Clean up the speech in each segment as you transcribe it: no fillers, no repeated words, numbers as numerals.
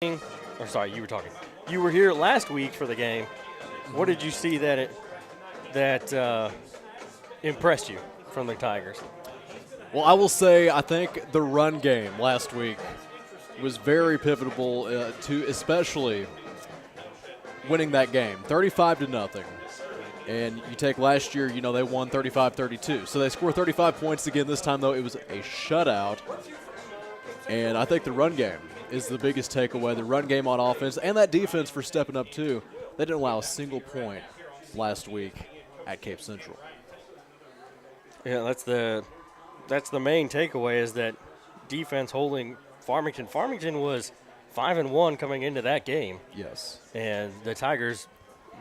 Or sorry, you were talking. You were here last week for the game. What did you see that impressed you from the Tigers? Well, I will say I think the run game last week was very pivotal to especially winning that game, 35-0. And you take last year, they won 35-32. So they scored 35 points again. This time, though, it was a shutout. And I think the run game is the biggest takeaway, the run game on offense, and that defense for stepping up, too. They didn't allow a single point last week at Cape Central. Yeah, that's the main takeaway is that defense holding Farmington. Farmington was 5-1 coming into that game. Yes. And the Tigers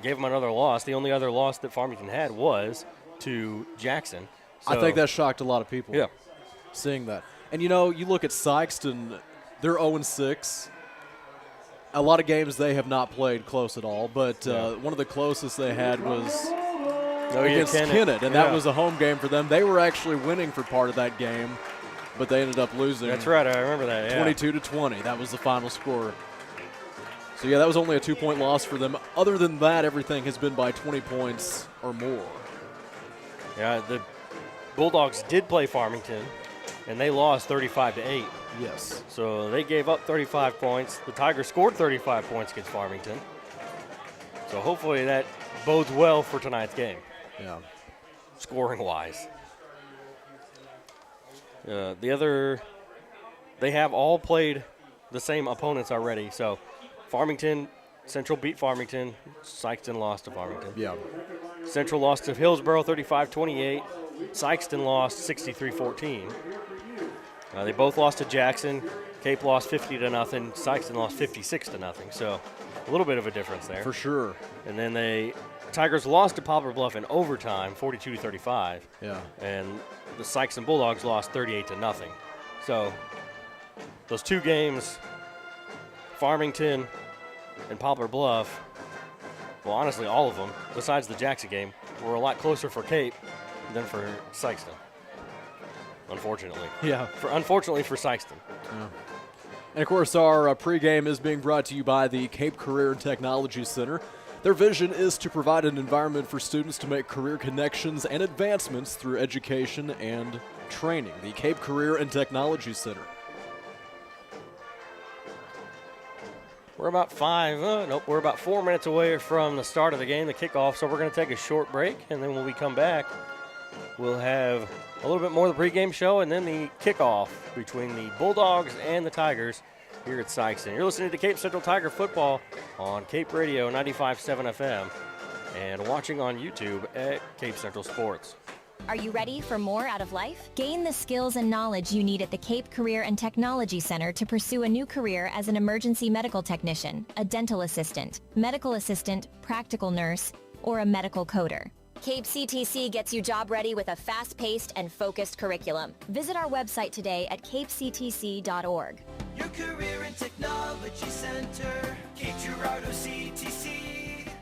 gave them another loss. The only other loss that Farmington had was to Jackson. So, I think that shocked a lot of people. Yeah. Seeing that. And, you look at Sikeston, they're 0-6. A lot of games they have not played close at all, but one of the closest they had was against Kennett, and that was a home game for them. They were actually winning for part of that game, but they ended up losing. That's right, I remember that. 22-20. That was the final score. So, that was only a 2-point loss for them. Other than that, everything has been by 20 points or more. Yeah, the Bulldogs did play Farmington, and they lost 35-8. Yes. So they gave up 35 points. The Tigers scored 35 points against Farmington. So hopefully that bodes well for tonight's game. Yeah. Scoring-wise. They have all played the same opponents already. So Farmington, Central beat Farmington. Sikeston lost to Farmington. Yeah. Central lost to Hillsboro 35-28. Sikeston lost 63-14. They both lost to Jackson. Cape lost 50-0. Sikeston lost 56-0. So a little bit of a difference there. For sure. And then the Tigers lost to Poplar Bluff in overtime, 42-35. Yeah. And the Sikeston Bulldogs lost 38-0. So those two games, Farmington and Poplar Bluff, well, honestly, all of them, besides the Jackson game, were a lot closer for Cape than for Sikeston. Unfortunately. Yeah. Unfortunately for Sikeston. Yeah. And, of course, our pregame is being brought to you by the Cape Career and Technology Center. Their vision is to provide an environment for students to make career connections and advancements through education and training. The Cape Career and Technology Center. We're about 4 minutes away from the start of the game, the kickoff, so we're going to take a short break, and then when we come back, we'll have a little bit more of the pregame show and then the kickoff between the Bulldogs and the Tigers here at Sikeston. You're listening to Cape Central Tiger Football on Cape Radio 95.7 FM and watching on YouTube at Cape Central Sports. Are you ready for more out of life? Gain the skills and knowledge you need at the Cape Career and Technology Center to pursue a new career as an emergency medical technician, a dental assistant, medical assistant, practical nurse, or a medical coder. Cape CTC gets you job ready with a fast-paced and focused curriculum. Visit our website today at capectc.org. Your Career and Technology Center, Cape Girardeau CTC.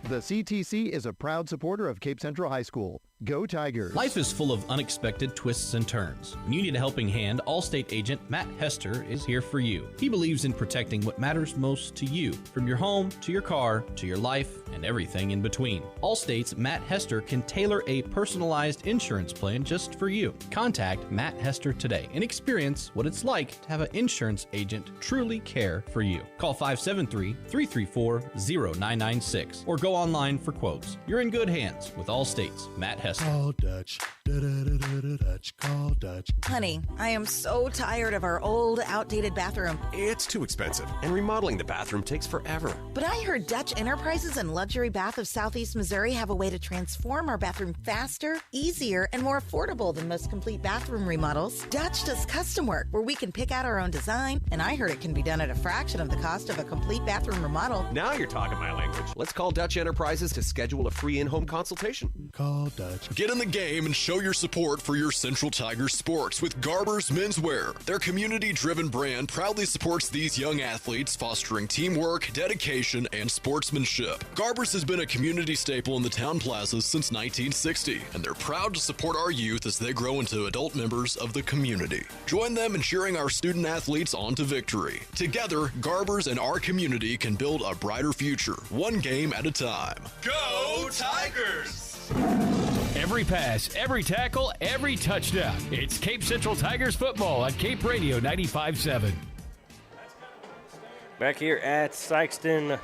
The CTC is a proud supporter of Cape Central High School. Go Tigers! Life is full of unexpected twists and turns. When you need a helping hand, Allstate agent Matt Hester is here for you. He believes in protecting what matters most to you, from your home to your car to your life and everything in between. Allstate's Matt Hester can tailor a personalized insurance plan just for you. Contact Matt Hester today and experience what it's like to have an insurance agent truly care for you. Call 573-334-0996 or go online for quotes. You're in good hands with Allstate's Matt Hester. Call Dutch. Dutch. Call Dutch. Honey, I am so tired of our old, outdated bathroom. It's too expensive, and remodeling the bathroom takes forever. But I heard Dutch Enterprises and Luxury Bath of Southeast Missouri have a way to transform our bathroom faster, easier, and more affordable than most complete bathroom remodels. Dutch does custom work where we can pick out our own design, and I heard it can be done at a fraction of the cost of a complete bathroom remodel. Now you're talking my language. Let's call Dutch Enterprises to schedule a free in-home consultation. Call Dutch. Dutch. Get in the game and show your support for your Central Tigers sports with Garber's Menswear. Their community-driven brand proudly supports these young athletes, fostering teamwork, dedication, and sportsmanship. Garber's has been a community staple in the town plazas since 1960, and they're proud to support our youth as they grow into adult members of the community. Join them in cheering our student athletes on to victory. Together, Garber's and our community can build a brighter future, one game at a time. Go Tigers! Every pass, every tackle, every touchdown. It's Cape Central Tigers football on Cape Radio 95.7. Back here at Sikeston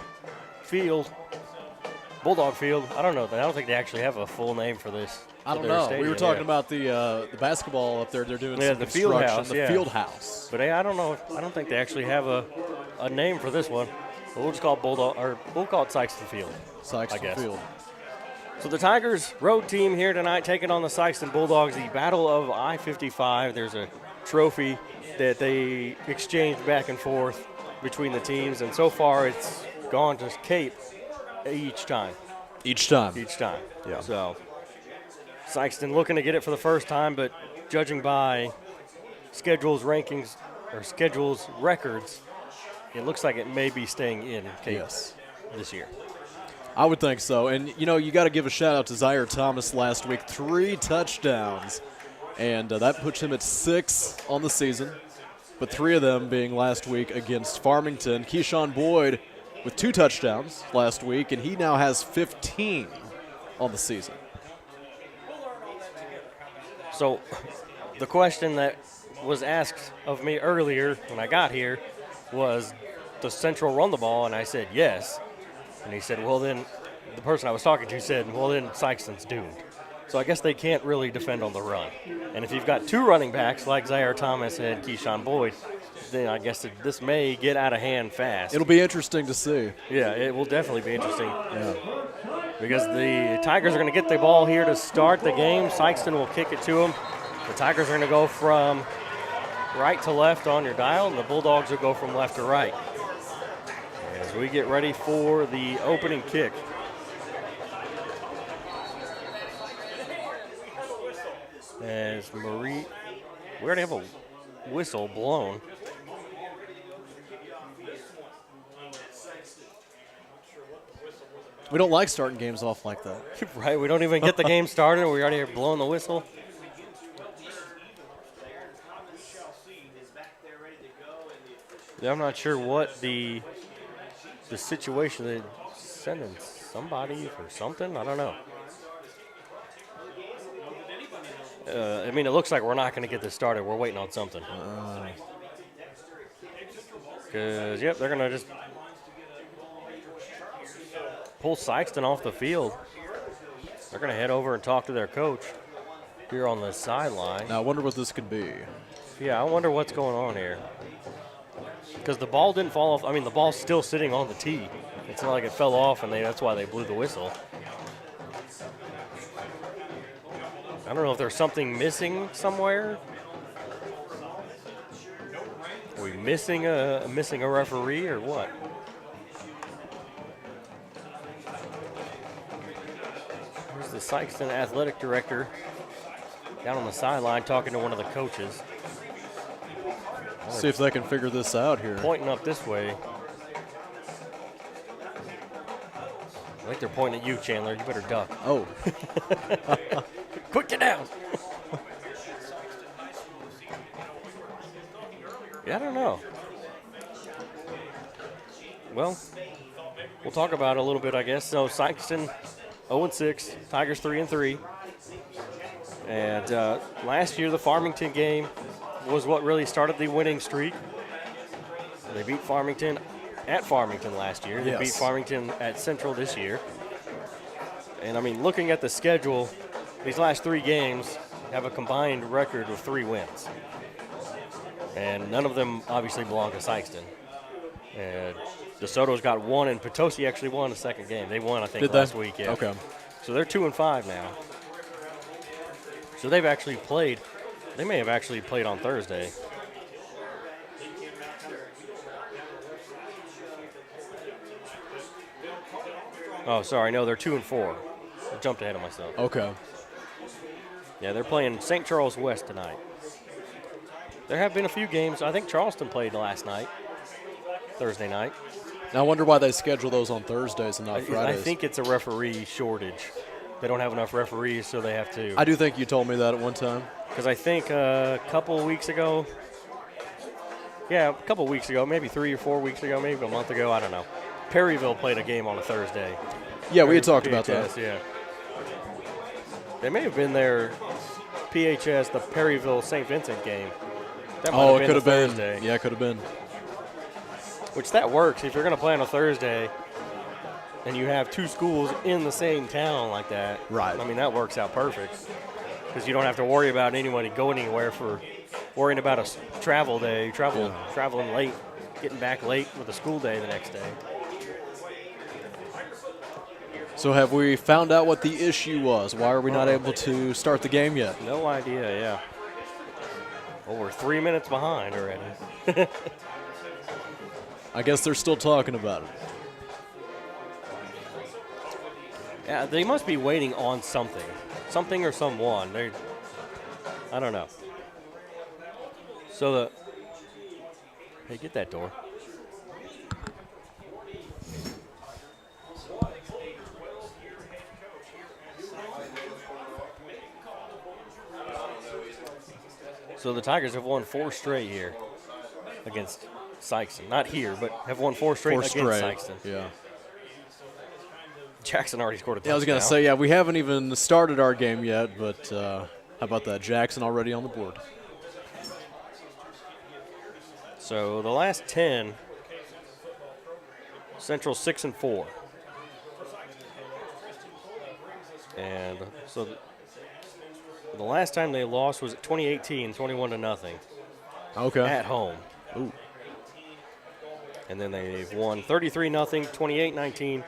Field, Bulldog Field. I don't know. I don't think they actually have a full name for this. I don't know. We were talking about the basketball up there. They're doing some the field house. The field house. But I don't know. I don't think they actually have a name for this one. But we'll just call it Bulldog, or we'll call it Sikeston Field. Sikeston Field. So the Tigers road team here tonight taking on the Sikeston Bulldogs, the Battle of I-55. There's a trophy that they exchanged back and forth between the teams, and so far it's gone to Cape each time. Each time. Yeah. So Sikeston looking to get it for the first time, but judging by schedules, rankings, or schedules, records, it looks like it may be staying in Cape this year. I would think so. And, you got to give a shout-out to Zaire Thomas last week. 3 touchdowns, and that puts him at 6 on the season, but 3 of them being last week against Farmington. Keyshawn Boyd with 2 touchdowns last week, and he now has 15 on the season. So the question that was asked of me earlier when I got here was, does Central run the ball? And I said yes. And he said, well, then the person I was talking to said, well, then Sikeston's doomed. So I guess they can't really defend on the run. And if you've got 2 running backs like Zaire Thomas and Keyshawn Boyd, then I guess this may get out of hand fast. It'll be interesting to see. Yeah, it will definitely be interesting. Yeah. Because the Tigers are going to get the ball here to start the game. Sikeston will kick it to them. The Tigers are going to go from right to left on your dial, and the Bulldogs will go from left to right. As we get ready for the opening kick. As we already have a whistle blown. We don't like starting games off like that. Right, we don't even get the game started. We already are blowing the whistle. Yeah, I'm not sure what the situation, they're sending somebody for something. I don't know. I mean, it looks like we're not going to get this started. We're waiting on something. Because, they're going to just pull Sikeston off the field. They're going to head over and talk to their coach here on the sideline. Now, I wonder what this could be. Yeah, I wonder what's going on here. Because the ball didn't fall off. I mean, the ball's still sitting on the tee. It's not like it fell off, and that's why they blew the whistle. I don't know if there's something missing somewhere. Are we missing a referee or what? Here's the Sikeston athletic director down on the sideline talking to one of the coaches. See if they can figure this out here. Pointing up this way. I think they're pointing at you, Chandler. You better duck. Oh. Quick, get down. Yeah, I don't know. Well, we'll talk about it a little bit, I guess. So Sikeston 0-6, Tigers 3-3. And last year, the Farmington game was what really started the winning streak. They beat Farmington at Farmington last year. They beat Farmington at Central this year. And, I mean, looking at the schedule, these last 3 games have a combined record of 3 wins. And none of them obviously belong to Sikeston. And DeSoto's got 1, and Potosi actually won the second game. They won, I think, last week. Yeah. Okay. So they're 2-5 now. So they've actually played. They may have actually played on Thursday. Oh, sorry. No, they're 2-4. I jumped ahead of myself. Okay. Yeah, they're playing St. Charles West tonight. There have been a few games. I think Charleston played last night, Thursday night. Now I wonder why they schedule those on Thursdays and not Fridays. I think it's a referee shortage. They don't have enough referees, so they have to. I do think you told me that at one time. Because I think a couple weeks ago, maybe 3 or 4 weeks ago, maybe a month ago, I don't know. Perryville played a game on a Thursday. Yeah, we had talked about that. Yeah. They may have been their PHS, the Perryville St. Vincent game. That it could have been. Thursday. Yeah, it could have been. Which that works if you're going to play on a Thursday and you have two schools in the same town like that. Right. I mean, that works out perfect because you don't have to worry about anybody going anywhere for worrying about a travel day, traveling late, getting back late with a school day the next day. So have we found out what the issue was? Why are we not able to start the game yet? No idea, yeah. Well, we're 3 minutes behind already. I guess they're still talking about it. Yeah, they must be waiting on something. Something or someone. I don't know. So hey, get that door. So the Tigers have won 4 straight here against Sikeston. Not here, but have won 4 straight against Sikeston. Yeah. Jackson already scored a touchdown. Yeah, I was going to say, we haven't even started our game yet, but how about that? Jackson already on the board. So the last 10, Central 6-4. And so the last time they lost was 2018, 21-0. Okay. At home. Ooh. And then they've won 33-0, 28-19.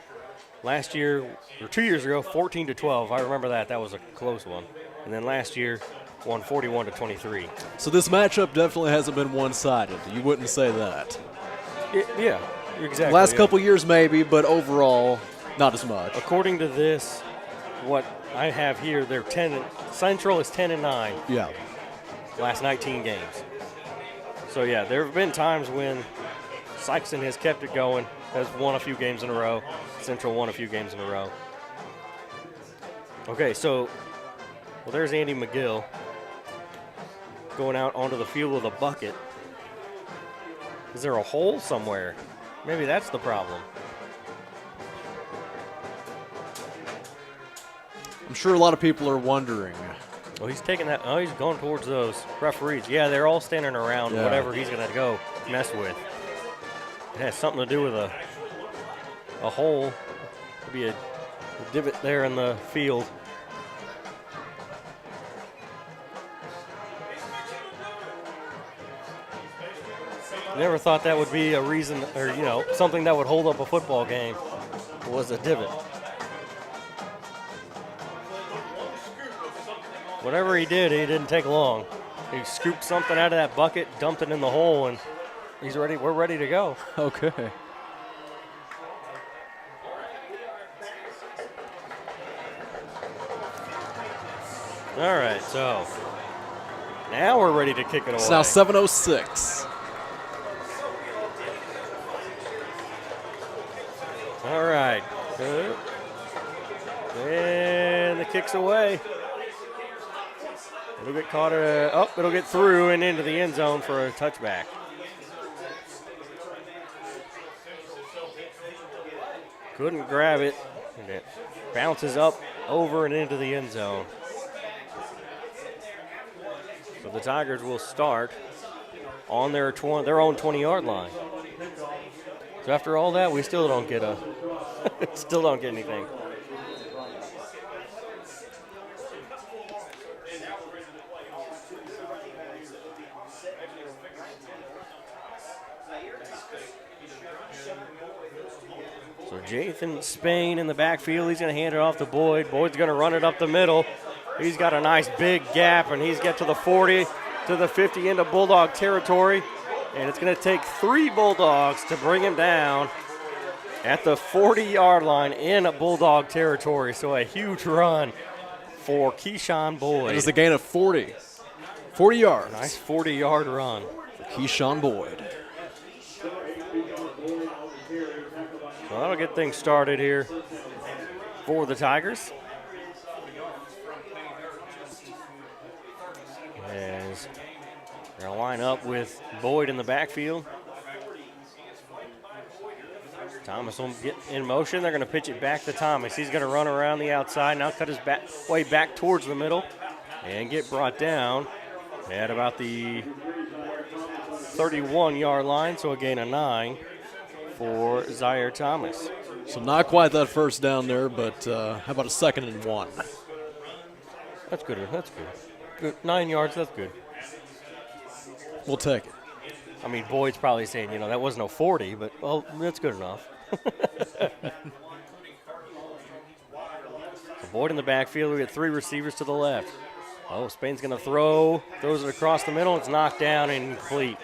Last year, or 2 years ago, 14-12. I remember that. That was a close one. And then last year, won 41-23. So this matchup definitely hasn't been one-sided. You wouldn't say that. Yeah, exactly. Last couple years maybe, but overall, not as much. According to this, what I have here, they're 10. Central is 10-9. Yeah. Last 19 games. So yeah, there have been times when Sikeston has kept it going, has won a few games in a row. Central won a few games in a row. Okay, so there's Andy McGill going out onto the field with a bucket. Is there a hole somewhere? Maybe that's the problem. I'm sure a lot of people are wondering. Well, he's taking that. Oh, he's going towards those referees. Yeah, they're all standing around whatever he's going to go mess with. It has something to do with a hole. Could be a divot there in the field. Never thought that would be a reason, or something that would hold up a football game. Was a divot. Whatever he did, he didn't take long. He scooped something out of that bucket, dumped it in the hole, and he's ready. We're ready to go. Okay. All right, so now we're ready to kick it away. It's now 7:06. All right. Good. And the kick's away. It'll get caught. It'll get through and into the end zone for a touchback. Couldn't grab it. And it bounces up, over, and into the end zone. So the Tigers will start on their own 20-yard line. So after all that, we still don't get anything. So Jathan Spain in the backfield. He's going to hand it off to Boyd. Boyd's going to run it up the middle. He's got a nice big gap, and he's get to the 40, to the 50 into Bulldog territory. And it's going to take 3 Bulldogs to bring him down at the 40-yard line in Bulldog territory. So a huge run for Keyshawn Boyd. It is a gain of 40. 40 yards. Nice 40-yard run for Keyshawn Boyd. So that'll get things started here for the Tigers. As they're going to line up with Boyd in the backfield. Thomas will get in motion. They're going to pitch it back to Thomas. He's going to run around the outside, now cut his way back towards the middle and get brought down at about the 31-yard line, so a gain of 9 for Zaire Thomas. So not quite that first down there, but how about a 2nd and 1? That's good. That's good. 9 yards, that's good. We'll take it. I mean, Boyd's probably saying, that wasn't no 40, but, well, that's good enough. Boyd in the backfield. We got 3 receivers to the left. Oh, Spain's going to throw. Throws it across the middle. It's knocked down and incomplete.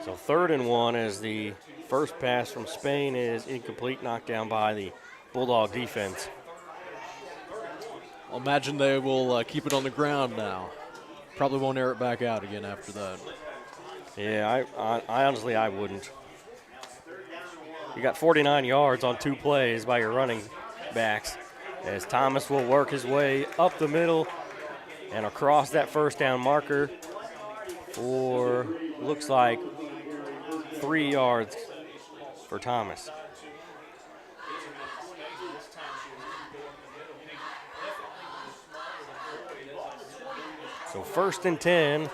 So 3rd and 1 as the first pass from Spain is incomplete, knocked down by the Bulldog defense. I'll imagine they will keep it on the ground now. Probably won't air it back out again after that. Yeah, I honestly, I wouldn't. You got 49 yards on 2 plays by your running backs as Thomas will work his way up the middle and across that first down marker for, looks like, 3 yards for Thomas. So 1st and 10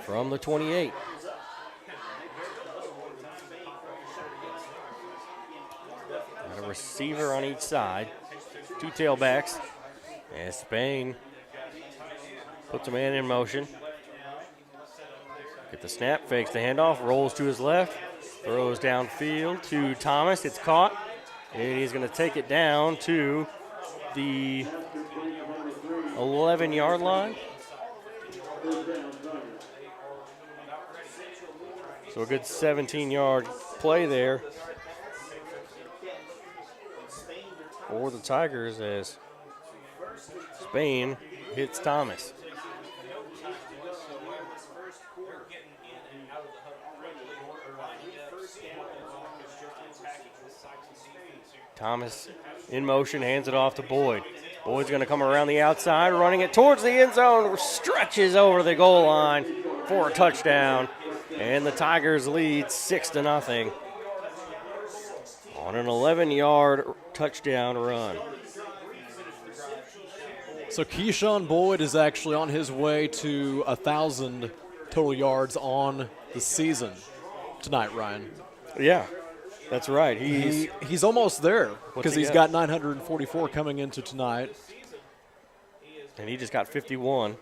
from the 28. And a receiver on each side. 2 tailbacks. And Spain puts a man in motion. Get the snap, fakes the handoff, rolls to his left, throws downfield to Thomas. It's caught, and he's going to take it down to the 11-yard line. So a good 17-yard play there for the Tigers as Spain hits Thomas. Thomas in motion, hands it off to Boyd. Boyd's going to come around the outside, running it towards the end zone, stretches over the goal line for a touchdown. And the Tigers lead 6-0 on an 11-yard touchdown run. So Keyshawn Boyd is actually on his way to 1,000 total yards on the season tonight, Ryan. Yeah, that's right. He's almost there because he's got 944 coming into tonight. And he just got 51.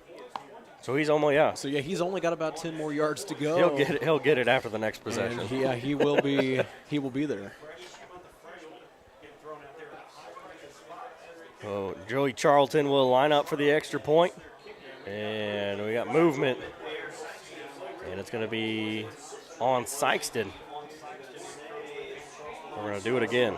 So he's almost, So he's only got about 10 more yards to go. He'll get it after the next possession. And he will be there. So Joey Charlton will line up for the extra point. And we got movement. And it's going to be on Sikeston. We're going to do it again.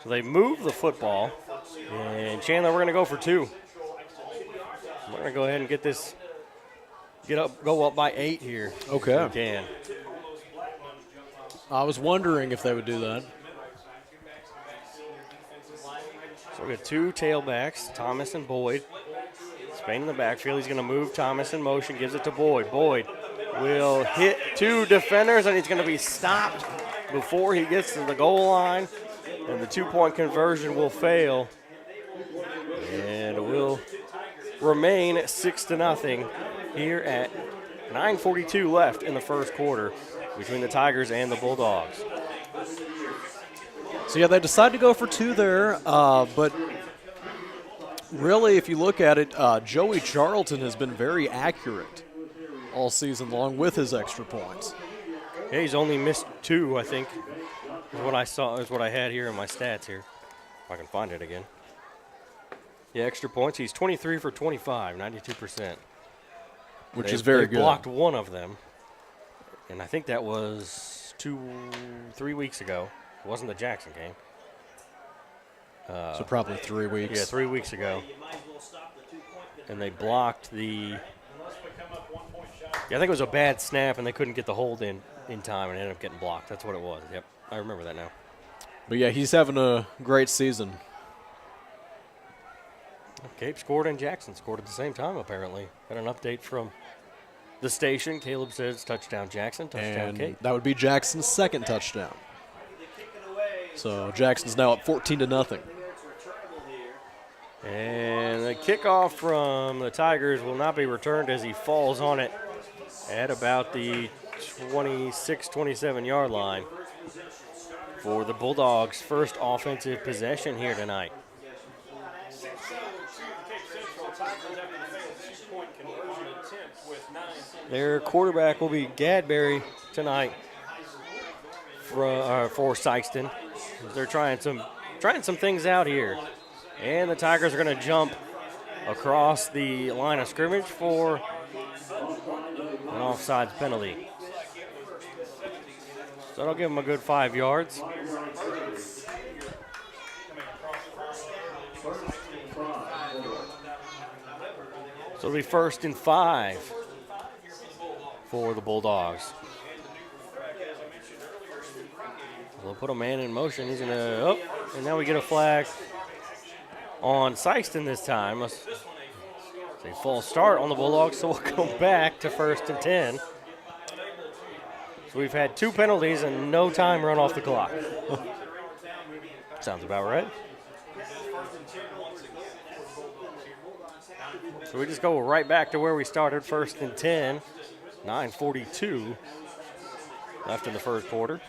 So they move the football, and Chandler, we're going to go for 2. We're going to go ahead and get this, go up by 8 here. Okay. If we can. I was wondering if they would do that. So we got 2 tailbacks, Thomas and Boyd. Spain in the backfield. He's going to move Thomas in motion, gives it to Boyd. Boyd will hit 2 defenders, and he's going to be stopped before he gets to the goal line. And the 2-point conversion will fail. And it will remain 6-0 here at 9:42 left in the first quarter between the Tigers and the Bulldogs. So, they decided to go for 2 there, but really, if you look at it, Joey Charlton has been very accurate all season long with his extra points. Yeah, he's only missed 2, I think. Is what I saw, is what I had here in my stats here. If I can find it again. Yeah, extra points. He's 23 for 25, 92%. Which is very they good. Blocked one of them, and I think that was 3 weeks ago. It wasn't the Jackson game. So probably 3 weeks. Yeah, 3 weeks ago. And they blocked the. Yeah, I think it was a bad snap, and they couldn't get the hold in time, and ended up getting blocked. That's what it was. Yep, I remember that now. But yeah, he's having a great season. Cape scored and Jackson scored at the same time, apparently. Got an update from the station. Caleb says touchdown Jackson, touchdown And Cape. that would be Jackson's second touchdown. So Jackson's now up 14-0. And the kickoff from the Tigers will not be returned as he falls on it at about the 26, 27-yard line for the Bulldogs' first offensive possession here tonight. Their quarterback will be Gadberry tonight for Sikeston. They're trying some things out here. And the Tigers are going to jump across the line of scrimmage for an offsides penalty. So that'll give them a good 5 yards. So it'll be 1st and 5 for the Bulldogs. They'll put a man in motion. He's going to, and now we get a flag on Sikeston this time. It's a false start on the Bulldogs, so we'll go back to 1st and 10. So we've had 2 penalties and no time run off the clock. Sounds about right. So we just go right back to where we started, 1st and 10. 9:42 left in the first quarter.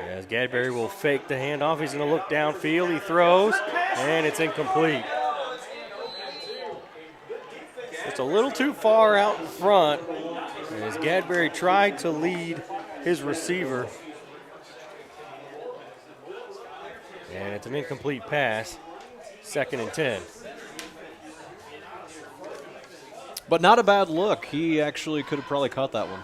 As Gadberry will fake the handoff, he's going to look downfield. He throws, and it's incomplete. It's a little too far out in front as Gadberry tried to lead his receiver. And it's an incomplete pass. 2nd and 10. But not a bad look. He actually could have probably caught that one.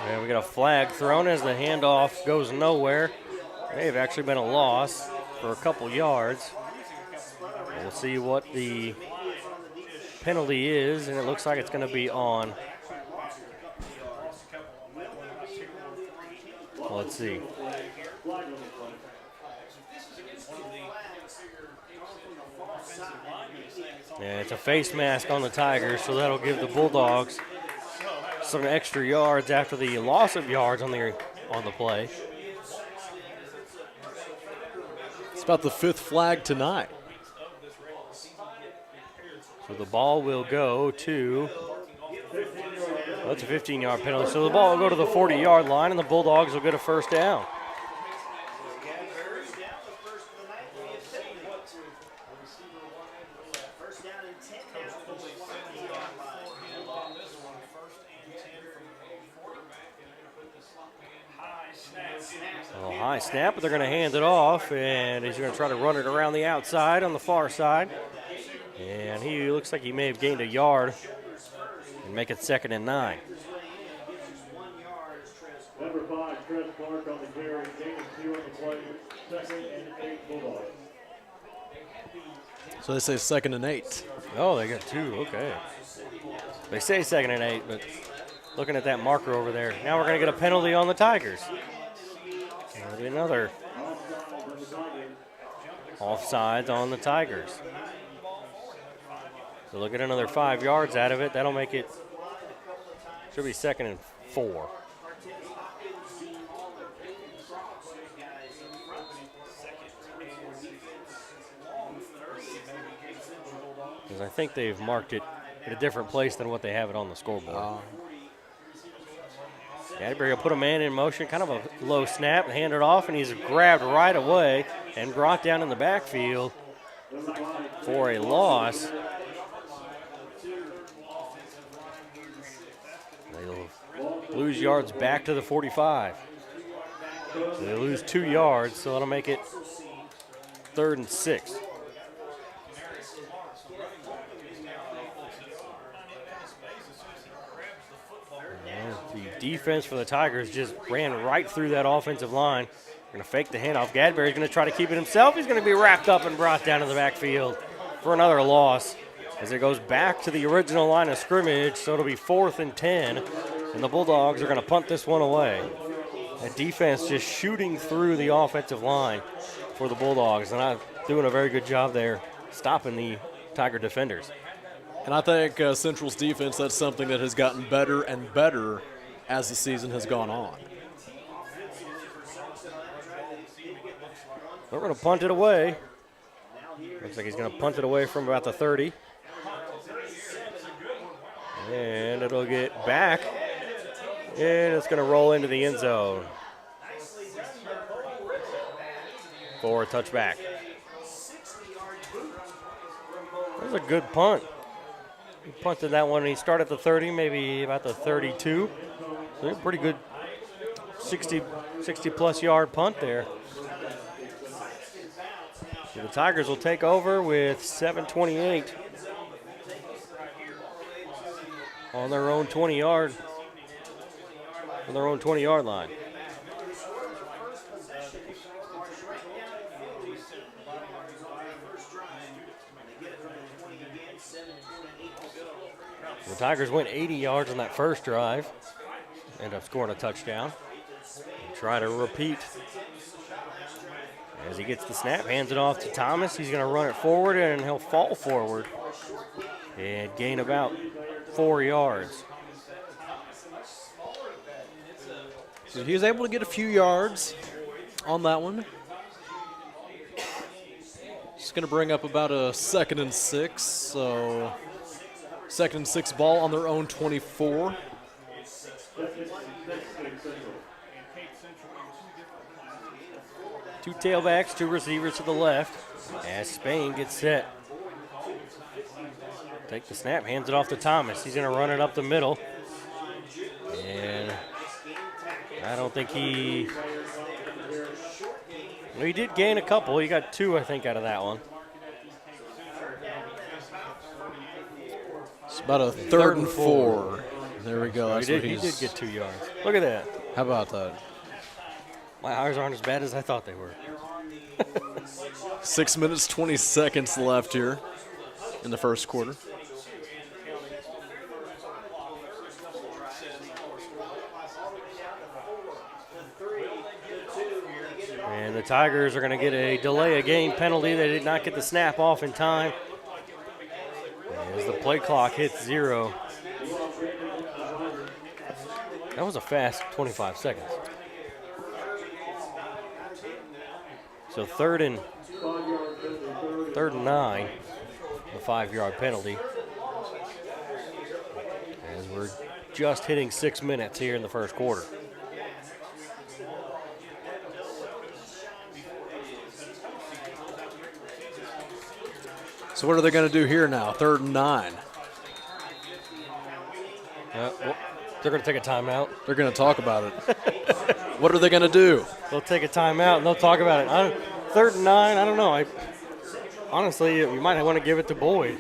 And we got a flag thrown as the handoff goes nowhere. May have actually been a loss for a couple yards. We'll see what the penalty is, and it looks like it's going to be on. Let's see. Yeah, it's a face mask on the Tigers, so that'll give the Bulldogs some extra yards after the loss of yards on the play. It's about the 5th flag tonight. So the ball will go to, that's a 15-yard penalty. So the ball will go to the 40-yard line, and the Bulldogs will get a 1st down. High snap, but they're going to hand it off, and he's going to try to run it around the outside on the far side. And he looks like he may have gained a yard and make it 2nd and 9. Number 5, Chris Clark on the carry, gain of 2 on the play, 2nd and 8 Bulldogs. So they say 2nd and 8. Oh, they got 2, okay. They say 2nd and 8, but looking at that marker over there, now we're going to get a penalty on the Tigers. That'll be another offsides on the Tigers. So look at another 5 yards out of it. That'll make it, should be 2nd and 4. Because I think they've marked it at a different place than what they have it on the scoreboard. Gadbury will put a man in motion, kind of a low snap, hand it off, and he's grabbed right away and brought down in the backfield for a loss. They'll lose yards back to the 45. So they lose 2 yards, so that'll make it 3rd and 6. The defense for the Tigers just ran right through that offensive line. They're going to fake the handoff. Gadbury's going to try to keep it himself. He's going to be wrapped up and brought down to the backfield for another loss as it goes back to the original line of scrimmage. So it'll be 4th and 10, and the Bulldogs are going to punt this one away. That defense just shooting through the offensive line for the Bulldogs, and I'm doing a very good job there stopping the Tiger defenders. And I think Central's defense, that's something that has gotten better and better as the season has gone on. We're going to punt it away. Looks like he's going to punt it away from about the 30. And it'll get back. And it's going to roll into the end zone for a touchback. That was a good punt. He punted that one. He started at the 30, maybe about the 32. So a pretty good 60-plus yard punt there. So the Tigers will take over with 7:28 on their own 20-yard line. The Tigers went 80 yards on that first drive, end up scoring a touchdown. Try to repeat. As he gets the snap, hands it off to Thomas. He's going to run it forward, and he'll fall forward and gain about 4 yards. So he was able to get a few yards on that one. Just going to bring up about a 2nd and 6. So 2nd and 6 ball on their own 24. Two tailbacks, 2 receivers to the left as Spain gets set. Take the snap, hands it off to Thomas. He's going to run it up the middle. And I don't think he did gain a couple. He got 2, I think, out of that one. It's about a 3rd and 4. There we go. He did get 2 yards. Look at that. How about that? My eyes aren't as bad as I thought they were. 6 minutes, 20 seconds left here in the first quarter. And the Tigers are going to get a delay of game penalty. They did not get the snap off in time as the play clock hits 0. That was a fast 25 seconds. So 3rd and 9, a 5-yard penalty. As we're just hitting 6 minutes here in the first quarter. So what are they going to do here now? 3rd and 9. Well, they're going to take a timeout. They're going to talk about it. What are they going to do? They'll take a timeout and they'll talk about it. 3rd and 9, I don't know. Honestly, you might want to give it to Boyd.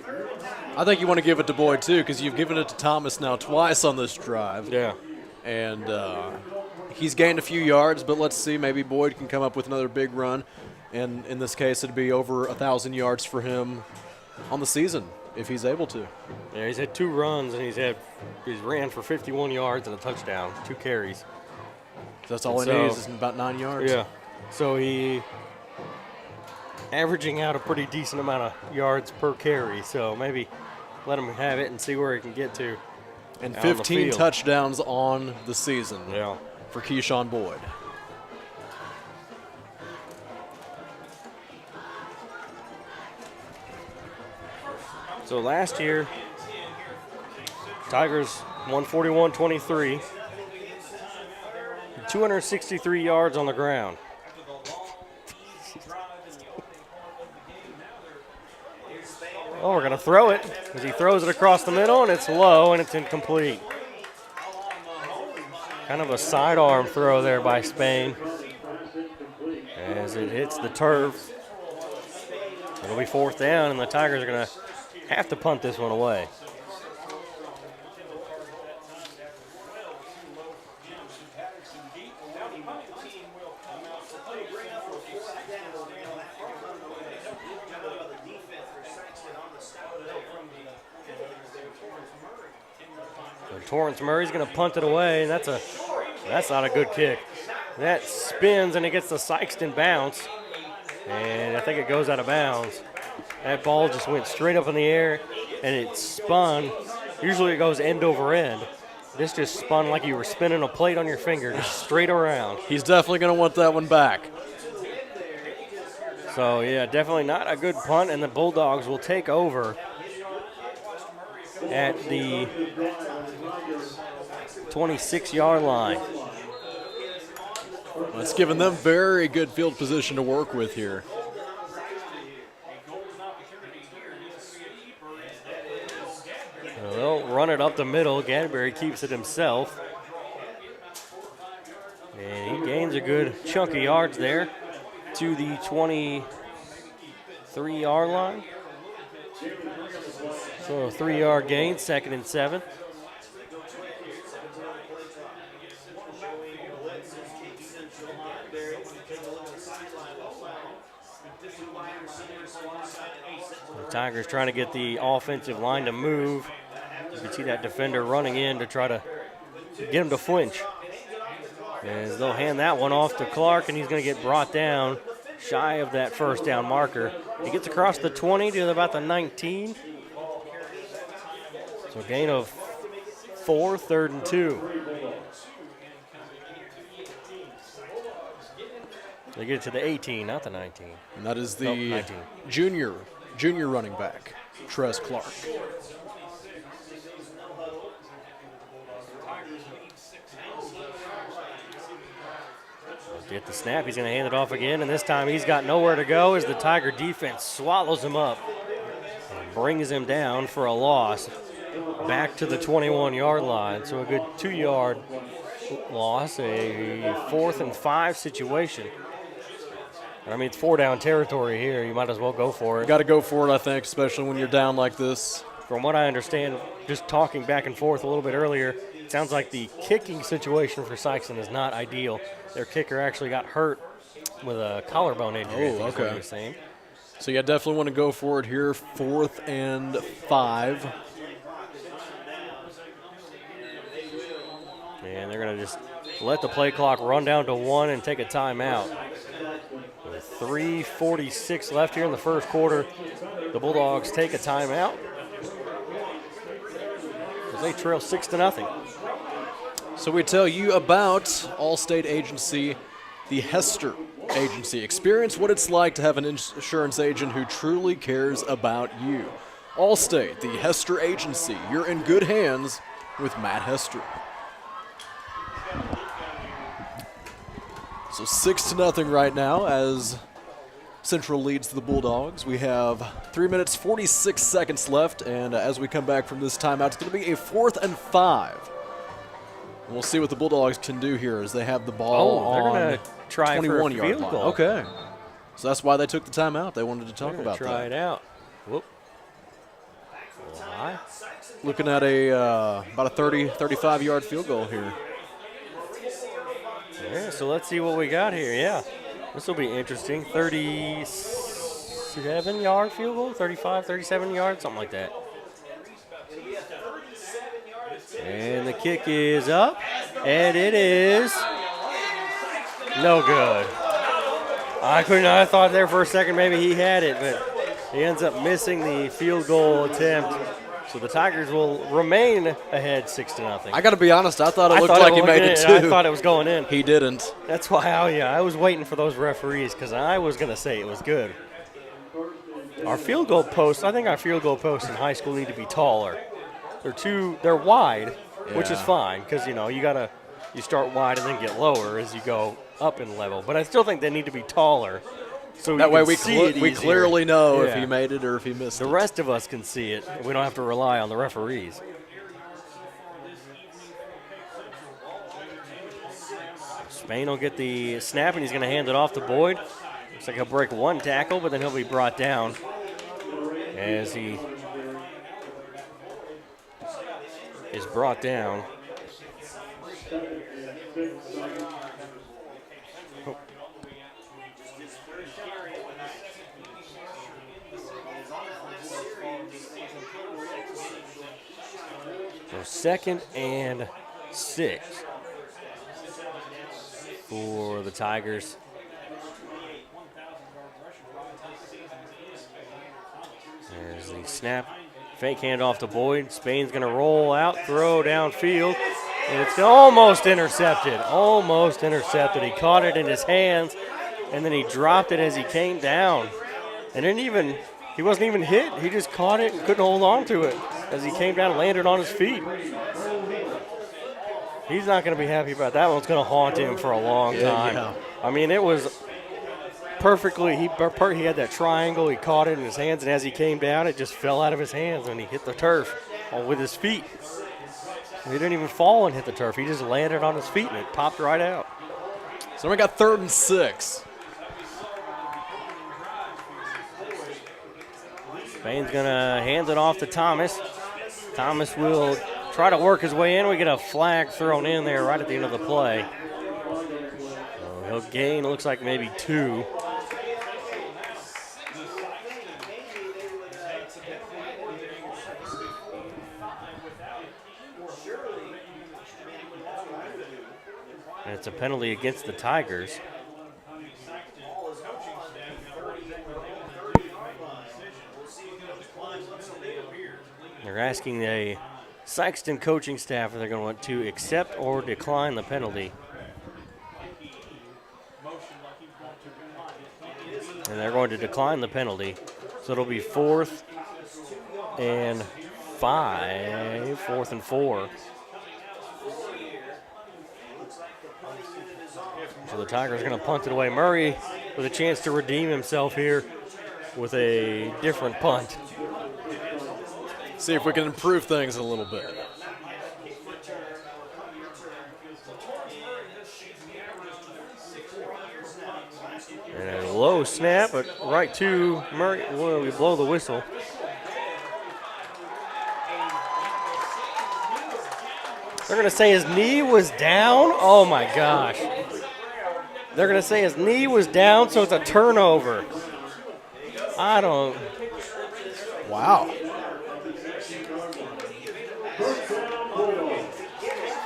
I think you want to give it to Boyd, too, because you've given it to Thomas now twice on this drive. Yeah. And he's gained a few yards, but let's see. Maybe Boyd can come up with another big run. And in this case, it'd be over 1,000 yards for him on the season if he's able to. Yeah, he's had 2 runs, and he's ran for 51 yards and a touchdown, 2 carries. So that's all he needs is about 9 yards? Yeah. So he averaging out a pretty decent amount of yards per carry. So maybe let him have it and see where he can get to. And 15 touchdowns on the season for Keyshawn Boyd. So last year, Tigers won 41-23. 263 yards on the ground. Oh, we're going to throw it as he throws it across the middle, and it's low and it's incomplete. Kind of a sidearm throw there by Spain as it hits the turf. It'll be 4th down, and the Tigers are going to have to punt this one away. Torrance Murray's going to punt it away, and that's not a good kick. That spins, and it gets the Sikeston bounce, and I think it goes out of bounds. That ball just went straight up in the air, and it spun. Usually it goes end over end. This just spun like you were spinning a plate on your finger, just straight around. He's definitely going to want that one back. So, yeah, definitely not a good punt, and the Bulldogs will take over at the 26-yard line. Well, it's given them very good field position to work with here. They'll run it up the middle. Gadbury keeps it himself. And he gains a good chunk of yards there to the 23-yard line. So a 3-yard gain, 2nd and 7. The Tigers trying to get the offensive line to move. You can see that defender running in to try to get him to flinch. As they'll hand that one off to Clark, and he's going to get brought down shy of that 1st down marker. He gets across the 20 to about the 19. So a gain of 4, 3rd and 2. They get it to the 18, not the 19. And that is the junior running back, Trez Clark. Get the snap, he's going to hand it off again, and this time he's got nowhere to go as the Tiger defense swallows him up and brings him down for a loss back to the 21-yard line. So a good 2-yard loss, a 4th and 5 situation. I mean, it's 4-down territory here. You might as well go for it. You got to go for it, I think, especially when you're down like this. From what I understand, just talking back and forth a little bit earlier, it sounds like the kicking situation for Sikeston is not ideal. Their kicker actually got hurt with a collarbone injury. Oh, okay. What he was saying. So you definitely want to go for it here, 4th and 5. And they're going to just let the play clock run down to 1 and take a timeout. With 3:46 left here in the 1st quarter, the Bulldogs take a timeout as they trail 6-0. So we tell you about Allstate Agency, the Hester Agency. Experience what it's like to have an insurance agent who truly cares about you. Allstate, the Hester Agency. You're in good hands with Matt Hester. So 6-0 right now as Central leads the Bulldogs. We have 3 minutes, 46 seconds left, and as we come back from this timeout, it's going to be a 4th and 5. And we'll see what the Bulldogs can do here as they have the ball on the 21-yard line. Okay. So that's why they took the timeout. They wanted to talk about that. Try it out. Whoop. Looking at about a 35-yard field goal here. Yeah, so let's see what we got here. Yeah, this will be interesting. 37-yard field goal, 35, 37 yards, something like that. And the kick is up, and it is no good. I thought there for a second maybe he had it, but he ends up missing the field goal attempt. So the Tigers will remain ahead 6-0. I got to be honest, I thought it looked like he made it too. I thought it was going in. He didn't. That's why, I was waiting for those referees because I was going to say it was good. Our field goal posts, I think our field goal posts in high school need to be taller. They're wide, which is fine because, you got to you start wide and then get lower as you go up in level. But I still think they need to be taller. So that way we we clearly know if he made it or if he missed it. The rest of us can see it. We don't have to rely on the referees. Spain will get the snap, and he's going to hand it off to Boyd. Looks like he'll break one tackle, but then he'll be brought down as he is brought down. So 2nd and 6 for the Tigers. There's the snap. Fake handoff to Boyd. Spain's going to roll out, throw downfield, and it's almost intercepted. Almost intercepted. He caught it in his hands, and then he dropped it as he came down. And he wasn't even hit. He just caught it and couldn't hold on to it as he came down and landed on his feet. He's not going to be happy about that one. It's going to haunt him for a long time. Yeah. I mean, it was perfectly. He had that triangle. He caught it in his hands, and as he came down, it just fell out of his hands when he hit the turf with his feet. He didn't even fall and hit the turf. He just landed on his feet, and it popped right out. So we got 3rd and 6. Spain's going to hand it off to Thomas. Thomas will try to work his way in. We get a flag thrown in there right at the end of the play. So he'll gain, looks like maybe 2. And it's a penalty against the Tigers. They're asking the Sikeston coaching staff if they're going to want to accept or decline the penalty. And they're going to decline the penalty. So it'll be 4th and 5, 4th and 4. So the Tigers are going to punt it away. Murray with a chance to redeem himself here with a different punt. See if we can improve things a little bit. And a low snap, but right to Murray. Well, we blow the whistle. They're going to say his knee was down. Oh, my gosh. They're going to say his knee was down, so it's a turnover. I don't. Wow.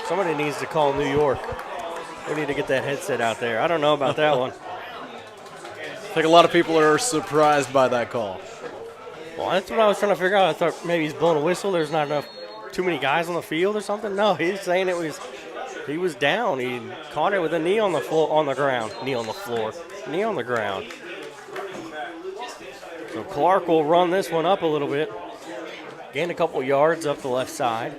Somebody needs to call New York. We need to get that headset out there. I don't know about that one. I think a lot of people are surprised by that call. Well, that's what I was trying to figure out. I thought maybe he's blowing a whistle. There's not too many guys on the field or something. No, he's saying he was down. He caught it with a knee on the floor, on the ground. Knee on the floor. Knee on the ground. So Clark will run this one up a little bit. Gain a couple yards up the left side.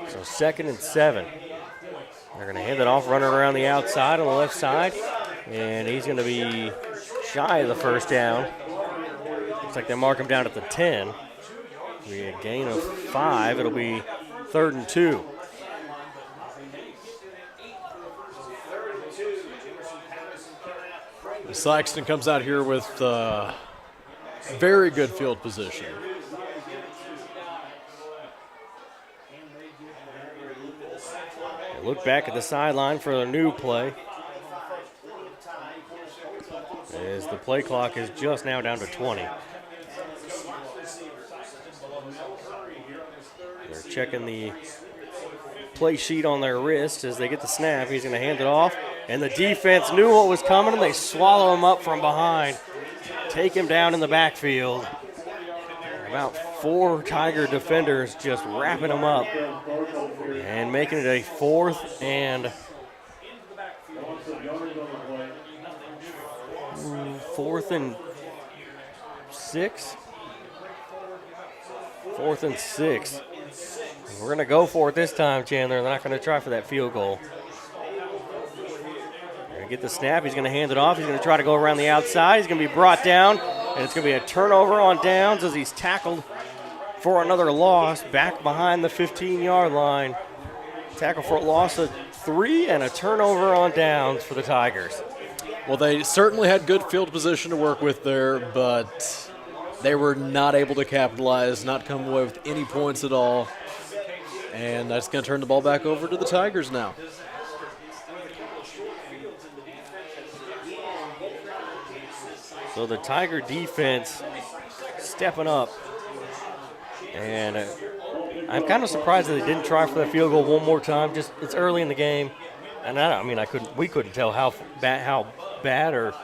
So 2nd and 7. They're going to hand it off, running around the outside on the left side. And he's going to be shy of the first down. Looks like they mark him down at the 10. We a gain of 5. It'll be 3rd and 2. Sikeston comes out here with very good field position. Look back at the sideline for a new play. As the play clock is just now down to 20. They're checking the play sheet on their wrist as they get the snap. He's going to hand it off. And the defense knew what was coming, and they swallow him up from behind. Take him down in the backfield. About 4 Tiger defenders just wrapping them up and making it a 4th and 6. 4th and 6. We're going to go for it this time, Chandler. They're not going to try for that field goal. Going to get the snap. He's going to hand it off. He's going to try to go around the outside. He's going to be brought down, and it's going to be a turnover on downs as he's tackled for another loss back behind the 15-yard line. Tackle for a loss of 3 and a turnover on downs for the Tigers. Well, they certainly had good field position to work with there, but they were not able to capitalize, not come away with any points at all. And that's going to turn the ball back over to the Tigers now. So the Tiger defense stepping up. And I'm kind of surprised that they didn't try for that field goal one more time. Just it's early in the game. And we couldn't tell how bad or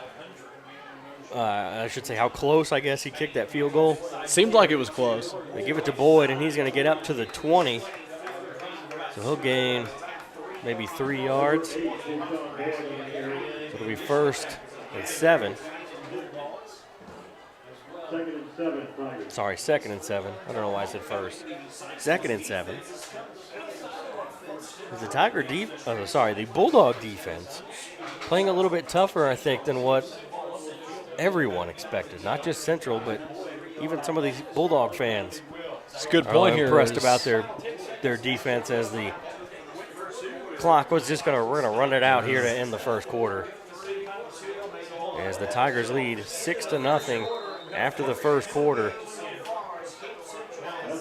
I should say how close, I guess, he kicked that field goal. Seemed like it was close. They give it to Boyd, and he's going to get up to the 20. So he'll gain maybe 3 yards. So it'll be 1st and 7. Sorry, 2nd and 7. I don't know why I said first. 2nd and 7. The Bulldog defense playing a little bit tougher, I think, than what everyone expected. Not just Central, but even some of these Bulldog fans. It's a good point here. Impressed about their defense as the clock was just we're going to run it out here to end the first quarter. As the Tigers lead 6-0 after the first quarter.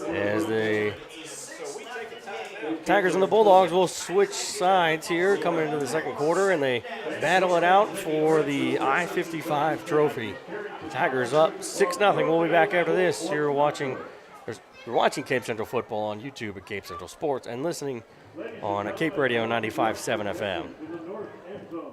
As the Tigers and the Bulldogs will switch sides here coming into the second quarter, and they battle it out for the I-55 trophy. The Tigers up 6-0. We'll be back after this. You're watching Cape Central Football on YouTube at Cape Central Sports and listening on Cape Radio 95.7 FM.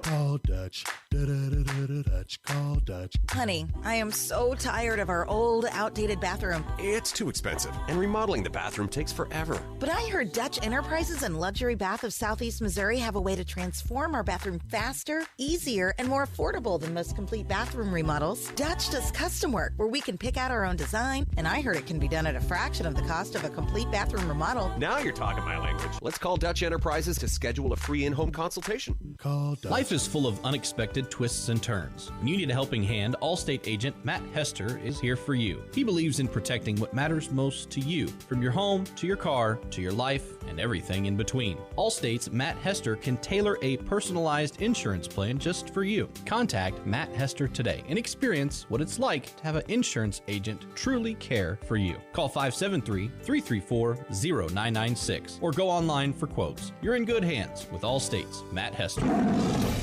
Call Dutch. Dutch. Call Dutch. Honey, I am so tired of our old, outdated bathroom. It's too expensive, and remodeling the bathroom takes forever. But I heard Dutch Enterprises and Luxury Bath of Southeast Missouri have a way to transform our bathroom faster, easier, and more affordable than most complete bathroom remodels. Dutch does custom work where we can pick out our own design, and I heard it can be done at a fraction of the cost of a complete bathroom remodel. Now you're talking my language. Let's call Dutch Enterprises to schedule a free in-home consultation. Call Dutch. Life is full of unexpected twists and turns. When you need a helping hand, Allstate agent Matt Hester is here for you. He believes in protecting what matters most to you, from your home to your car to your life and everything in between. Allstate's Matt Hester can tailor a personalized insurance plan just for you. Contact Matt Hester today and experience what it's like to have an insurance agent truly care for you. Call 573-334-0996 or go online for quotes. You're in good hands with Allstate's Matt Hester.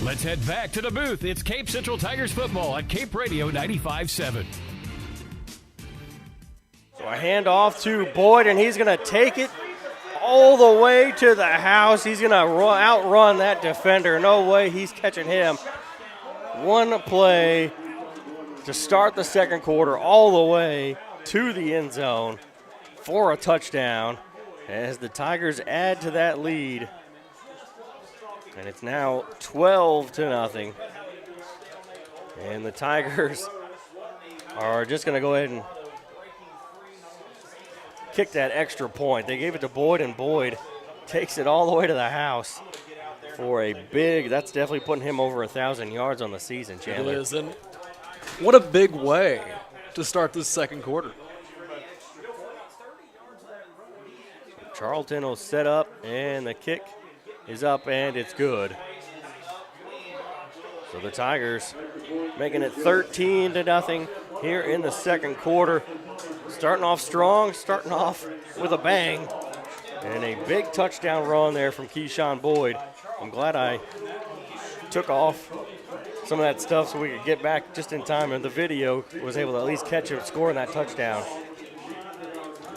Let's head back to the booth. It's Cape Central Tigers football at Cape Radio 95.7. So a handoff to Boyd, and he's going to take it all the way to the house. He's going to outrun that defender. No way he's catching him. One play to start the second quarter all the way to the end zone for a touchdown as the Tigers add to that lead. And it's now 12-0. And the Tigers are just going to go ahead and kick that extra point. They gave it to Boyd, and Boyd takes it all the way to the house for a big, that's definitely putting him over 1,000 yards on the season, Chandler. It is, and what a big way to start this second quarter. Charlton will set up, and the kick is up, and it's good. So the Tigers making it 13-0 here in the second quarter. Starting off strong, starting off with a bang. And a big touchdown run there from Keyshawn Boyd. I'm glad I took off some of that stuff so we could get back just in time, and the video was able to at least catch him scoring that touchdown.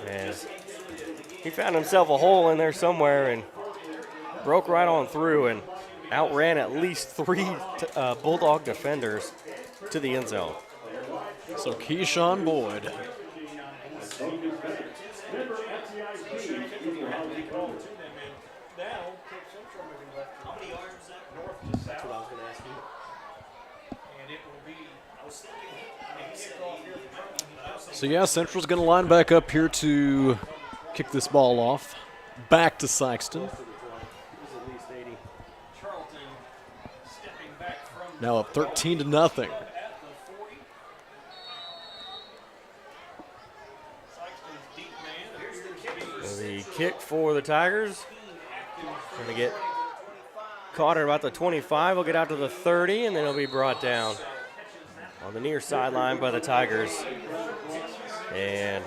As he found himself a hole in there somewhere and broke right on through and outran at least 3 Bulldog defenders to the end zone. So Keyshawn Boyd How many yards was that? North to south. That's what I was going to ask you. And it will be, I was thinking, So, yeah, Central's going to line back up here to kick this ball off. Back to Sikeston. Now up 13-0. The kick for the Tigers. Going to get caught at about the 25. Will get out to the 30, and then it'll be brought down on the near sideline by the Tigers. And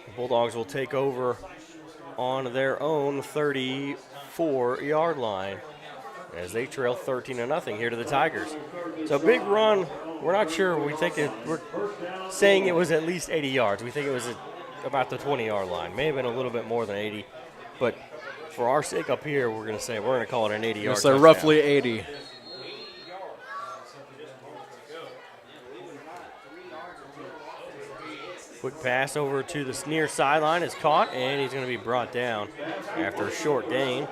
the Bulldogs will take over on their own 34-yard line as they trail 13-0 here to the Tigers. So big run. We're not sure. We're saying it was at least 80 yards. We think it was about the 20-yard line. May have been a little bit more than 80, but for our sake up here, we're going to call it an 80-yard touchdown. So roughly 80. Quick pass over to the near sideline is caught, and he's going to be brought down after a short gain.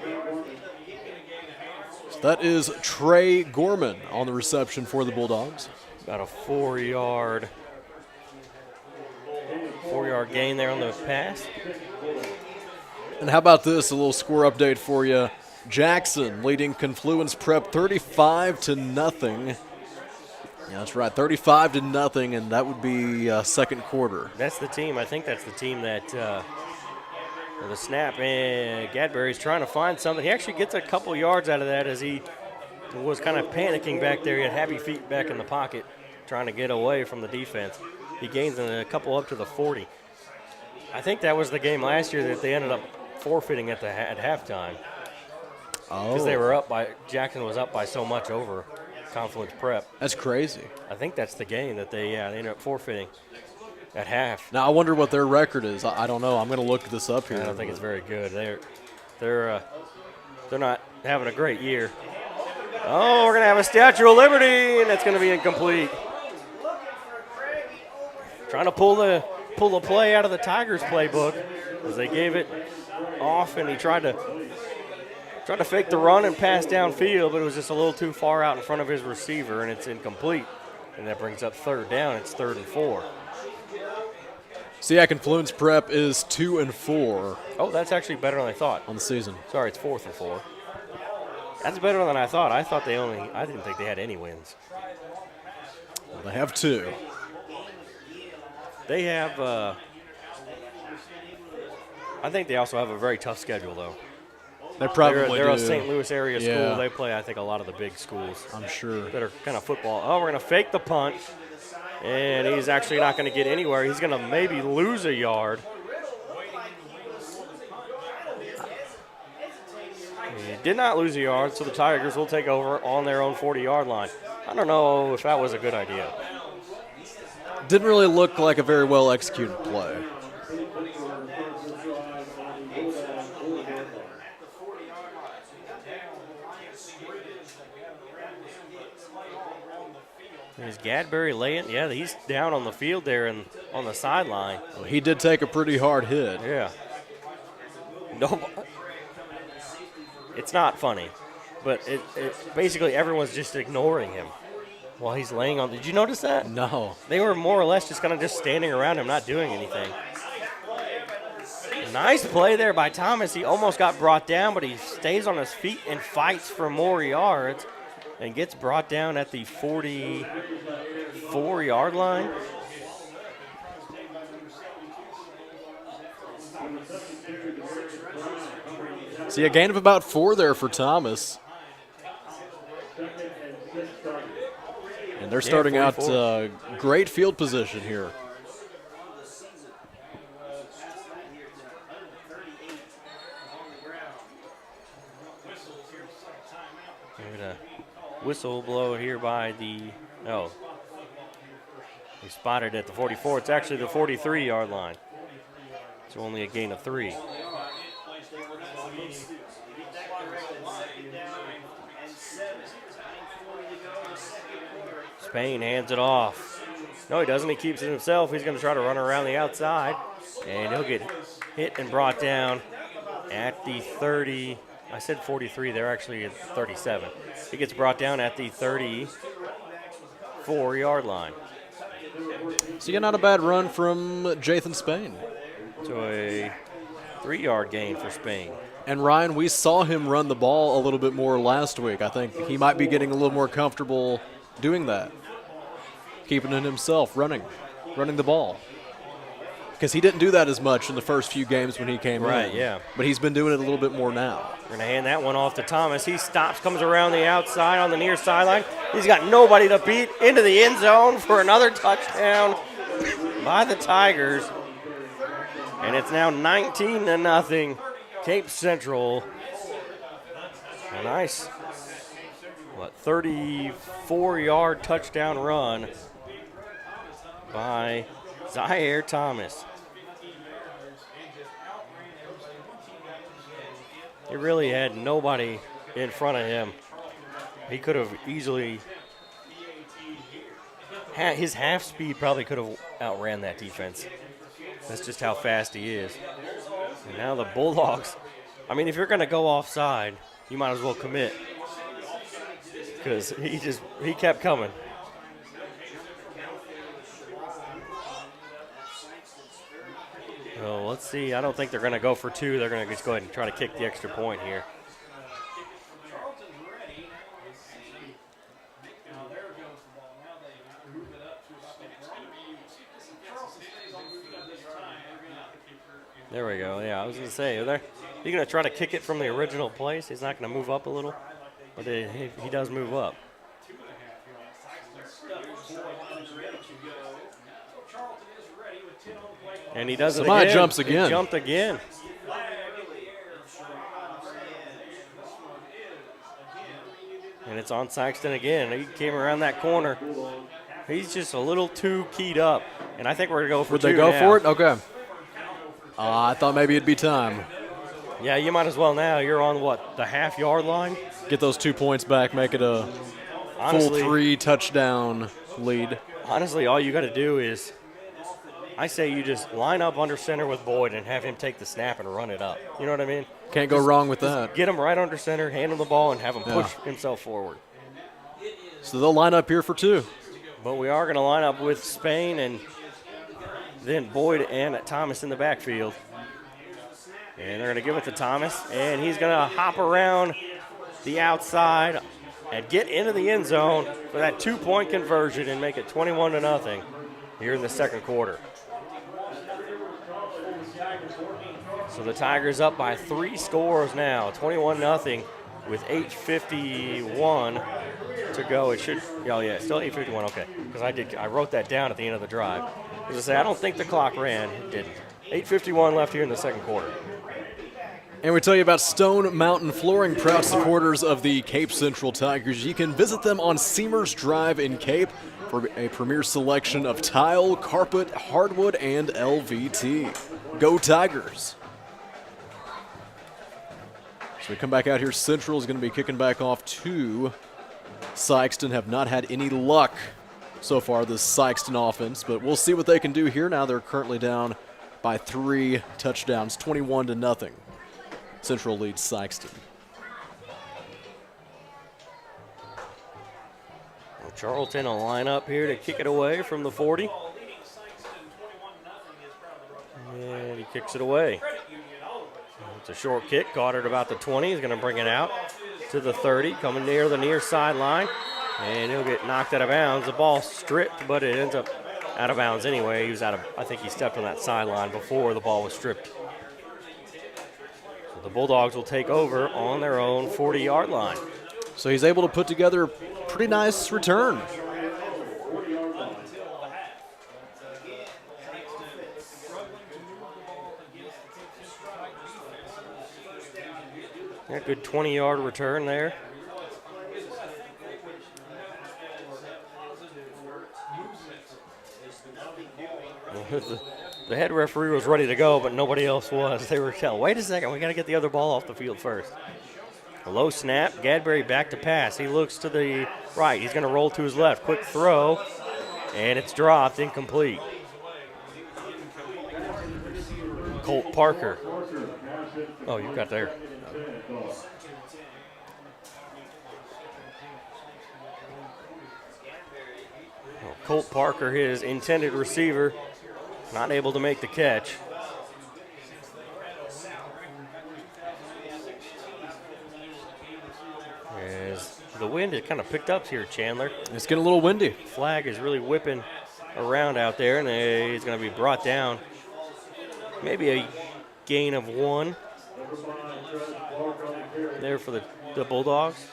So that is Trey Gorman on the reception for the Bulldogs. About a 4-yard gain there on the pass. And how about this, a little score update for you. Jackson leading Confluence Prep 35-0. Yeah, that's right, 35-0, and that would be second quarter. That's the team. I think that's the team that the snap, and Gadbury's trying to find something. He actually gets a couple yards out of that as he was kind of panicking back there. He had happy feet back in the pocket trying to get away from the defense. He gains a couple up to the 40. I think that was the game last year that they ended up forfeiting at halftime. Because they were up by, Jackson was up by so much over Confluence Prep. That's crazy. I think that's the game that they ended up forfeiting at half. Now I wonder what their record is. I don't know. I'm going to look this up here. I don't think it's very good. They're not having a great year. Oh, we're going to have a Statue of Liberty, and that's going to be incomplete. Trying to pull the play out of the Tigers playbook as they gave it off, and he tried to fake the run and pass downfield, but it was just a little too far out in front of his receiver, and it's incomplete. And that brings up third down. It's 3rd and 4. So yeah, Confluence Prep is 2-4. Oh, that's actually better than I thought. On the season. Sorry, it's 4th and 4. That's better than I thought. I didn't think they had any wins. Well, they have 2. They have, I think they also have a very tough schedule, though. They probably They're do. a St. Louis area school. Yeah. They play, I think, a lot of the big schools. I'm sure. That are kind of football. Oh, we're going to fake the punt, and he's actually not going to get anywhere. He's going to maybe lose a yard. He did not lose a yard, so the Tigers will take over on their own 40-yard line. I don't know if that was a good idea. Didn't really look like a very well executed play. Is Gadbury laying? Yeah, he's down on the field there and on the sideline. Well, he did take a pretty hard hit. Yeah. No, it's not funny, but it basically everyone's just ignoring him while he's laying on. Did you notice that? No. They were more or less just kind of just standing around him, not doing anything. Nice play there by Thomas. He almost got brought down, but he stays on his feet and fights for more yards and gets brought down at the 44-yard line. See, a gain of about 4 there for Thomas. And they're starting out great field position here. Whistle blow here by the, we spotted at the 44. It's actually the 43-yard line. It's only a gain of 3. Spain hands it off. No, he doesn't. He keeps it himself. He's going to try to run around the outside, and he'll get hit and brought down at the 30. I said 43. They're actually at 37. He gets brought down at the 34-yard line. So, yeah, not a bad run from Jathan Spain. To a 3-yard gain for Spain. And, Ryan, we saw him run the ball a little bit more last week. I think he might be getting a little more comfortable doing that, keeping it himself, running the ball. Because he didn't do that as much in the first few games when he came in. Right, yeah. But he's been doing it a little bit more now. We're going to hand that one off to Thomas. He stops, comes around the outside on the near sideline. He's got nobody to beat into the end zone for another touchdown by the Tigers. And it's now 19-0, Cape Central. A nice, 34-yard touchdown run by Zaire Thomas. He really had nobody in front of him. He could have easily, his half speed probably could have outran that defense. That's just how fast he is. And now the Bulldogs, I mean, if you're going to go offside, you might as well commit. Because he kept coming. So let's see. I don't think they're going to go for 2. They're going to just go ahead and try to kick the extra point here. There we go. Yeah, I was going to say, are you going to try to kick it from the original place? He's not going to move up a little? But he does move up. And he does it again. Somebody jumps again. He jumped again. And it's on Sikeston again. He came around that corner. He's just a little too keyed up. And I think we're going to go for 2 Would they go now. for it? Okay. I thought maybe it'd be time. Yeah, you might as well now. You're on, the half-yard line? Get those 2 points back, make it a full 3-touchdown lead. Honestly, all you got to do is, I say you just line up under center with Boyd and have him take the snap and run it up. You know what I mean? Can't go wrong with that. Get him right under center, hand him the ball, and have him push himself forward. So they'll line up here for 2. But we are going to line up with Spain and then Boyd and Thomas in the backfield. And they're going to give it to Thomas, and he's going to hop around the outside and get into the end zone for that 2-point conversion and make it 21-0 here in the second quarter. So the Tigers up by 3 scores now, 21-0 with 8:51 to go. It should, still 8:51, okay. Because I wrote that down at the end of the drive. As I say, I don't think the clock ran. It didn't. 8:51 left here in the second quarter. And we tell you about Stone Mountain Flooring, proud supporters of the Cape Central Tigers. You can visit them on Seamers Drive in Cape for a premier selection of tile, carpet, hardwood, and LVT. Go Tigers! So we come back out here. Central is going to be kicking back off to Sikeston. Have not had any luck so far, this Sikeston offense, but we'll see what they can do here. Now they're currently down by 3 touchdowns, 21-0. Central leads Sikeston. Well, Charlton will line up here to kick it away from the 40. And he kicks it away. It's a short kick, caught it about the 20. He's going to bring it out to the 30, coming near the near sideline. And he'll get knocked out of bounds. The ball stripped, but it ends up out of bounds anyway. He was I think he stepped on that sideline before the ball was stripped. So the Bulldogs will take over on their own 40-yard line. So he's able to put together a pretty nice return. Yeah, good 20-yard return there. The head referee was ready to go, but nobody else was. They were telling, wait a second, we got to get the other ball off the field first. A low snap, Gadbury back to pass. He looks to the right. He's going to roll to his left. Quick throw, And it's dropped, incomplete. Colt Parker. Oh, you got there. Oh, Colt Parker, his intended receiver, not able to make the catch. As the wind has kind of picked up here, Chandler. It's getting a little windy. Flag is really whipping around out there, and he's going to be brought down. Maybe a gain of 1 there for the Bulldogs.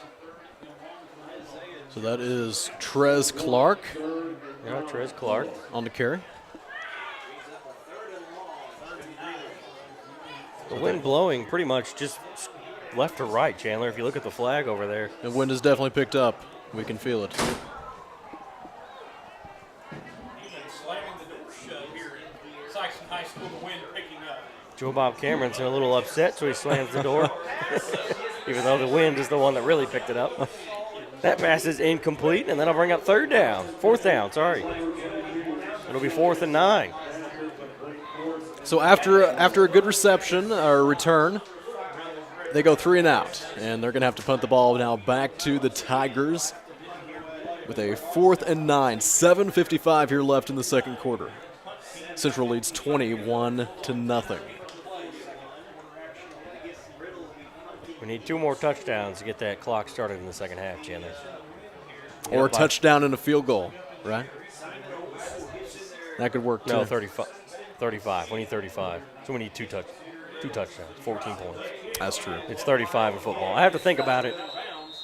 So that is Trez Clark. Yeah, Trez Clark on the carry. The wind blowing pretty much just left to right, Chandler, if you look at the flag over there. The wind has definitely picked up. We can feel it. Sikeston High School, the wind picking up. Joe Bob Cameron's a little upset, so he slams the door. Even though the wind is the one that really picked it up. That pass is incomplete, and that'll bring up fourth down, sorry. It'll be 4th and 9. So after a good reception or return, they go 3 and out, and they're going to have to punt the ball now back to the Tigers with a 4th and 9. 7:55 here left in the second quarter. Central leads 21-0. We need 2 more touchdowns to get that clock started in the second half, Chandler. Or a touchdown and a field goal, right? That could work too. No, 35. We need 35. So we need 2 touchdowns, 14 points. That's true. It's 35 in football. I have to think about it.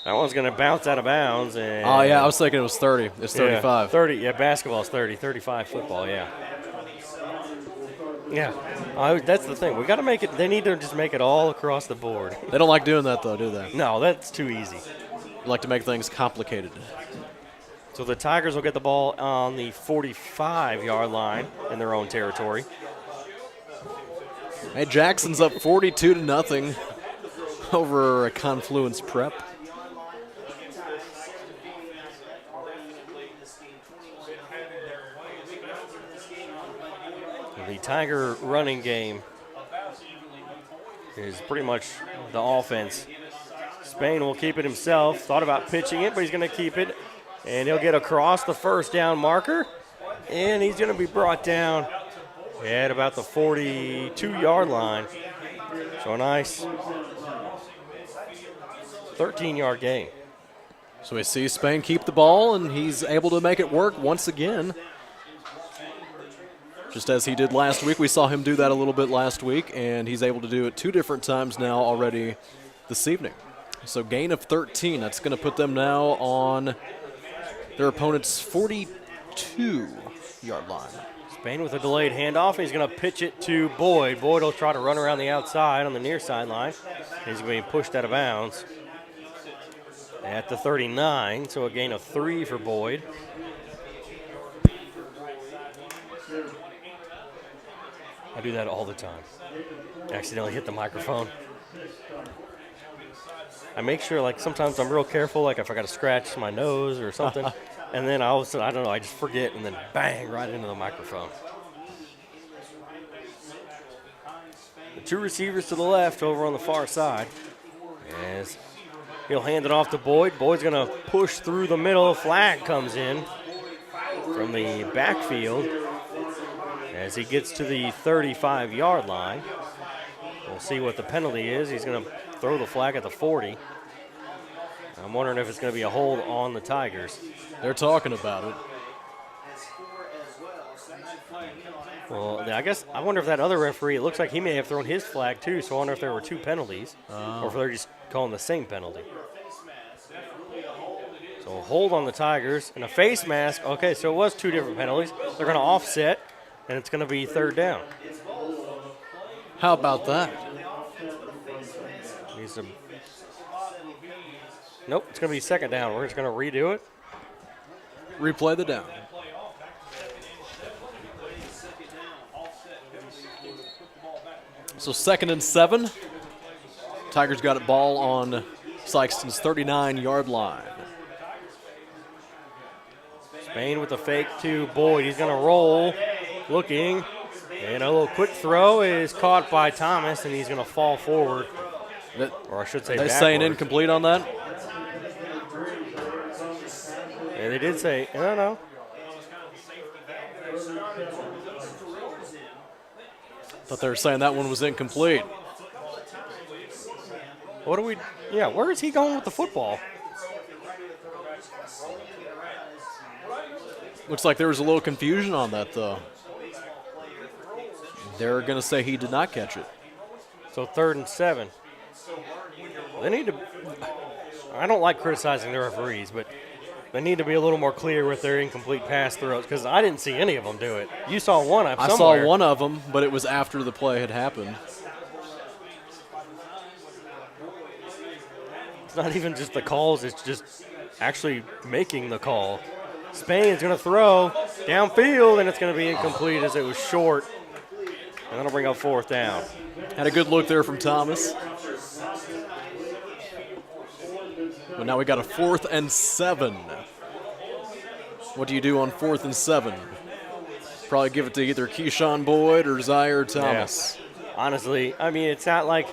That one's going to bounce out of bounds. And oh, yeah, I was thinking it was 30. It's 35. 30, yeah, basketball's 30, 35 football, yeah. Yeah, that's the thing. We got to make it. They need to just make it all across the board. They don't like doing that, though, do they? No, that's too easy. They like to make things complicated. So the Tigers will get the ball on the 45-yard line in their own territory. Hey, Jackson's up 42-0 over Confluence Prep. The Tiger running game is pretty much the offense. Spain will keep it himself. Thought about pitching it, but he's going to keep it. And he'll get across the first down marker. And he's going to be brought down at about the 42-yard line. So a nice 13-yard gain. So we see Spain keep the ball, and he's able to make it work once again. Just as he did last week. We saw him do that a little bit last week, and he's able to do it 2 different times now already this evening. So gain of 13. That's going to put them now on their opponent's 42-yard line. Spain with a delayed handoff. He's going to pitch it to Boyd. Boyd will try to run around the outside on the near sideline. He's going to be pushed out of bounds at the 39, so a gain of 3 for Boyd. I do that all the time. Accidentally hit the microphone. I make sure, like, sometimes I'm real careful, like if I got to scratch my nose or something, and then all of a sudden, I don't know, I just forget, and then bang, right into the microphone. The 2 receivers to the left over on the far side. As he'll hand it off to Boyd. Boyd's going to push through the middle. Flag comes in from the backfield as he gets to the 35-yard line. We'll see what the penalty is. He's going to throw the flag at the 40. I'm wondering if it's going to be a hold on the Tigers. They're talking about it. Well, I wonder if that other referee, it looks like he may have thrown his flag too, so I wonder if there were 2 penalties or if they're just calling the same penalty. So a hold on the Tigers and a face mask. Okay, so it was 2 different penalties. They're going to offset, and it's going to be 3rd down. How about that? Nope, it's going to be 2nd down. We're just going to redo it. Replay the down. So 2nd and 7. Tigers got it ball on Sikeston's 39-yard line. Spain with the fake to Boyd. He's going to roll, looking, and a little quick throw is caught by Thomas, and he's going to fall forward. Or I should say They backwards. saying incomplete on that? Yeah, they did say, I don't know. Thought they were saying that one was incomplete. What do we, yeah, where is he going with the football? Looks like there was a little confusion on that, though. They're going to say he did not catch it. So 3rd and 7. They need to, I don't like criticizing the referees, but they need to be a little more clear with their incomplete pass throws, because I didn't see any of them do it. You saw one somewhere. I saw one of them, but it was after the play had happened. It's not even just the calls, it's just actually making the call. Spain's going to throw downfield, and it's going to be incomplete as it was short. And that'll bring up 4th down. Had a good look there from Thomas. But now we got a 4th and 7. What do you do on 4th and 7? Probably give it to either Keyshawn Boyd or Zaire Thomas. Yeah. Honestly, I mean, it's not like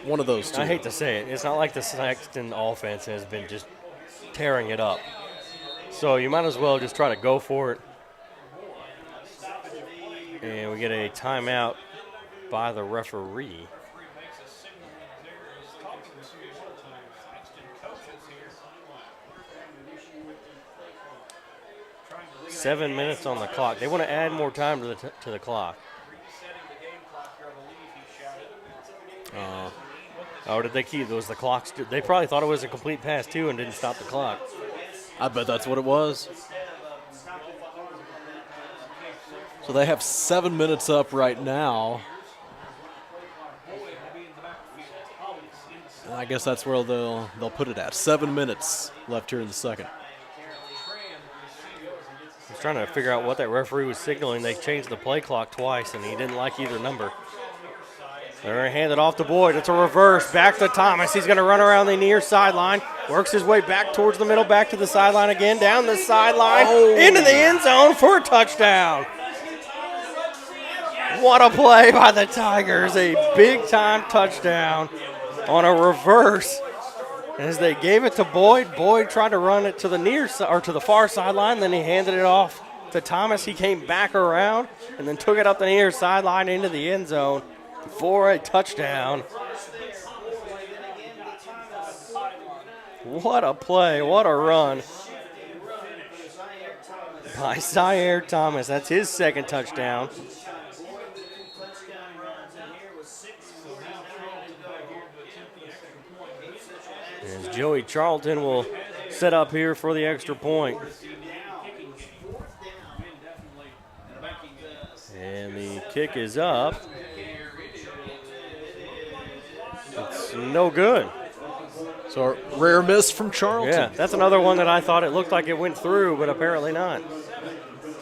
one of those two. I hate to say it. It's not like the Sikeston offense has been just tearing it up. So you might as well just try to go for it. And we get a timeout by the referee. Seven minutes on the clock. They want to add more time to the clock. Oh, did they keep those? The clocks? They probably thought it was a complete pass too, and didn't stop the clock. I bet that's what it was. So they have 7 minutes up right now. And I guess that's where they'll put it at. 7 minutes left here in the second. I was trying to figure out what that referee was signaling. They changed the play clock twice, and he didn't like either number. They're going to hand it off to Boyd. It's a reverse. Back to Thomas. He's going to run around the near sideline. Works his way back towards the middle, back to the sideline again. Down the sideline, into the end zone for a touchdown. What a play by the Tigers. A big-time touchdown on a reverse. As they gave it to Boyd, Boyd tried to run it to the to the far sideline. Then he handed it off to Thomas. He came back around and then took it up the near sideline into the end zone for a touchdown. What a play, what a run by Zaire Thomas. That's his second touchdown. As Joey Charlton will set up here for the extra point. And the kick is up. It's no good. So a rare miss from Charlton. Yeah, that's another one that I thought it looked like it went through, but apparently not.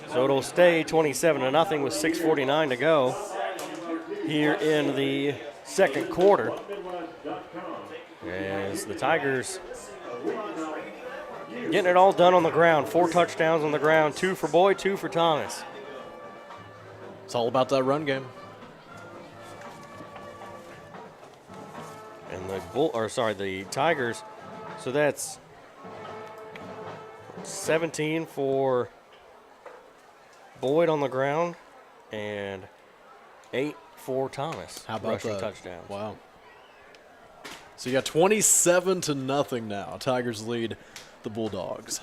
So it'll stay 27-0 with 6:49 to go here in the second quarter. As the Tigers getting it all done on the ground. 4 touchdowns on the ground, 2 for Boyd, 2 for Thomas. It's all about that run game. And the Tigers, so that's 17 for Boyd on the ground and 8 for Thomas. How about rushing that? touchdowns. Wow. So you got 27-0 now. Tigers lead the Bulldogs.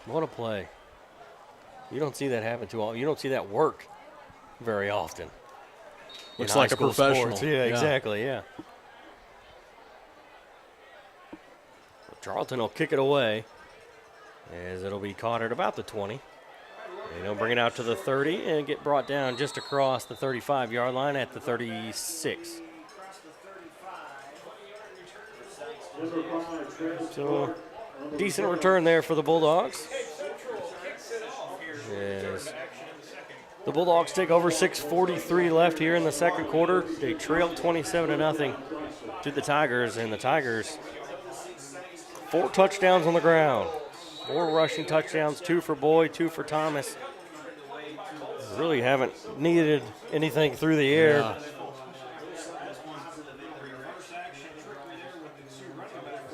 What a play. You don't see that happen too often. You don't see that work very often. Looks like a professional. Sports. Yeah, exactly, yeah. Charlton will kick it away as it'll be caught at about the 20. And he'll bring it out to the 30 and get brought down just across the 35-yard line at the 36. So, decent return there for the Bulldogs. As The Bulldogs take over, 6:43 left here in the second quarter. They trail 27-0 to the Tigers, and the Tigers 4 touchdowns on the ground. 4 rushing touchdowns, 2 for Boyd, 2 for Thomas. Really haven't needed anything through the air. Yeah.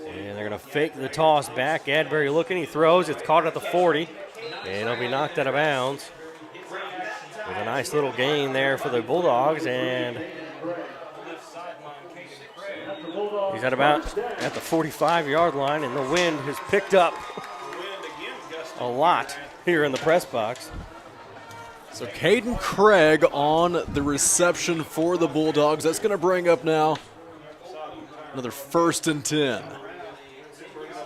And they're going to fake the toss back. Gadberry looking, he throws, it's caught at the 40, and it'll be knocked out of bounds. With a nice little gain there for the Bulldogs, and he's at about at the 45-yard line, and the wind has picked up a lot here in the press box. So Caden Craig on the reception for the Bulldogs. That's going to bring up now another 1st and 10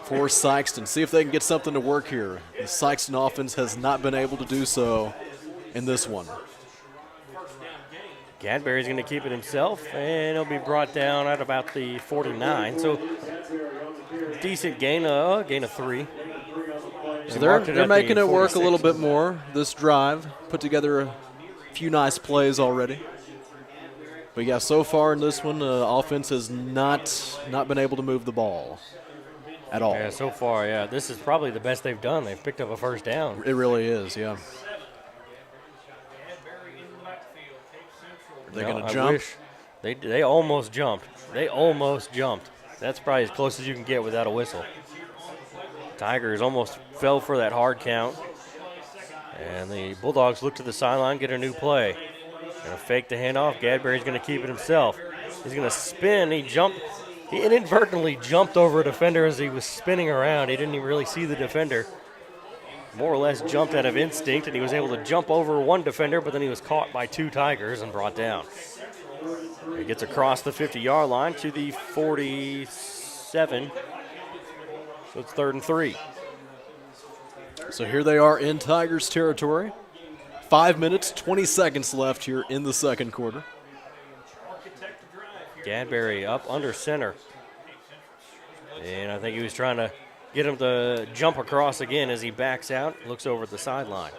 for Sikeston. See if they can get something to work here. The Sikeston offense has not been able to do so in this one. Gadberry's going to keep it himself, and he'll be brought down at about the 49. So decent gain of 3. So they're making it work a little bit more this drive. Put together a few nice plays already. But yeah, so far in this one, the offense has not been able to move the ball at all. Yeah, so far, yeah. This is probably the best they've done. They've picked up a 1st down. It really is, yeah. Are they going to jump? They almost jumped. They almost jumped. That's probably as close as you can get without a whistle. Tigers almost fell for that hard count. And the Bulldogs look to the sideline, get a new play. Going to fake the handoff. Gadberry's going to keep it himself. He's going to spin. He inadvertently jumped over a defender as he was spinning around. He didn't even really see the defender. More or less jumped out of instinct, and he was able to jump over one defender, but then he was caught by 2 Tigers and brought down. He gets across the 50-yard line to the 47. So it's 3rd and 3. So here they are in Tigers territory. 5 minutes, 20 seconds left here in the second quarter. Gadberry up under center. And I think he was trying to get him to jump across again as he backs out, looks over at the sideline.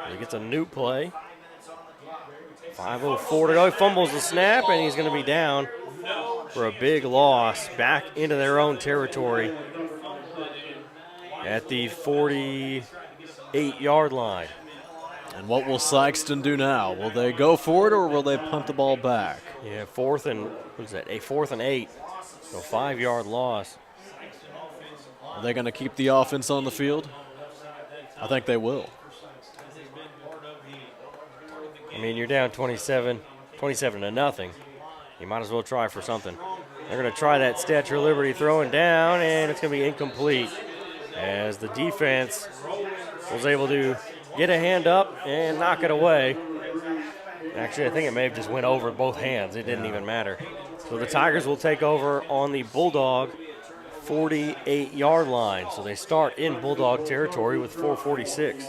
He gets a new play. 5:04 to go. He fumbles the snap, and he's going to be down for a big loss back into their own territory at the 48-yard line. And what will Sikeston do now? Will they go for it, or will they punt the ball back? Yeah, 4th and 8. So 5-yard loss. Are they going to keep the offense on the field? I think they will. I mean, you're down 27 to nothing. You might as well try for something. They're going to try that Statue of Liberty throwing down, and it's going to be incomplete as the defense was able to get a hand up and knock it away. Actually, I think it may have just went over both hands. It didn't even matter. So the Tigers will take over on the Bulldog 48-yard line. So they start in Bulldog territory with 4:46.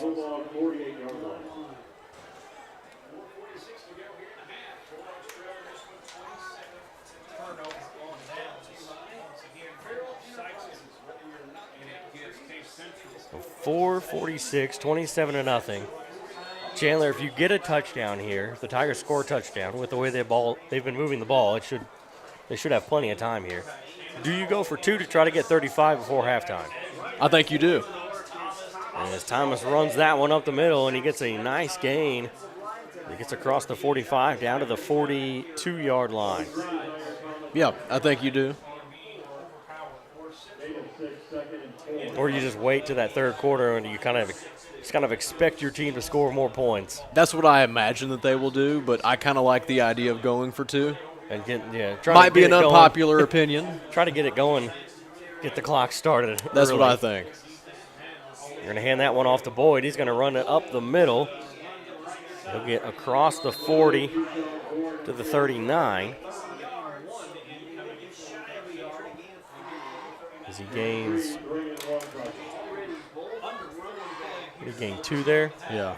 So 4:46, 27-0. Chandler, if you get a touchdown here, if the Tigers score a touchdown with the way they've been moving the ball, they should have plenty of time here. Do you go for 2 to try to get 35 before halftime? I think you do. And as Thomas runs that one up the middle, and he gets a nice gain. He gets across the 45 down to the 42-yard line. Yeah, I think you do. Or you just wait to that third quarter and you kind of expect your team to score more points. That's what I imagine that they will do, but I kind of like the idea of going for 2. And might be an unpopular opinion. Try to get it going, get the clock started. That's early. what I think. You're going to hand that one off to Boyd. He's going to run it up the middle. He'll get across the 40 to the 39. As he gains, he gained 2 there. Yeah.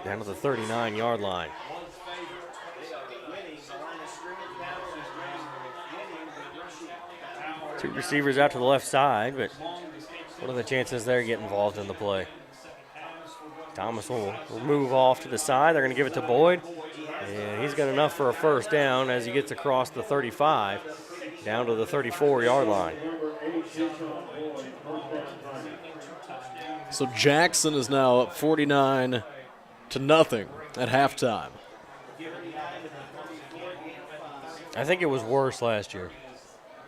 Down to the 39-yard line. Two receivers out to the left side, but what are the chances there get involved in the play? Thomas will move off to the side. They're going to give it to Boyd, and he's got enough for a first down as he gets across the 35 down to the 34-yard line. So Jackson is now up 49-0 at halftime. I think it was worse last year.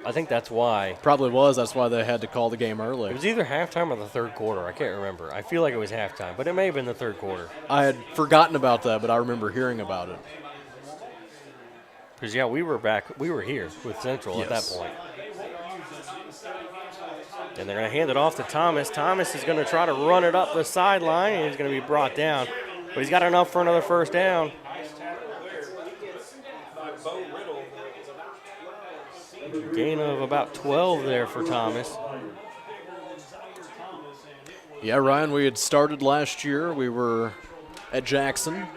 I think that's why. Probably was. That's why they had to call the game early. It was either halftime or the third quarter. I can't remember. I feel like it was halftime, but it may have been the third quarter. I had forgotten about that, but I remember hearing about it. Because, yeah, we were here with Central at that point. And they're going to hand it off to Thomas. Thomas is going to try to run it up the sideline, and he's going to be brought down. But he's got enough for another first down. Gain of about 12 there for Thomas. Yeah, Ryan, we had started last year. We were at Jackson.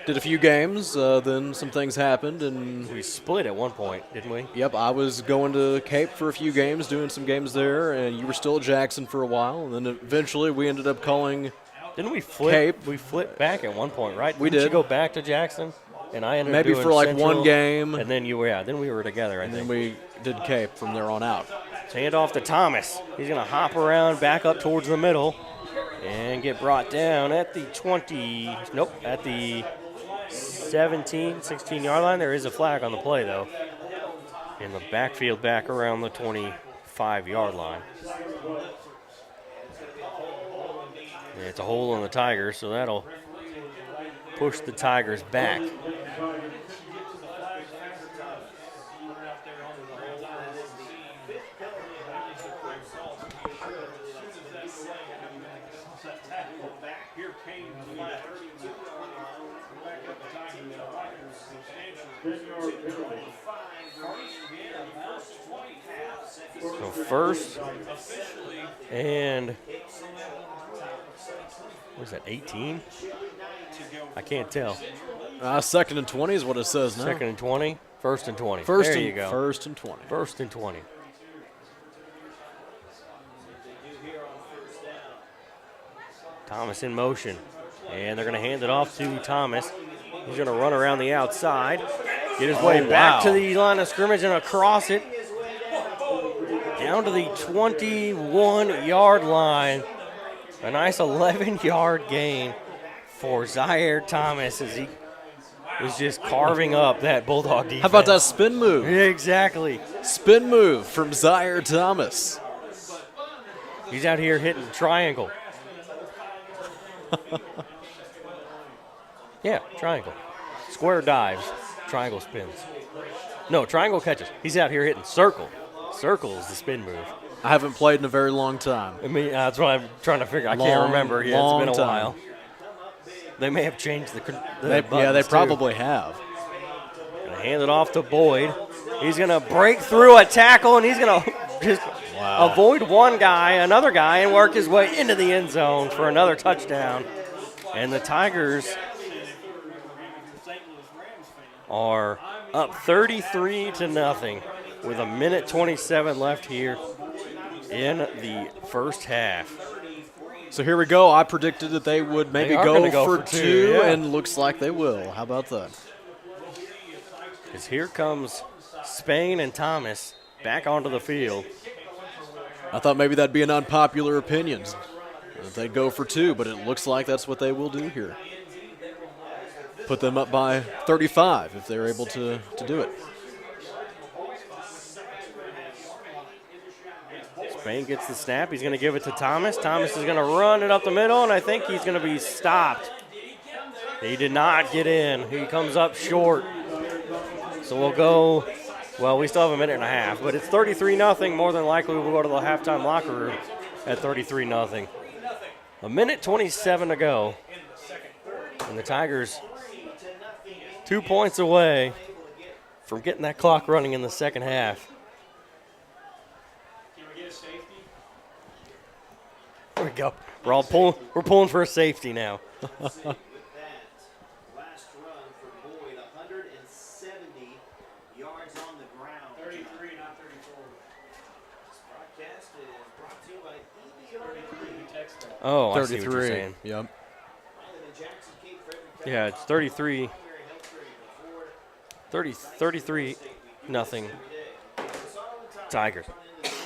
Did a few games, then some things happened, and we split at one point, didn't we? Yep, I was going to Cape for a few games, doing some games there, and you were still at Jackson for a while, and then eventually we ended up calling Didn't we flip? Cape. We flipped back at one point, right? We Didn't did. you go back to Jackson? And I ended maybe up doing for like Central, one game. And then you were, then we were together, I think. And then we did Cape from there on out. So hand off to Thomas. He's going to hop around back up towards the middle and get brought down at the 20, at the 17, 16-yard line. There is a flag on the play, though. In the backfield back around the 25-yard line. Yeah, it's a hole on the Tigers, so that'll push the Tigers back. So first and what is that, 18? I can't tell. Second and 20 is what it says now. Second and 20, first and 20. First there and, you go. First and 20. First and 20. Thomas in motion. And they're going to hand it off to Thomas. He's going to run around the outside, get his way back to the line of scrimmage and across it. Down to the 21-yard line. A nice 11-yard gain for Zaire Thomas as he was just carving up that Bulldog defense. How about that spin move? Yeah, exactly. Spin move from Zaire Thomas. He's out here hitting triangle. Yeah, triangle. Square dives, triangle spins. No, triangle catches. He's out here hitting circle. Circle is the spin move. I haven't played in a very long time. I mean, that's what I'm trying to figure. I can't remember. Yeah, it's been a while. They may have changed the yeah, they probably have. Gonna hand it off to Boyd. He's going to break through a tackle, and he's going to just avoid one guy, another guy, and work his way into the end zone for another touchdown. And the Tigers are up 33-0 with a minute 27 left here in the first half. So here we go. I predicted that they would maybe go for two, yeah. And looks like they will. How about that? Because here comes Spain and Thomas back onto the field. I thought maybe that'd be an unpopular opinion. They'd go for two, but it looks like that's what they will do here. Put them up by 35 if they're able to do it. Spain gets the snap. He's going to give it to Thomas. Thomas is going to run it up the middle, and I think he's going to be stopped. He did not get in. He comes up short. So we'll go, well, we still have a minute and a half, but it's 33-0. More than likely we'll go to the halftime locker room at 33-0. A minute 27 to go. And the Tigers 2 points away from getting that clock running in the second half. There we go. We're pulling for a safety now. Oh, 33. I see what you're saying. Yep. Yeah, it's 33. 33 nothing. Tigers.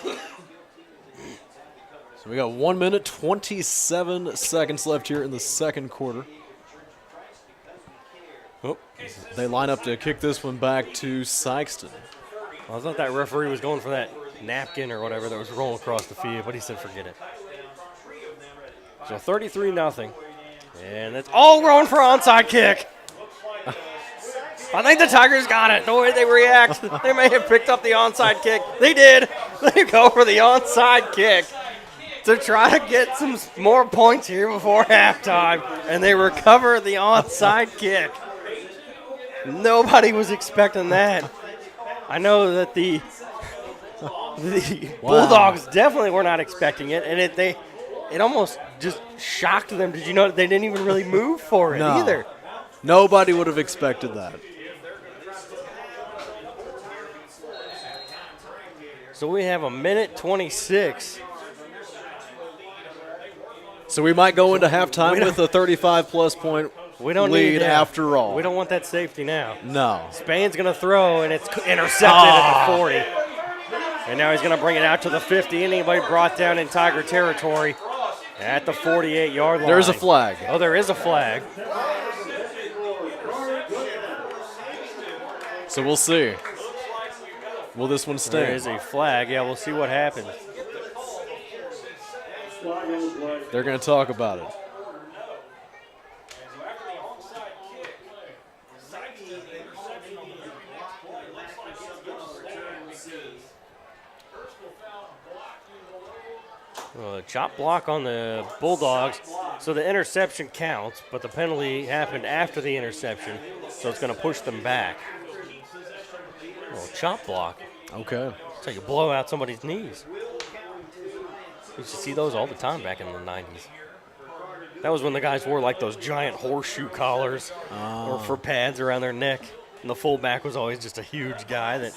So we got 1 minute, 27 seconds left here in the second quarter. Oh, they line up to kick this one back to Sikeston. Well, I thought that referee was going for that napkin or whatever that was rolling across the field, but he said forget it. So 33 nothing. And it's all going for onside kick. I think the Tigers got it. The way they react, they may have picked up the onside kick. They did. They go for the onside kick to try to get some more points here before halftime, and they recover the onside kick. Nobody was expecting that. I know that the Bulldogs definitely were not expecting it, and it almost just shocked them. Did you know they didn't even really move for it either? Nobody would have expected that. So we have a minute 26. So we might go into halftime with a 35-plus point lead after all. We don't want that safety now. No. Spain's going to throw, and it's intercepted at the 40. And now he's going to bring it out to the 50. Anybody brought down in Tiger territory at the 48-yard line. There's a flag. Oh, there is a flag. So we'll see. Will this one stay? There is a flag. Yeah, we'll see what happens. They're going to talk about it. Well, a chop block on the Bulldogs, so the interception counts, but the penalty happened after the interception, so it's going to push them back. Well, chop block. Okay. That's how you blow out somebody's knees. You used to see those all the time back in the 90s. That was when the guys wore like those giant horseshoe collars or for pads around their neck, and the fullback was always just a huge guy that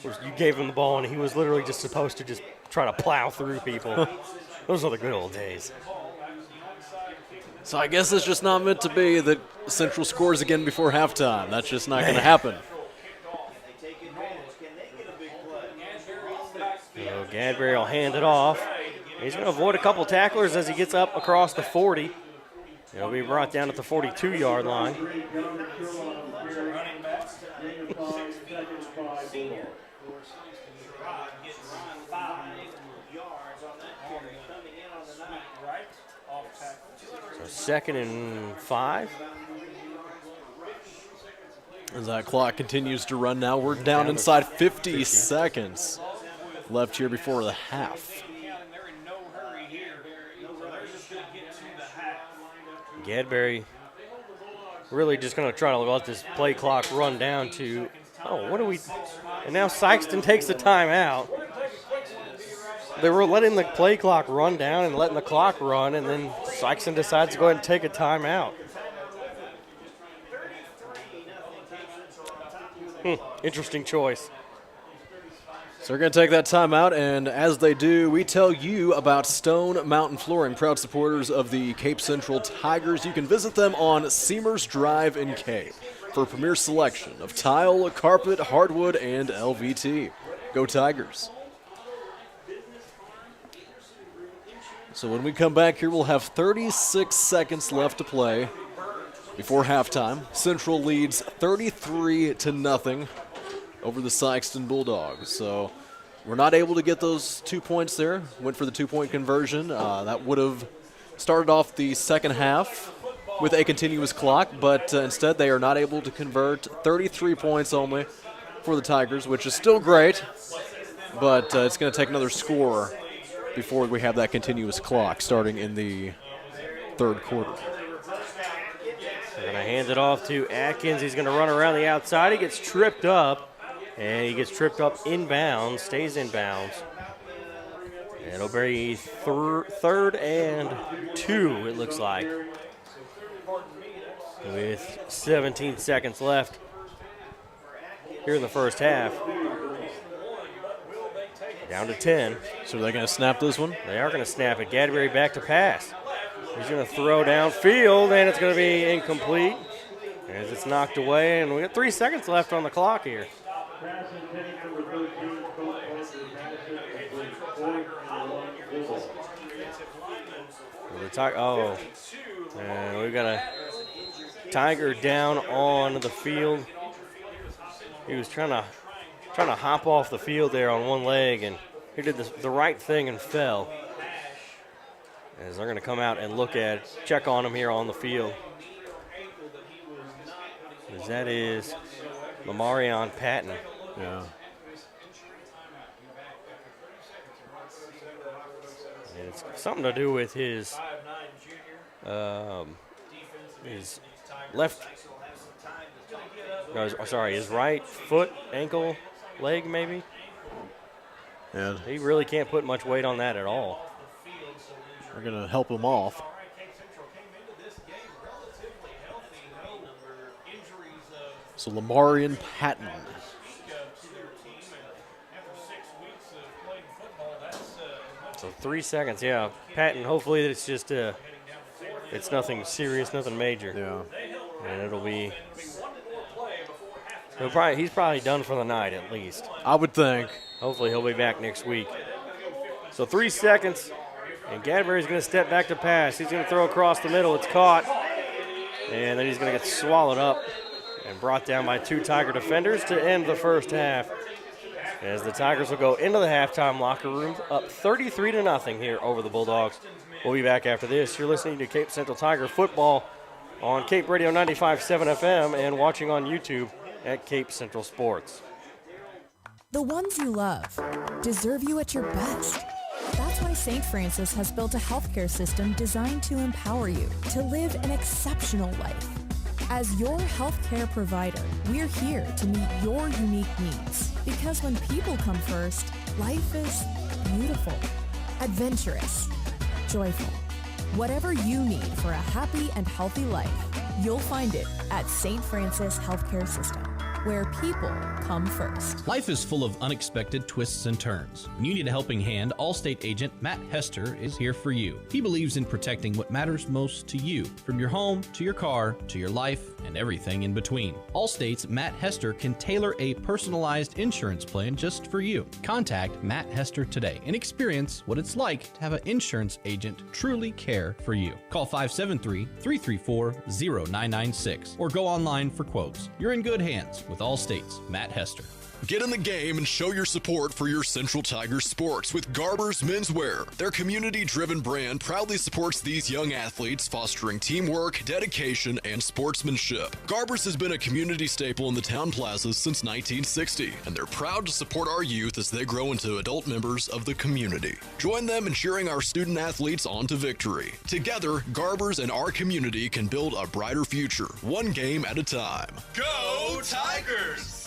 you gave him the ball, and he was literally just supposed to just try to plow through people. Those were the good old days. So I guess it's just not meant to be that Central scores again before halftime. That's just not going to happen. So Gadberry will hand it off. He's going to avoid a couple tacklers as he gets up across the 40. He'll be brought down at the 42-yard line. So 2nd and 5. As that clock continues to run now, we're down inside 50 seconds left here before the half. Gadberry really just going to try to let this play clock run down to, and now Sikeston takes the timeout. They were letting the play clock run down and letting the clock run, and then Sikeston decides to go ahead and take a timeout. Interesting choice. So we're going to take that timeout, and as they do, we tell you about Stone Mountain Flooring, proud supporters of the Cape Central Tigers. You can visit them on Seamers Drive in Cape for a premier selection of tile, carpet, hardwood, and LVT. Go Tigers. So when we come back here, we'll have 36 seconds left to play before halftime. Central leads 33-0 over the Sikeston Bulldogs. So we're not able to get those 2 points there. Went for the 2-point conversion. That would have started off the second half with a continuous clock, but instead they are not able to convert. 33 points only for the Tigers, which is still great, but it's going to take another score before we have that continuous clock starting in the third quarter. They're going to hand it off to Atkins. He's going to run around the outside. He gets tripped up. And he gets tripped up inbounds, stays inbounds. And it'll be 3rd and 2, it looks like. With 17 seconds left here in the first half. Down to 10. So they're going to snap this one? They are going to snap it. Gadbury back to pass. He's going to throw downfield, and it's going to be incomplete as it's knocked away. And we got 3 seconds left on the clock here. And we've got a Tiger down on the field. He was trying to hop off the field there on one leg, and he did the right thing and fell. As they're going to come out and check on him here on the field. As that is Lamarion Patton. Yeah. And it's something to do with his his right foot, ankle, leg maybe. And he really can't put much weight on that at all. We're going to help him off. So Lamarion Patton. So 3 seconds, yeah. Patton, hopefully it's just it's nothing serious, nothing major. Yeah. And it'll be he's probably done for the night at least. I would think. Hopefully he'll be back next week. So 3 seconds, and Gadbury's going to step back to pass. He's going to throw across the middle. It's caught, and then he's going to get swallowed up and brought down by 2 Tiger defenders to end the first half. As the Tigers will go into the halftime locker room up 33-0 here over the Bulldogs. We'll be back after this. You're listening to Cape Central Tiger football on Cape Radio 95.7 FM and watching on YouTube at Cape Central Sports. The ones you love deserve you at your best. That's why St. Francis has built a healthcare system designed to empower you to live an exceptional life. As your healthcare provider, we're here to meet your unique needs. Because when people come first, life is beautiful, adventurous, joyful. Whatever you need for a happy and healthy life, you'll find it at St. Francis Healthcare System, where people come first. Life is full of unexpected twists and turns. When you need a helping hand, Allstate agent Matt Hester is here for you. He believes in protecting what matters most to you, from your home to your car to your life and everything in between. Allstate's Matt Hester can tailor a personalized insurance plan just for you. Contact Matt Hester today and experience what it's like to have an insurance agent truly care for you. Call 573-334-0996 or go online for quotes. You're in good hands with Allstate's Matt Hester. Get in the game and show your support for your Central Tigers sports with Garber's Menswear. Their community-driven brand proudly supports these young athletes, fostering teamwork, dedication, and sportsmanship. Garber's has been a community staple in the town plazas since 1960, and they're proud to support our youth as they grow into adult members of the community. Join them in cheering our student athletes on to victory. Together, Garber's and our community can build a brighter future, one game at a time. Go Tigers!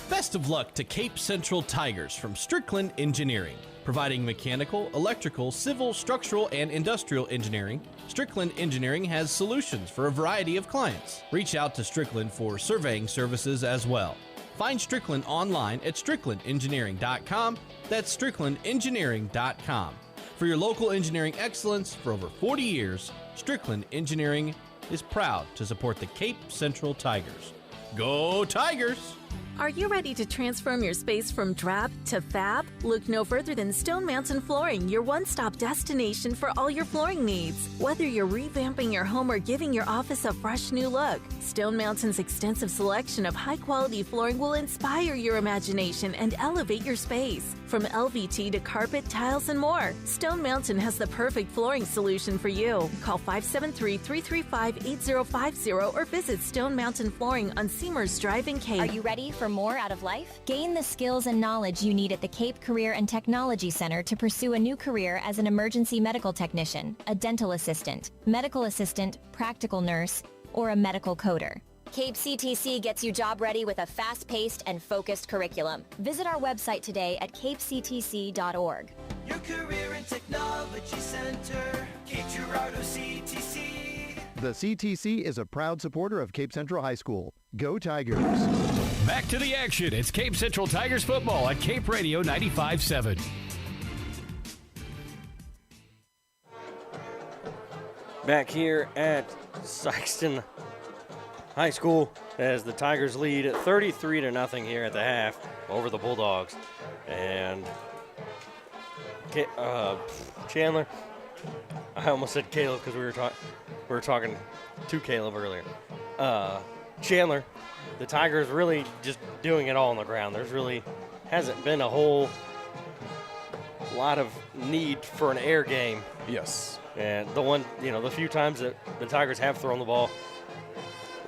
Best of luck to Cape Central Tigers from Strickland Engineering. Providing mechanical, electrical, civil, structural, and industrial engineering, Strickland Engineering has solutions for a variety of clients. Reach out to Strickland for surveying services as well. Find Strickland online at stricklandengineering.com. That's stricklandengineering.com. For your local engineering excellence for over 40 years, Strickland Engineering is proud to support the Cape Central Tigers. Go Tigers! Are you ready to transform your space from drab to fab? Look no further than Stone Mountain Flooring, your one-stop destination for all your flooring needs. Whether you're revamping your home or giving your office a fresh new look, Stone Mountain's extensive selection of high-quality flooring will inspire your imagination and elevate your space. From LVT to carpet, tiles, and more, Stone Mountain has the perfect flooring solution for you. Call 573-335-8050 or visit Stone Mountain Flooring on Seamers Drive in Cape. Are you ready for more out of life? Gain the skills and knowledge you need at the Cape Career and Technology Center to pursue a new career as an emergency medical technician, a dental assistant, medical assistant, practical nurse, or a medical coder. Cape CTC gets you job ready with a fast-paced and focused curriculum. Visit our website today at capectc.org. Your career and technology center, Cape Girardeau CTC. The CTC is a proud supporter of Cape Central High School. Go Tigers! Back to the action. It's Cape Central Tigers football on Cape Radio 95.7. back here at Sikeston High School as the Tigers lead 33-0 here at the half over the Bulldogs. And Chandler, I almost said Caleb because we were talking to Caleb earlier. Chandler, the Tigers really just doing it all on the ground. There's really hasn't been a whole lot of need for an air game. Yes. And the few times that the Tigers have thrown the ball,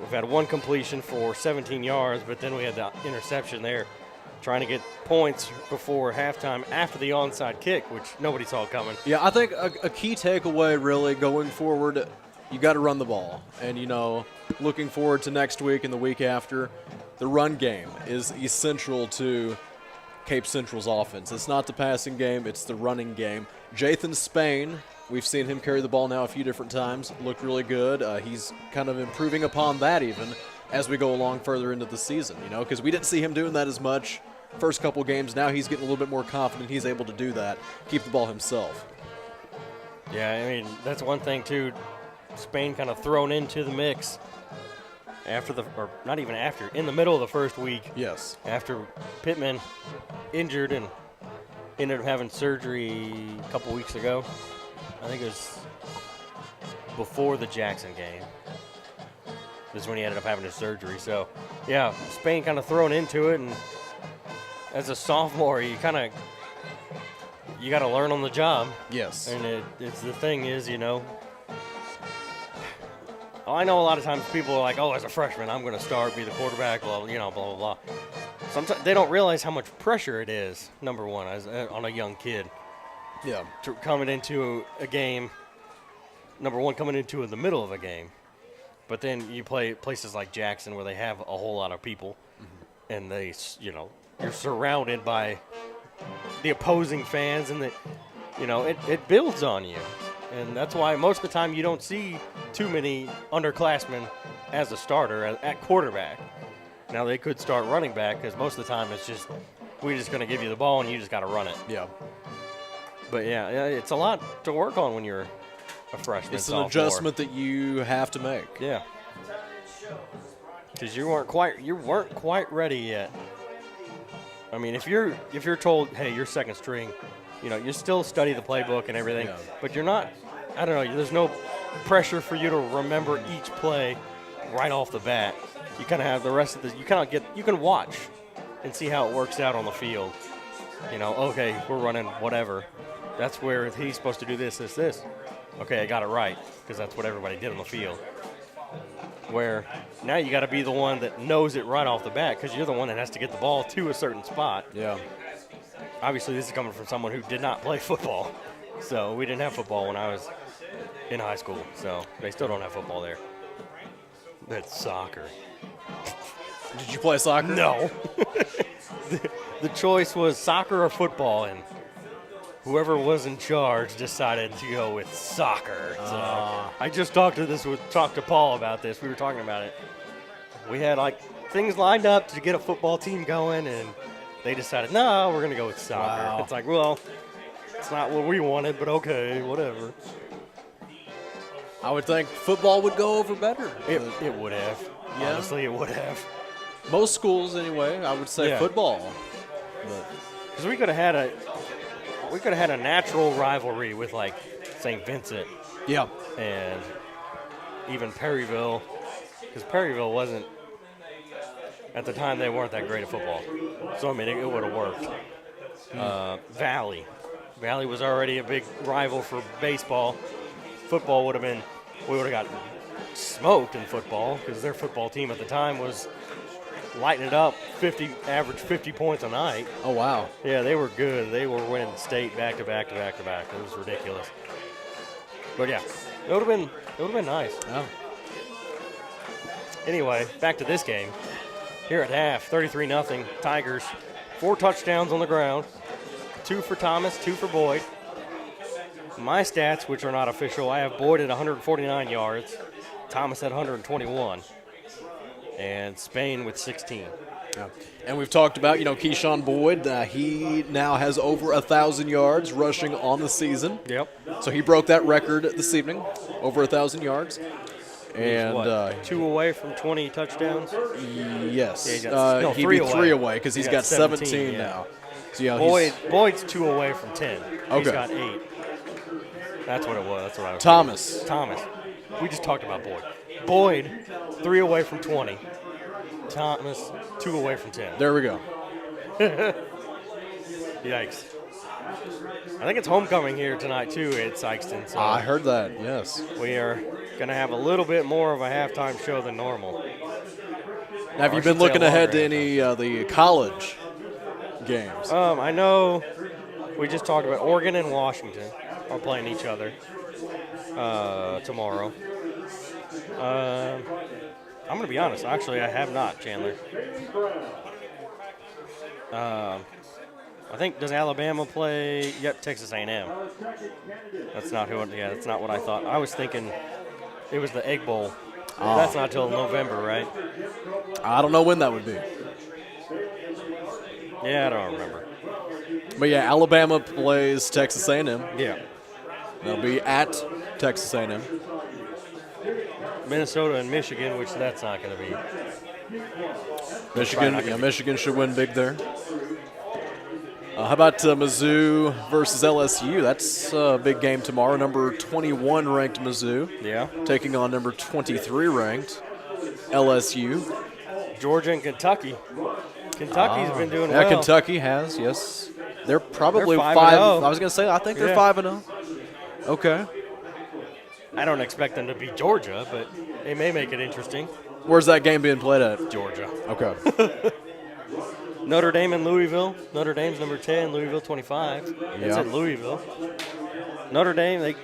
we've had one completion for 17 yards, but then we had the interception there, trying to get points before halftime after the onside kick, which nobody saw coming. Yeah, I think a key takeaway really going forward, you got to run the ball. And, looking forward to next week and the week after, the run game is essential to Cape Central's offense. It's not the passing game, it's the running game. Jathan Spain, we've seen him carry the ball now a few different times, looked really good. He's kind of improving upon that even as we go along further into the season, because we didn't see him doing that as much first couple games. Now he's getting a little bit more confident. He's able to do that, keep the ball himself. Yeah, I mean, that's one thing, too. Spain kind of thrown into the mix in the middle of the first week. Yes. After Pittman injured and ended up having surgery a couple weeks ago. I think it was before the Jackson game. This is when he ended up having his surgery. So, yeah, Spain kind of thrown into it. And as a sophomore, you got to learn on the job. Yes. And it's the thing is, I know a lot of times people are like, oh, as a freshman, I'm going to start, be the quarterback, blah, blah, blah. Sometimes they don't realize how much pressure it is, number one, on a young kid. Yeah. Coming into a game, number one, coming into in the middle of a game. But then you play places like Jackson where they have a whole lot of people, and they, you're surrounded by the opposing fans, and it builds on you. And that's why most of the time you don't see too many underclassmen as a starter at quarterback. Now they could start running back because most of the time it's just, we're just going to give you the ball and you just got to run it. Yeah. But yeah, it's a lot to work on when you're a freshman. It's an adjustment that you have to make. Yeah. Because you weren't quite ready yet. I mean, if you're told, hey, you're second string, you still study the playbook and everything, but you're not, I don't know, there's no pressure for you to remember each play right off the bat. You kind of have the rest of you can watch and see how it works out on the field. Okay, we're running whatever. That's where he's supposed to do this. Okay, I got it right, because that's what everybody did on the field. Where now you got to be the one that knows it right off the bat, because you're the one that has to get the ball to a certain spot. Yeah. Obviously, this is coming from someone who did not play football. So we didn't have football when I was in high school. So they still don't have football there. That's soccer. Did you play soccer? No. The choice was soccer or football, and whoever was in charge decided to go with soccer. So I just talked to Paul about this. We were talking about it. We had things lined up to get a football team going, and they decided, no, we're going to go with soccer. Wow. It's like, well, it's not what we wanted, but okay, whatever. I would think football would go over better. It would have. Yeah. Honestly, it would have. Most schools, anyway, I would say football. Because we could have had a natural rivalry with St. Vincent. Yeah. And even Perryville, because Perryville wasn't, at the time they weren't that great at football. So, I mean, it would have worked. Valley was already a big rival for baseball. Football we would have gotten smoked in football, because their football team at the time was lighting it up, average 50 points a night. Oh, wow. Yeah, they were good. They were winning state back to back to back to back. It was ridiculous. But yeah, it would have been nice. Oh. Anyway, back to this game. Here at half, 33-0, Tigers. 4 touchdowns on the ground. 2 for Thomas, 2 for Boyd. My stats, which are not official, I have Boyd at 149 yards, Thomas at 121. and Spain with 16. Yeah. And we've talked about, Keyshawn Boyd. He now has over 1,000 yards rushing on the season. Yep. So he broke that record this evening, over 1,000 yards. And He's 2 away from 20 touchdowns? Yes. Yeah, he'd be 3 away because he's got 17 yeah. now. So, yeah, Boyd's 2 away from 10. Okay. He's got 8. That's what it was. That's what I was Thomas. Thomas. We just talked about Boyd. Boyd, 3 away from 20. Thomas, 2 away from 10. There we go. Yikes. I think it's homecoming here tonight, too, at Sikeston. So I heard that, yes. we are going to have a little bit more of a halftime show than normal. Now, have you been looking ahead to any the college games? I know we just talked about Oregon and Washington are playing each other tomorrow. I'm going to be honest. Actually, I have not, Chandler. I think, does Alabama play? Yep, Texas A&M. That's not who. Yeah, that's not what I thought. I was thinking it was the Egg Bowl. Oh. That's not till November, right? I don't know when that would be. Yeah, I don't remember. But yeah, Alabama plays Texas A&M. Yeah. They'll be at Texas A&M. Minnesota and Michigan, which that's not going to be. Michigan should win big there. How about Mizzou versus LSU? That's a big game tomorrow. Number 21 ranked Mizzou. Yeah. Taking on number 23 ranked LSU. Georgia and Kentucky. Kentucky's been doing well. Yeah, Kentucky has, yes. They're probably 5. 5-0. I was going to say, I think they're 5-0. Okay. I don't expect them to beat Georgia, but they may make it interesting. Where's that game being played at? Georgia. Okay. Notre Dame and Louisville. Notre Dame's number 10, Louisville 25. It's at Louisville. Notre Dame, they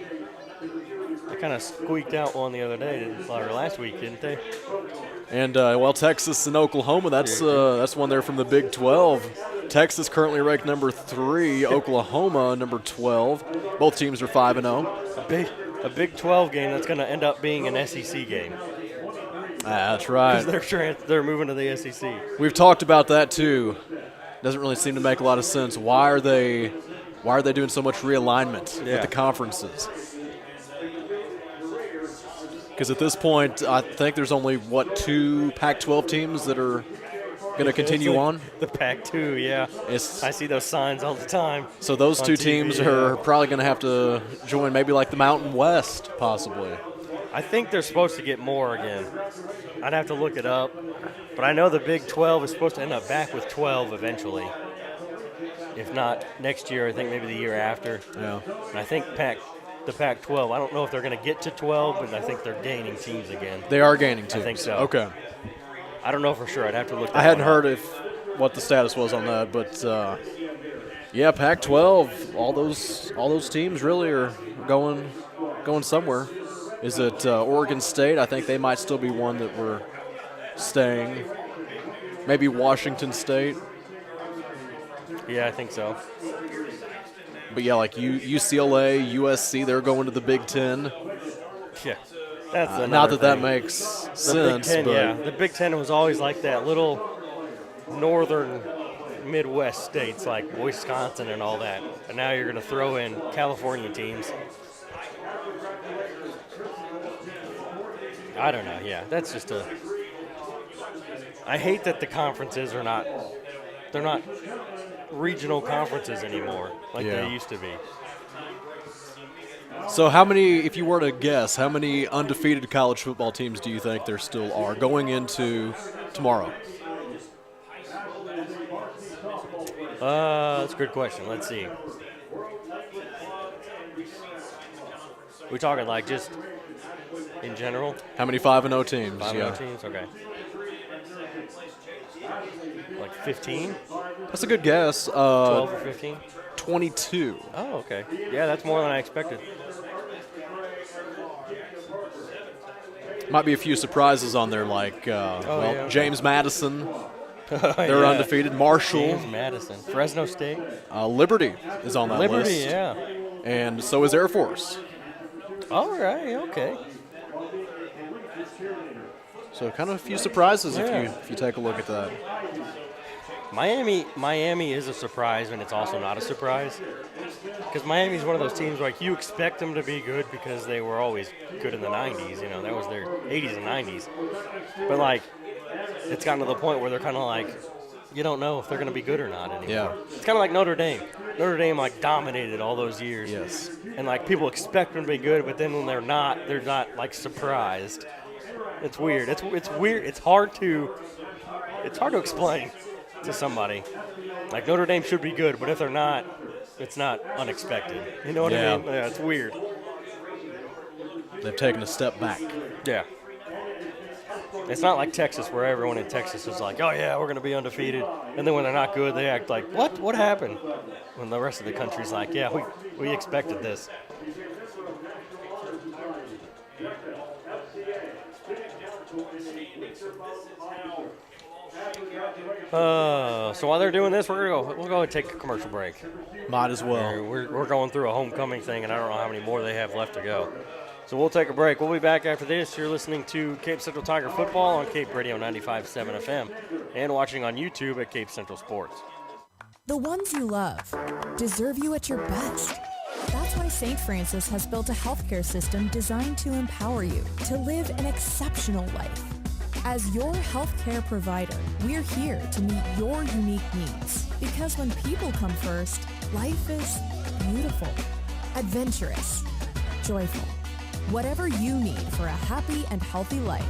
kind of squeaked out one the other day, or last week, didn't they? And, Texas and Oklahoma, that's one there from the Big 12. Texas currently ranked number 3, Oklahoma number 12. Both teams are 5-0. A Big 12 game that's going to end up being an SEC game. That's right. Because they're moving to the SEC. We've talked about that too. Doesn't really seem to make a lot of sense. Why are they doing so much realignment with the conferences? Because at this point, I think there's only 2 Pac-12 teams that are going to continue on. The Pac-2, yeah. I see those signs all the time. So those 2 TV, teams are probably going to have to join, maybe like the Mountain West, possibly. I think they're supposed to get more again. I'd have to look it up. But I know the Big 12 is supposed to end up back with 12 eventually. If not next year, I think maybe the year after. Yeah. And I think the Pac-12, I don't know if they're going to get to 12, but I think they're gaining teams again. They are gaining teams. I think so. Okay. I don't know for sure. I'd have to look that I hadn't one heard what the status was on that, but yeah, Pac-12, all those teams really are going somewhere. Is it Oregon State? I think they might still be one that we're staying. Maybe Washington State. Yeah, I think so. But yeah, like UCLA, USC, they're going to the Big Ten. Yeah, that's not that thing. Makes sense. Big Ten, but yeah, the Big Ten was always like that little northern Midwest states like Wisconsin and all that. And now you're going to throw in California teams. I don't know. Yeah, that's just I hate that the conferences are not. They're not regional conferences anymore like they used to be. So how many, if you were to guess, how many undefeated college football teams do you think there still are going into tomorrow? That's a good question. Let's see. We talking like just in general? How many 5-0 teams? 5-0 teams, okay. Like 15? That's a good guess. 12 or 15? 22. Oh, okay. Yeah, that's more than I expected. Might be a few surprises on there, like James Madison. They're undefeated. Marshall. James Madison. Fresno State. Liberty is on that list. Liberty, yeah. And so is Air Force. All right, okay. So kind of a few surprises if you take a look at that. Miami is a surprise, and it's also not a surprise. Because Miami is one of those teams like you expect them to be good because they were always good in the 90s. You know, that was their 80s and 90s. But, like, it's gotten to the point where they're kind of like, you don't know if they're going to be good or not anymore. Yeah. It's kind of like Notre Dame. Notre Dame, like, dominated all those years. Yes. And, like, people expect them to be good, but then when they're not, like, surprised. It's weird. It's weird. It's hard to explain to somebody. Like, Notre Dame should be good, but if they're not, it's not unexpected. You know what I mean? Yeah, it's weird. They've taken a step back. Yeah. It's not like Texas where everyone in Texas is like, oh, yeah, we're going to be undefeated. And then when they're not good, they act like, what? What happened? When the rest of the country's like, yeah, we expected this. So while they're doing this, we'll go and take a commercial break. Might as well. We're going through a homecoming thing, and I don't know how many more they have left to go. So we'll take a break. We'll be back after this. You're listening to Cape Central Tiger Football on Cape Radio 95.7 FM and watching on YouTube at Cape Central Sports. The ones you love deserve you at your best. That's why St. Francis has built a healthcare system designed to empower you to live an exceptional life. As your healthcare provider, we're here to meet your unique needs. Because when people come first, life is beautiful, adventurous, joyful. Whatever you need for a happy and healthy life,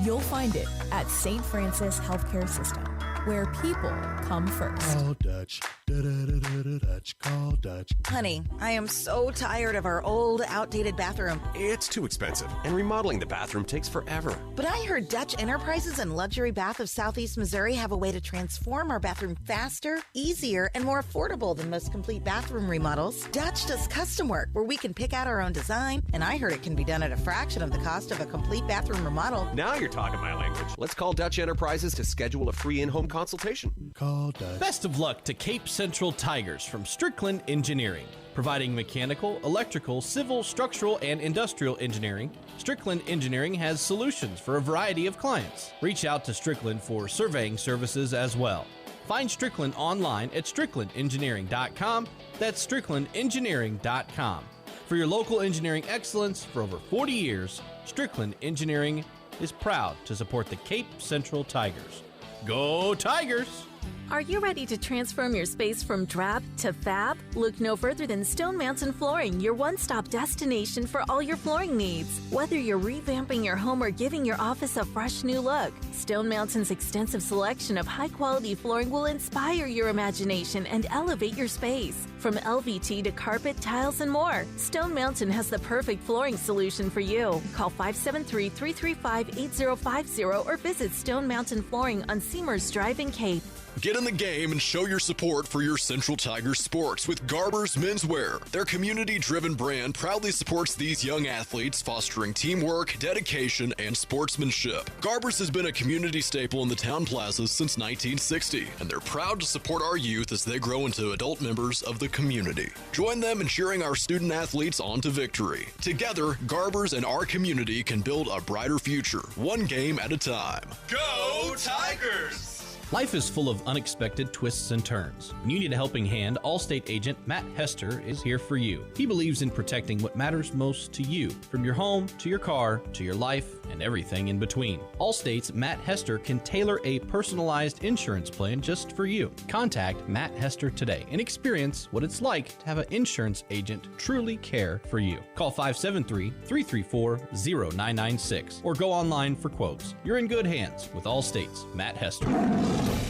you'll find it at St. Francis Healthcare System, where people come first. Call Dutch. Dutch. Call Dutch. Honey, I am so tired of our old, outdated bathroom. It's too expensive, and remodeling the bathroom takes forever. But I heard Dutch Enterprises and Luxury Bath of Southeast Missouri have a way to transform our bathroom faster, easier, and more affordable than most complete bathroom remodels. Dutch does custom work where we can pick out our own design, and I heard it can be done at a fraction of the cost of a complete bathroom remodel. Now you're talking my language. Let's call Dutch Enterprises to schedule a free in-home consultation. Call Dutch. Best of luck to Cape Central Tigers from Strickland Engineering. Providing mechanical, electrical, civil, structural, and industrial engineering, Strickland Engineering has solutions for a variety of clients. Reach out to Strickland for surveying services as well. Find Strickland online at stricklandengineering.com. That's stricklandengineering.com. For your local engineering excellence for over 40 years, Strickland Engineering is proud to support the Cape Central Tigers. Go Tigers! Are you ready to transform your space from drab to fab? Look no further than Stone Mountain Flooring, your one-stop destination for all your flooring needs. Whether you're revamping your home or giving your office a fresh new look, Stone Mountain's extensive selection of high-quality flooring will inspire your imagination and elevate your space. From LVT to carpet, tiles, and more, Stone Mountain has the perfect flooring solution for you. Call 573-335-8050 or visit Stone Mountain Flooring on Seamers Drive in Cape. Get in the game and show your support for your Central Tigers sports with Garber's Menswear. Their community-driven brand proudly supports these young athletes, fostering teamwork, dedication, and sportsmanship. Garber's has been a community staple in the town plazas since 1960, and they're proud to support our youth as they grow into adult members of the community. Join them in cheering our student athletes on to victory. Together, Garber's and our community can build a brighter future, one game at a time. Go Tigers! Life is full of unexpected twists and turns. When you need a helping hand, Allstate agent Matt Hester is here for you. He believes in protecting what matters most to you, from your home to your car to your life and everything in between. Allstate's Matt Hester can tailor a personalized insurance plan just for you. Contact Matt Hester today and experience what it's like to have an insurance agent truly care for you. Call 573-334-0996 or go online for quotes. You're in good hands with Allstate's Matt Hester.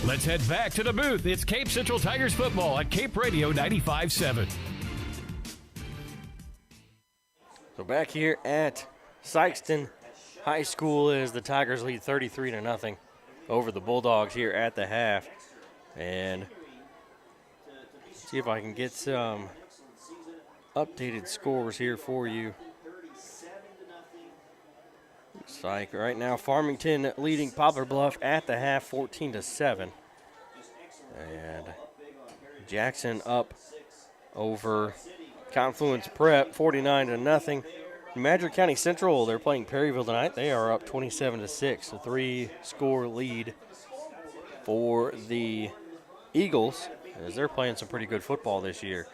Let's head back to the booth. It's Cape Central Tigers football at Cape Radio 95.7. So back here at Sikeston High School as the Tigers lead 33-0 over the Bulldogs here at the half. And see if I can get some updated scores here for you. Looks like right now Farmington leading Poplar Bluff at the half 14-7. And Jackson up over Confluence Prep 49-0. Madrid County Central, they're playing Perryville tonight. They are up 27-6, a 3-score lead for the Eagles, as they're playing some pretty good football this year.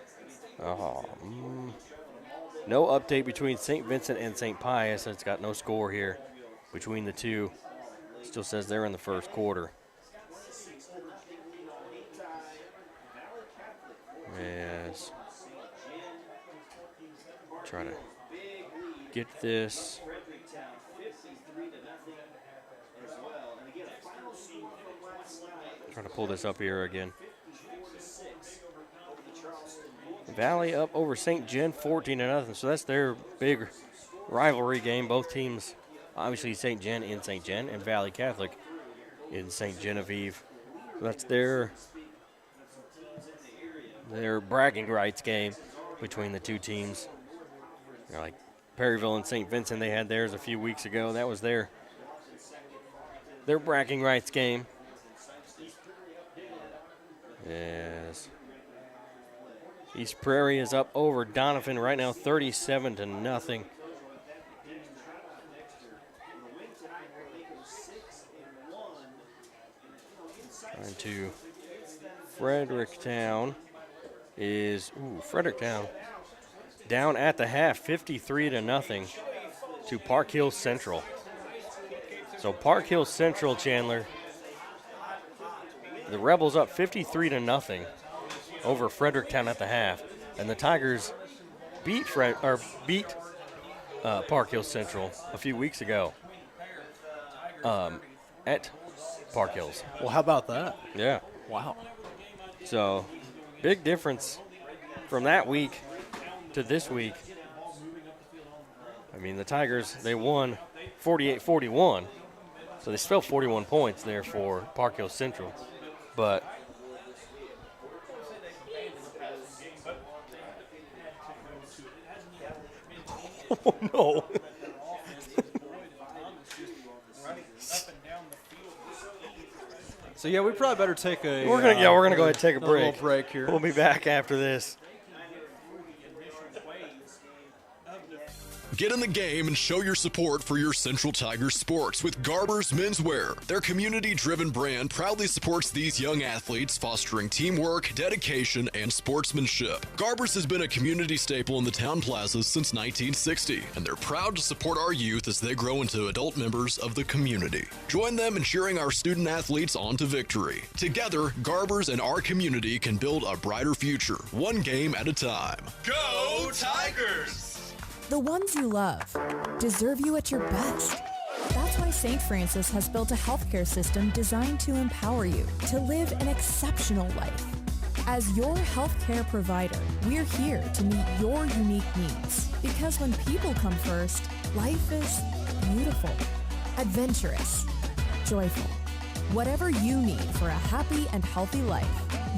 No update between St. Vincent and St. Pius. It's got no score here between the two. Still says they're in the first quarter. Yes. Try to get this. Trying to pull this up here again. Valley up over St. Gen 14-0. So that's their big rivalry game. Both teams, obviously St. Gen in St. Gen and Valley Catholic in St. Genevieve. So that's their bragging rights game between the two teams. You know, like Perryville and St. Vincent, they had theirs a few weeks ago. That was their bragging rights game. Yes. East Prairie is up over Donovan right now, 37-0. Trying to Fredericktown is Fredericktown down at the half, 53-0 to Park Hill Central. So Park Hill Central, Chandler, the Rebels up 53-0 over Fredericktown at the half, and the Tigers beat Park Hill Central a few weeks ago at Park Hills. Well, how about that? Yeah. Wow. So, big difference from that week to this week. I mean, the Tigers, they won 48-41, so they spelled 41 points there for Park Hill Central. But oh no. So yeah, we probably better take a. We're gonna go ahead and take a break. Little break here. We'll be back after this. Get in the game and show your support for your Central Tigers sports with Garber's Menswear. Their community-driven brand proudly supports these young athletes, fostering teamwork, dedication, and sportsmanship. Garber's has been a community staple in the town plazas since 1960, and they're proud to support our youth as they grow into adult members of the community. Join them in cheering our student athletes on to victory. Together, Garber's and our community can build a brighter future, one game at a time. Go Tigers! The ones you love deserve you at your best. That's why St. Francis has built a healthcare system designed to empower you to live an exceptional life. As your healthcare provider, we're here to meet your unique needs. Because when people come first, life is beautiful, adventurous, joyful. Whatever you need for a happy and healthy life,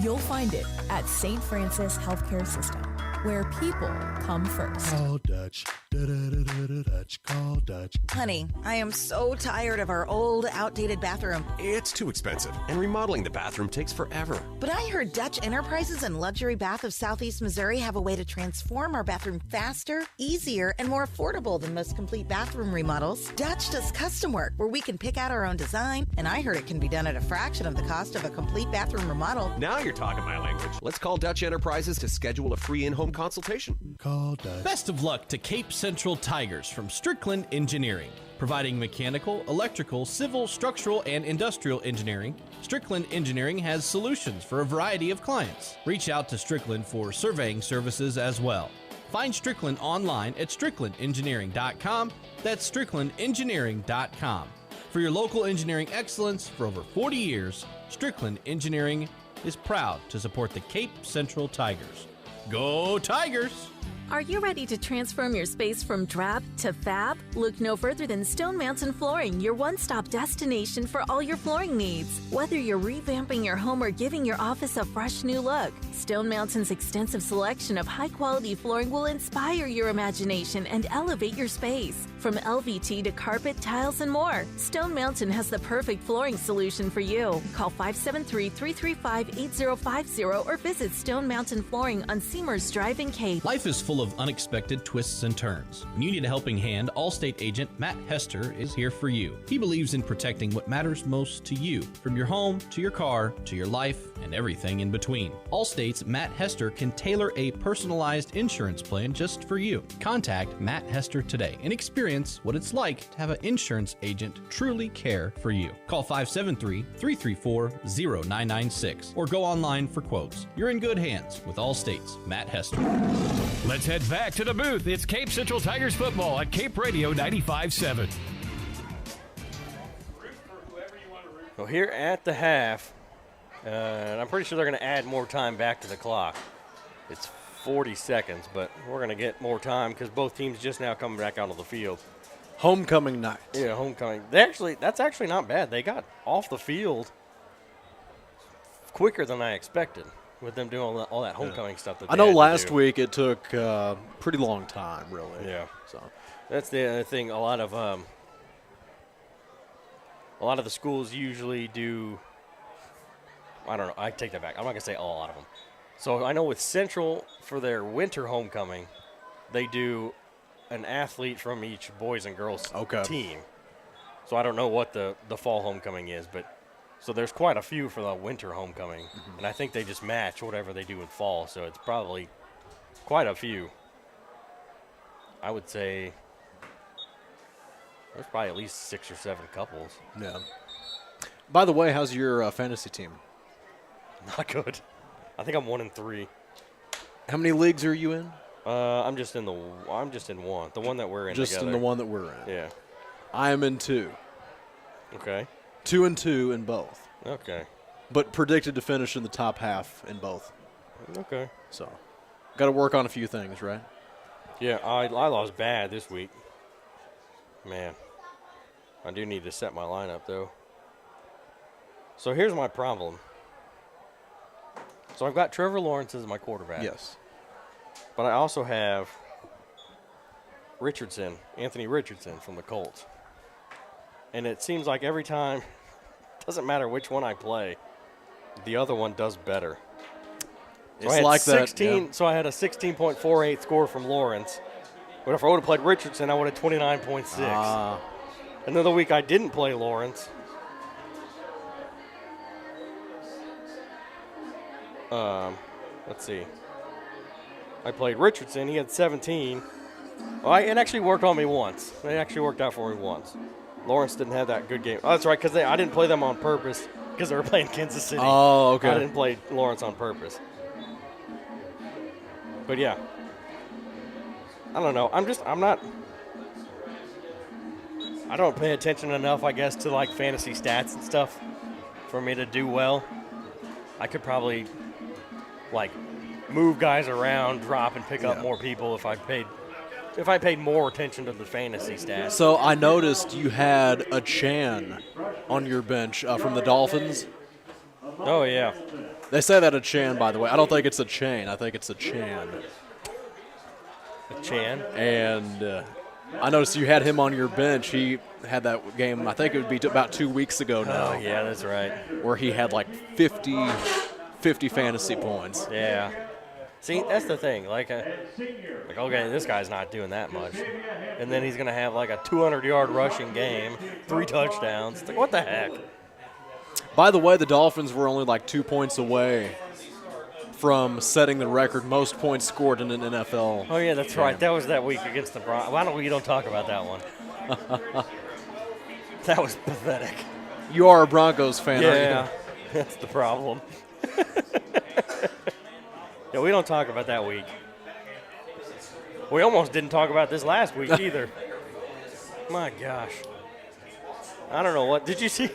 you'll find it at St. Francis Healthcare System, where people come first. Call Dutch. Dutch. Call Dutch. Honey, I am so tired of our old, outdated bathroom. It's too expensive, and remodeling the bathroom takes forever. But I heard Dutch Enterprises and Luxury Bath of Southeast Missouri have a way to transform our bathroom faster, easier, and more affordable than most complete bathroom remodels. Dutch does custom work where we can pick out our own design, and I heard it can be done at a fraction of the cost of a complete bathroom remodel. Now you're talking my language. Let's call Dutch Enterprises to schedule a free in-home consultation. Call Dutch. Best of luck to Cape Central Tigers from Strickland Engineering. Providing mechanical, electrical, civil, structural, and industrial engineering, Strickland Engineering has solutions for a variety of clients. Reach out to Strickland for surveying services as well. Find Strickland online at stricklandengineering.com. That's stricklandengineering.com. For your local engineering excellence for over 40 years, Strickland Engineering is proud to support the Cape Central Tigers. Go Tigers! Are you ready to transform your space from drab to fab? Look no further than Stone Mountain Flooring, your one-stop destination for all your flooring needs. Whether you're revamping your home or giving your office a fresh new look, Stone Mountain's extensive selection of high-quality flooring will inspire your imagination and elevate your space. From LVT to carpet, tiles, and more, Stone Mountain has the perfect flooring solution for you. Call 573-335-8050 or visit Stone Mountain Flooring on Seamers Drive in Cape. Life is full of unexpected twists and turns. When you need a helping hand, Allstate agent Matt Hester is here for you. He believes in protecting what matters most to you, from your home to your car to your life and everything in between. Allstate's Matt Hester can tailor a personalized insurance plan just for you. Contact Matt Hester today and experience what it's like to have an insurance agent truly care for you. Call 573-334-0996 or go online for quotes. You're in good hands with Allstate's Matt Hester. Let's head back to the booth. It's Cape Central Tigers football at Cape Radio 95.7. Well, here at the half, and I'm pretty sure they're going to add more time back to the clock. It's 40 seconds, but we're going to get more time because both teams just now coming back out of the field. Homecoming night. Yeah, homecoming. That's actually not bad. They got off the field quicker than I expected with them doing all that homecoming stuff. That I know last week it took a pretty long time, really. Yeah. So that's the other thing. A lot of the schools usually do. I don't know. I take that back. I'm not gonna say a lot of them. So I know with Central, for their winter homecoming, they do an athlete from each boys and girls team. So I don't know what the fall homecoming is, but so there's quite a few for the winter homecoming. And I think they just match whatever they do in fall. So it's probably quite a few. I would say there's probably at least 6 or 7 couples. Yeah. By the way, how's your fantasy team? Not good. I think I'm 1-3. How many leagues are you in? I'm just in one. The one that we're in just together. In the one that we're in. Yeah. I am in 2. Okay. 2-2 in both. Okay. But predicted to finish in the top half in both. Okay. So, got to work on a few things, right? Yeah, I lost bad this week. Man, I do need to set my lineup though. So here's my problem. So I've got Trevor Lawrence as my quarterback. Yes. But I also have Anthony Richardson from the Colts. And it seems like every time, doesn't matter which one I play, the other one does better. So it's like 16, that. Yeah. So I had a 16.48 score from Lawrence. But if I would have played Richardson, I would have 29.6. And then the week I didn't play Lawrence, let's see. I played Richardson. He had 17. Well, it actually worked on me once. It actually worked out for me once. Lawrence didn't have that good game. Oh, that's right, because I didn't play them on purpose because they were playing Kansas City. Oh, okay. I didn't play Lawrence on purpose. But, yeah. I don't know. I don't pay attention enough, I guess, to, like, fantasy stats and stuff for me to do well. I could probably, like, move guys around, drop and pick up more people if I paid more attention to the fantasy stats. So I noticed you had a Chan on your bench from the Dolphins. Oh, yeah. They say that a Chan, by the way. I don't think it's a chain. I think it's a Chan. A Chan? And I noticed you had him on your bench. He had that game, I think it would be about 2 weeks ago now. Oh, yeah, that's right. Where he had like 50 fantasy points. Yeah. See, that's the thing. Like, okay, this guy's not doing that much. And then he's going to have like a 200-yard rushing game, 3 touchdowns. It's like, what the heck? By the way, the Dolphins were only like 2 points away from setting the record most points scored in an NFL. Oh, yeah, that's game. right. That was that week against the Broncos. Why don't we talk about that one? That was pathetic. You are a Broncos fan, aren't you? Yeah, that's the problem. Yeah, we don't talk about that week. We almost didn't talk about this last week either. My gosh. I don't know what. Did you see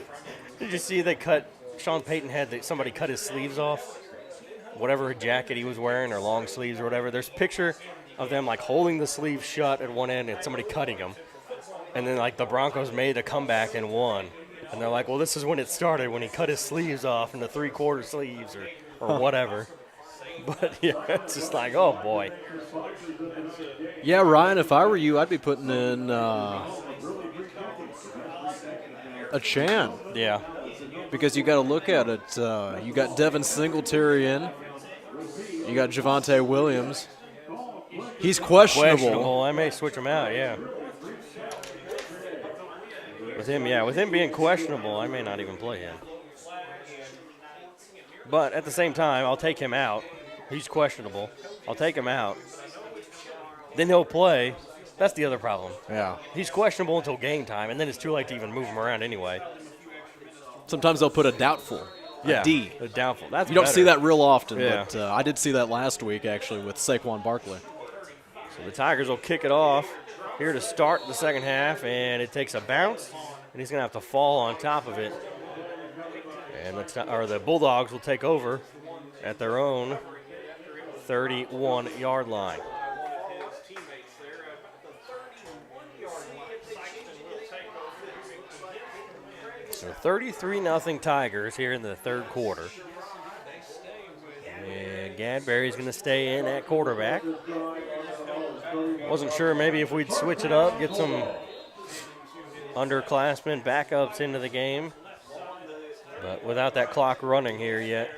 they cut Sean Payton had somebody cut his sleeves off? Whatever jacket he was wearing or long sleeves or whatever. There's a picture of them like holding the sleeve shut at one end and somebody cutting them. And then like the Broncos made a comeback and won. And they're like, well, this is when it started, when he cut his sleeves off in the 3/4 sleeves or whatever. But, yeah, it's just like, oh, boy. Yeah, Ryan, if I were you, I'd be putting in a Chan. Yeah. Because you got to look at it. You got Devin Singletary in. You got Javonte Williams. He's questionable. I may switch him out, yeah. With him being questionable, I may not even play him. But at the same time, I'll take him out. He's questionable. I'll take him out. Then he'll play. That's the other problem. Yeah. He's questionable until game time, and then it's too late to even move him around anyway. Sometimes they'll put a doubtful. Yeah, a D. A doubtful. That's you don't better. see that real often, Yeah. but I did see that last week, actually, with Saquon Barkley. So the Tigers will kick it off here to start the second half, and it takes a bounce, and he's going to have to fall on top of it. And the Bulldogs will take over at their own 31-yard line. So 33-0 Tigers here in the third quarter. And Gadberry's going to stay in at quarterback. Wasn't sure maybe if we'd switch it up, get some underclassmen backups into the game. But without that clock running here yet,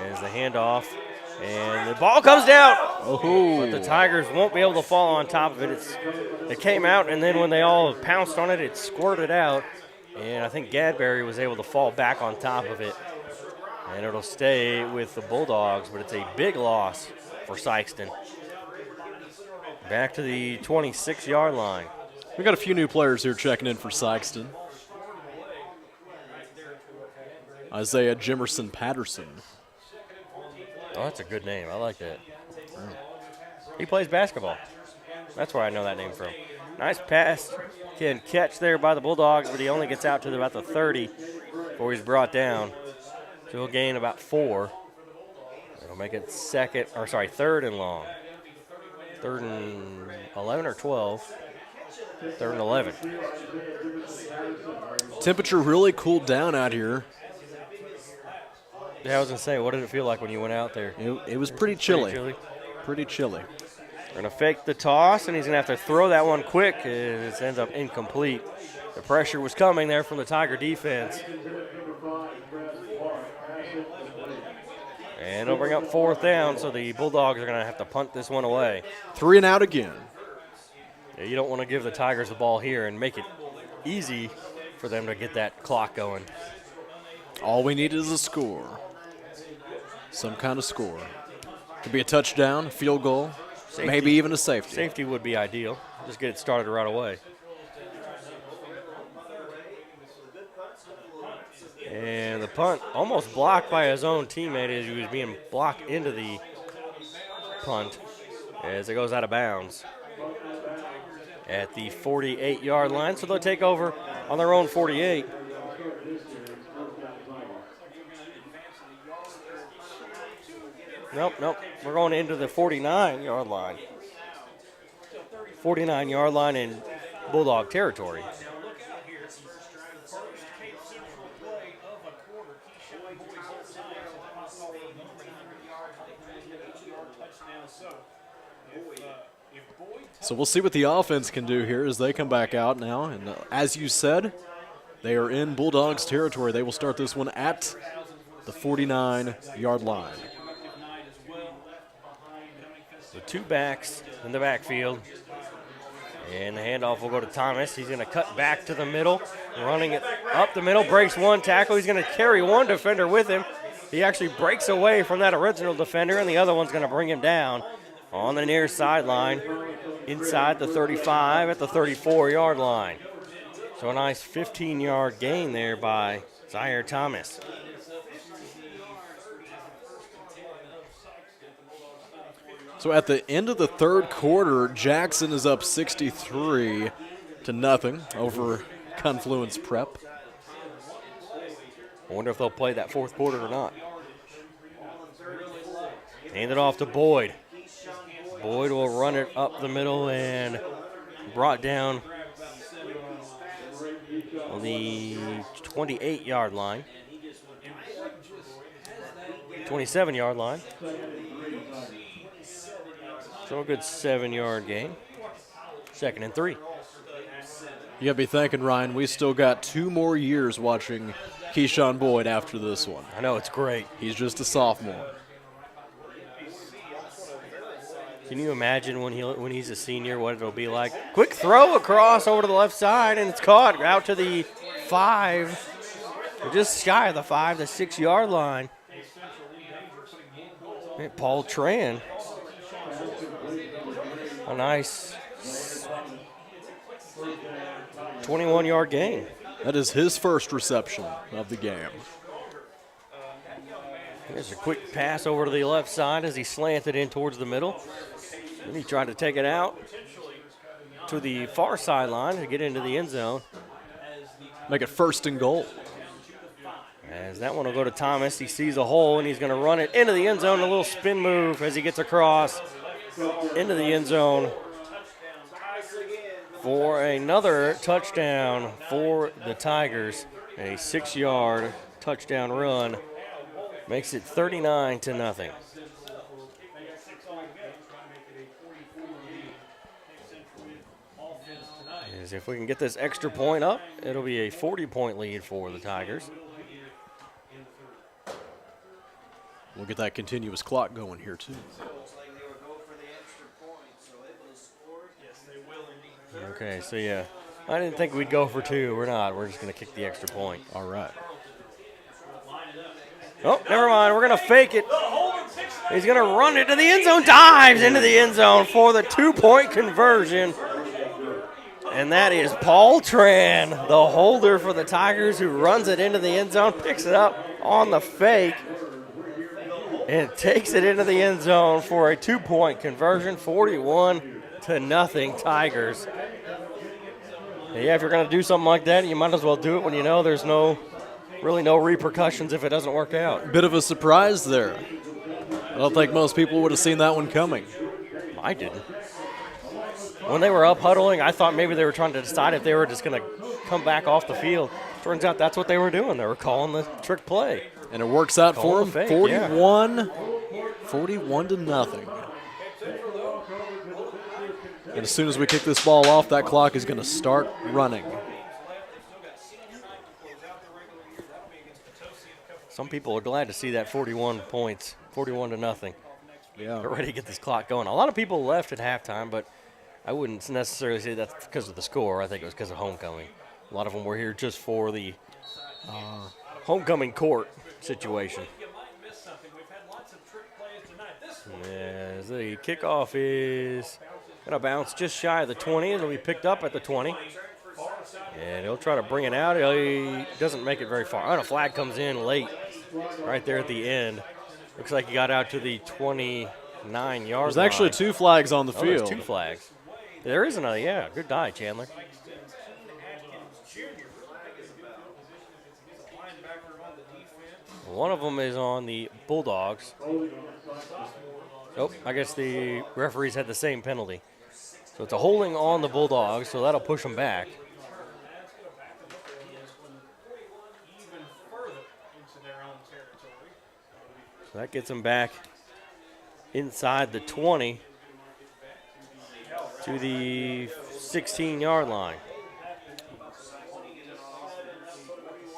as the handoff, and the ball comes down. Oh. But the Tigers won't be able to fall on top of it. It came out, and then when they all pounced on it, it squirted out. And I think Gadberry was able to fall back on top of it. And it'll stay with the Bulldogs, but it's a big loss for Sikeston. Back to the 26-yard line. We got a few new players here checking in for Sikeston. Isaiah Jimerson Patterson. Oh, that's a good name. I like that. He plays basketball. That's where I know that name from. Nice pass. Can catch there by the Bulldogs, but he only gets out to about the 30 before he's brought down. So he'll gain about 4. It'll make it third and long. Third and 11 or 12. Third and 11. Temperature really cooled down out here. Yeah, I was going to say, what did it feel like when you went out there? It was pretty chilly. Pretty chilly. They're going to fake the toss, and he's going to have to throw that one quick. It ends up incomplete. The pressure was coming there from the Tiger defense. And it'll bring up fourth down, so the Bulldogs are going to have to punt this one away. 3 and out again. Yeah, you don't want to give the Tigers the ball here and make it easy for them to get that clock going. All we need is a score. Some kind of score. Could be a touchdown, a field goal, maybe even a safety. Safety would be ideal. Just get it started right away. And the punt almost blocked by his own teammate as he was being blocked into the punt as it goes out of bounds at the 48-yard line. So they'll take over on their own 48. Nope. We're going into the 49-yard line. 49-yard line in Bulldog territory. So we'll see what the offense can do here as they come back out now. And as you said, they are in Bulldogs territory. They will start this one at the 49-yard line. The two backs in the backfield. And the handoff will go to Thomas. He's going to cut back to the middle, running it up the middle, breaks one tackle. He's going to carry one defender with him. He actually breaks away from that original defender, and the other one's going to bring him down on the near sideline inside the 35 at the 34-yard line. So a nice 15-yard gain there by Zaire Thomas. So at the end of the third quarter, Jackson is up 63-0 over Confluence Prep. I wonder if they'll play that fourth quarter or not. Hand it off to Boyd. Boyd will run it up the middle and brought down on the 28-yard line. 27-yard line. So a good 7-yard gain. 2nd and 3. You gotta be thinking, Ryan, we still got 2 more years watching Keyshawn Boyd after this one. I know, it's great. He's just a sophomore. Can you imagine when he's a senior what it'll be like? Quick throw across over to the left side, and it's caught out to the 5. We're just shy of the 5, the 6-yard line. And Paul Tran. A nice 21-yard gain. That is his first reception of the game. There's a quick pass over to the left side as he slanted in towards the middle. Then he tried to take it out to the far sideline to get into the end zone. Make it 1st and goal. As that one will go to Thomas. He sees a hole, and he's going to run it into the end zone. A little spin move as he gets across into the end zone for another touchdown for the Tigers. A 6-yard touchdown run makes it 39-0. As if we can get this extra point up, it'll be a 40-point lead for the Tigers. We'll get that continuous clock going here, too. Okay, so yeah, I didn't think we'd go for 2. We're not. We're just going to kick the extra point. All right. Oh, never mind. We're going to fake it. He's going to run it to the end zone, dives into the end zone for the 2-point conversion. And that is Paul Tran, the holder for the Tigers, who runs it into the end zone, picks it up on the fake, and takes it into the end zone for a 2-point conversion, 41-0 Tigers. Yeah, if you're going to do something like that, you might as well do it when you know there's really no repercussions if it doesn't work out. Bit of a surprise there. I don't think most people would have seen that one coming. I didn't. When they were up huddling, I thought maybe they were trying to decide if they were just going to come back off the field. Turns out that's what they were doing. They were calling the trick play. And it works out for them, 41-0. And as soon as we kick this ball off, that clock is going to start running. Some people are glad to see that 41 points, 41-0. Yeah. They're ready to get this clock going. A lot of people left at halftime, but I wouldn't necessarily say that's because of the score. I think it was because of homecoming. A lot of them were here just for the homecoming court situation. As the kickoff is going to bounce just shy of the 20. It'll be picked up at the 20. And he'll try to bring it out. He doesn't make it very far. Oh, a flag comes in late right there at the end. Looks like he got out to the 29-yard line. There's actually 2 flags on the field. There's 2 flags. There is another, yeah. Good die, Chandler. One of them is on the Bulldogs. Oh, I guess the referees had the same penalty. So it's a holding on the Bulldogs, so that'll push them back. So that gets them back inside the 20 to the 16-yard line.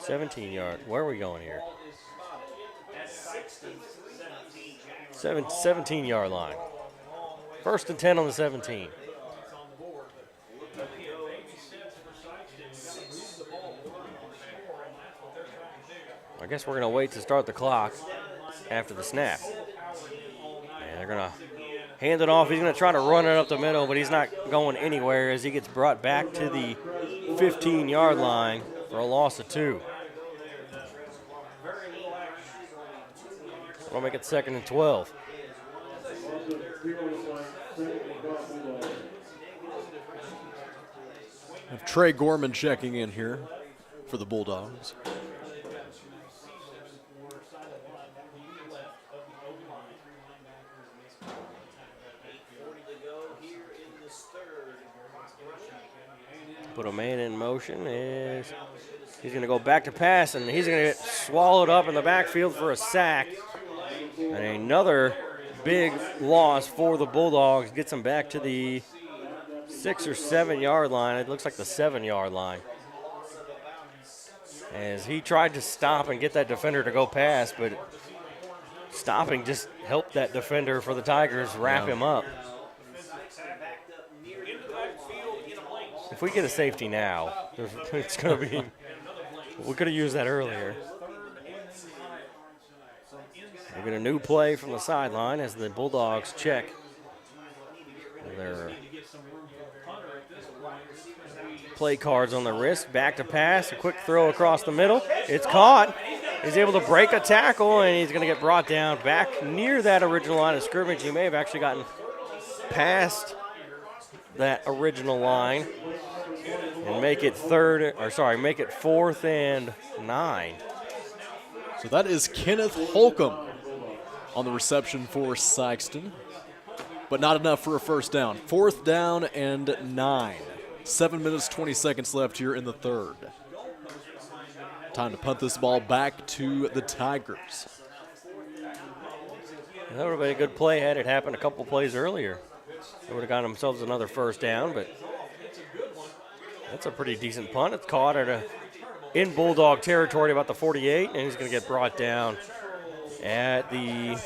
17-yard. Where are we going here? 17-yard line. 1st and 10 on the 17. I guess we're going to wait to start the clock after the snap. And they're going to hand it off. He's going to try to run it up the middle, but he's not going anywhere as he gets brought back to the 15-yard line for a loss of 2. We'll make it 2nd and 12. Have Trey Gorman checking in here for the Bulldogs. Put a man in motion. He's going to go back to pass, and he's going to get swallowed up in the backfield for a sack. And another big loss for the Bulldogs. Gets them back to the 6 or 7 yard line. It looks like the 7 yard line. As he tried to stop and get that defender to go past, but stopping just helped that defender for the Tigers wrap him up. If we get a safety now, it's going to be – we could have used that earlier. We get a new play from the sideline as the Bulldogs check their play cards on the wrist. Back to pass, a quick throw across the middle. It's caught. He's able to break a tackle, and he's going to get brought down back near that original line of scrimmage. He may have actually gotten past that original line and make it 4th and 9. So that is Kenneth Holcomb on the reception for Sikeston, but not enough for a first down. 4th down and 9. 7 minutes, 20 seconds left here in the third. Time to punt this ball back to the Tigers. That would have been a good play had it happened a couple plays earlier. They would have gotten themselves another first down, but that's a pretty decent punt. It's caught in Bulldog territory about the 48, and he's going to get brought down at the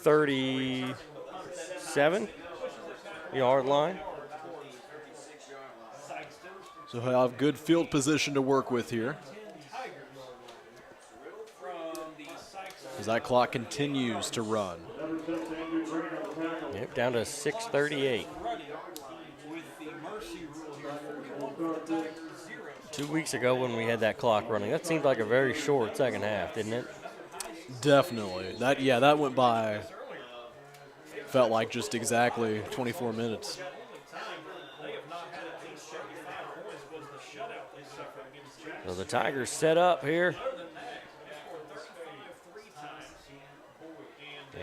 37-yard line. So he'll have good field position to work with here as that clock continues to run. Yep, down to 6:38. 2 weeks ago when we had that clock running, that seemed like a very short second half, didn't it? Definitely. That went by, felt like just exactly 24 minutes. So the Tigers set up here.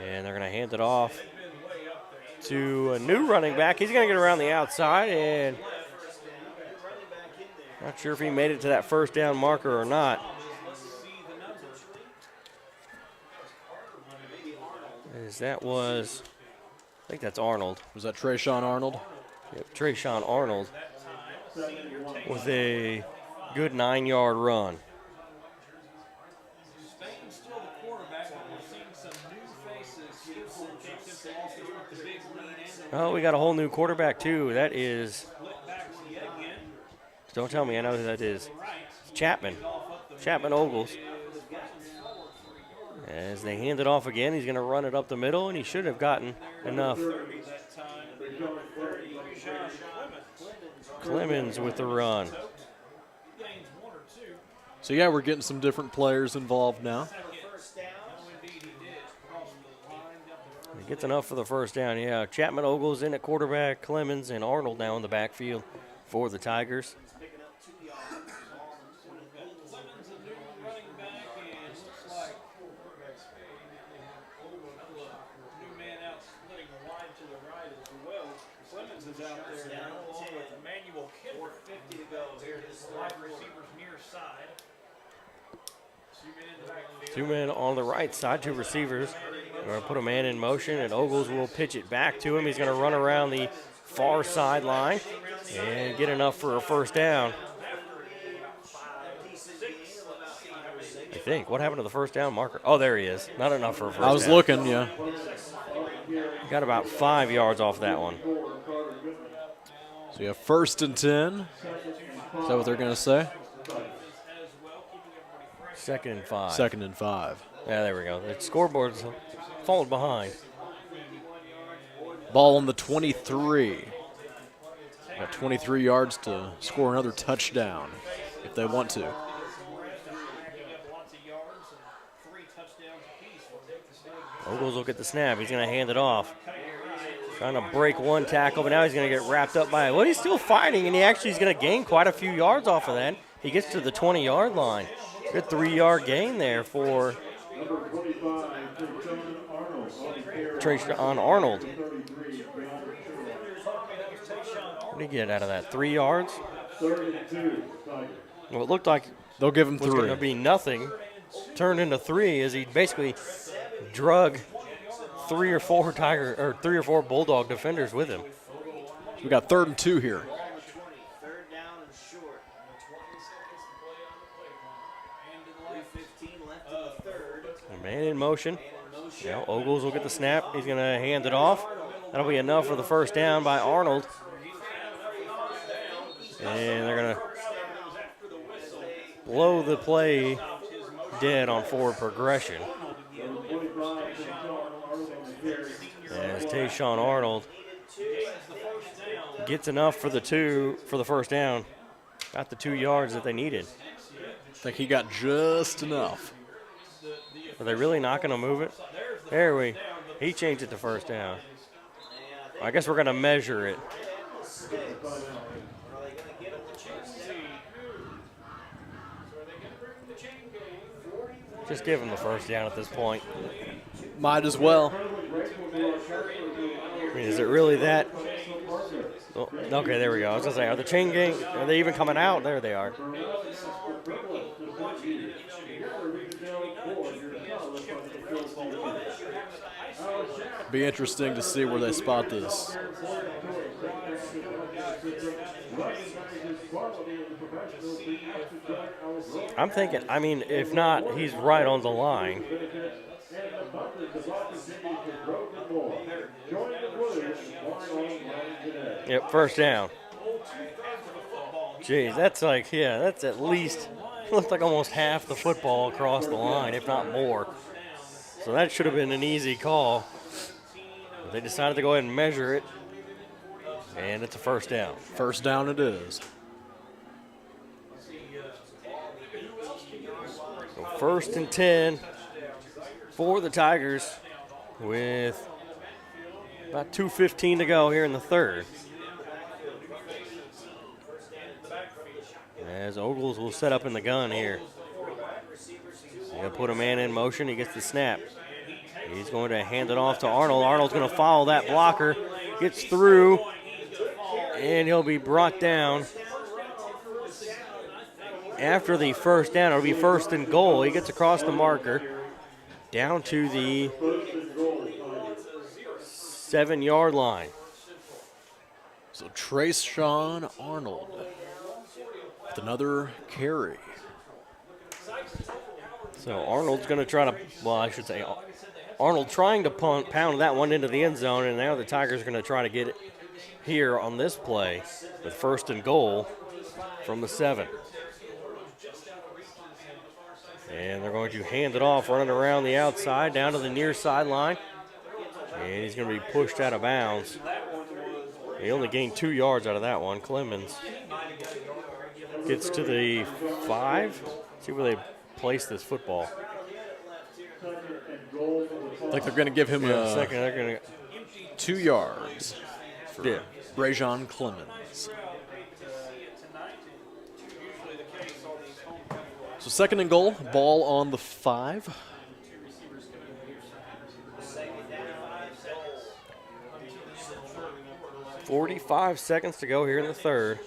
And they're going to hand it off to a new running back. He's going to get around the outside, and not sure if he made it to that first down marker or not. As that was, I think that's Arnold. Was that Trayshawn Arnold? Yep, Trayshawn Arnold with a good 9-yard run. Oh, we got a whole new quarterback, too. That is, don't tell me I know who that is. It's Chapman Ogles. As they hand it off again, he's going to run it up the middle, and he should have gotten enough. Clemens with the run. So, yeah, we're getting some different players involved now. He gets enough for the first down, yeah. Chapman Ogles in at quarterback, Clemens and Arnold now in the backfield for the Tigers. Two men on the right side, two receivers. We're going to put a man in motion, and Ogles will pitch it back to him. He's going to run around the far sideline and get enough for a first down. I think. What happened to the first down marker? Oh, there he is. Not enough for a first down. I was looking, yeah. Got about 5 yards off that one. So you have 1st and 10. Is that what they're going to say? 2nd and 5. 2nd and 5. Yeah, there we go. The scoreboard's falling behind. Ball on the 23. Got 23 yards to score another touchdown if they want to. Ogles will get the snap. He's going to hand it off. Trying to break one tackle, but now he's going to get wrapped up by it. Well, he's still fighting, and he actually is going to gain quite a few yards off of that. He gets to the 20-yard line. Good 3-yard gain there for Trayshawn Arnold. What did he get out of that? 3 yards? Well, it looked like they'll give him 3. It was going to be nothing. Turned into 3 as he basically drug three or four Bulldog defenders with him. We got 3rd and 2 here. Man in motion. Now Ogles will get the snap. He's going to hand it off. That'll be enough for the first down by Arnold. And they're going to blow the play dead on forward progression. As Tayshawn Arnold gets enough for the first down. Got the 2 yards that they needed. I think he got just enough. Are they really not going to move it? He changed it to first down. I guess we're going to measure it. Just give him the first down at this point. Might as well. I mean, is it really that? Oh, okay, there we go. I was going to say, are the chain gang, are they even coming out? There they are. Be interesting to see where they spot this. I'm thinking, I mean, if not, he's right on the line. Yep, first down. Geez, that's like, yeah, that's at least, looked like almost half the football across the line, if not more. So that should have been an easy call. But they decided to go ahead and measure it, and it's a first down. First down it is. So 1st and 10 for the Tigers with about 2:15 to go here in the third. As Ogles will set up in the gun here. Going to put a man in motion. He gets the snap. He's going to hand it off to Arnold. Arnold's going to follow that blocker. Gets through. And he'll be brought down. After the first down, it'll be 1st and goal. He gets across the marker. Down to the 7-yard line. So Tayshawn Arnold with another carry. So Arnold's going to try to, well, I should say, Arnold trying to pound that one into the end zone, and now the Tigers are going to try to get it here on this play with 1st and goal from the 7. And they're going to hand it off, running around the outside, down to the near sideline. And he's going to be pushed out of bounds. He only gained 2 yards out of that one. Clemens gets to the 5. Let's see where they place this football. Like they're going to give him a second. They're going to 2 yards for Brajon Clemens. So 2nd and goal, ball on the 5. .45 seconds to go here in the third.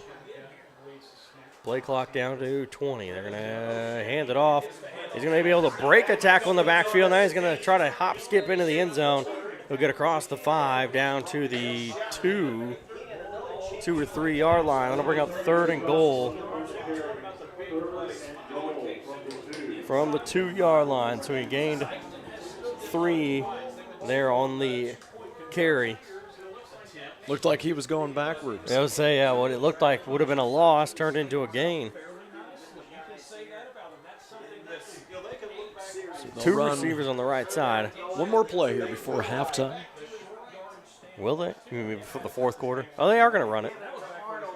Play clock down to 20. They're going to hand it off. He's going to be able to break a tackle in the backfield. Now he's going to try to hop, skip into the end zone. He'll get across the 5 down to the 2 or 3 yard line. That'll bring up 3rd and goal from the 2 yard line. So he gained 3 there on the carry. Looked like he was going backwards. I would say, yeah, what it looked like would have been a loss turned into a gain. So 2 receivers on the right side. One more play here before halftime. Will they? Maybe before the 4th quarter? Oh, they are going to run it.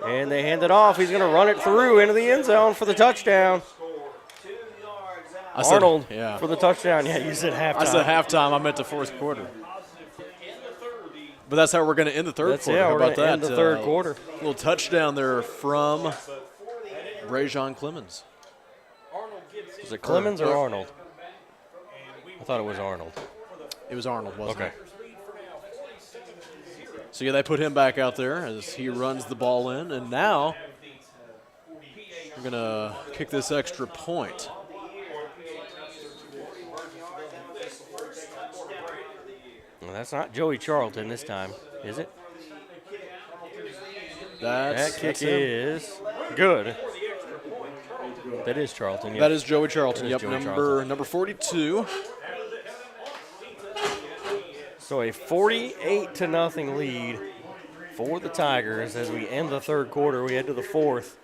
And they hand it off. He's going to run it through into the end zone for the touchdown. Arnold for the touchdown. Yeah, you said halftime. I said halftime. I meant the 4th quarter. But that's how we're going to end the third quarter. Yeah, how we're about going to that? end the third quarter. Little touchdown there from Brajon Clemens. Was it Clemens or Arnold? I thought it was Arnold. It was Arnold, wasn't it? Okay. So, yeah, they put him back out there as he runs the ball in. And now we're going to kick this extra point. Well, that's not Joey Charlton this time, is it? That kick is good. That is Charlton. Yep. That is Joey Charlton. Yep, Joey number 42. So a 48-0 lead for the Tigers as we end the third quarter. We head to the fourth,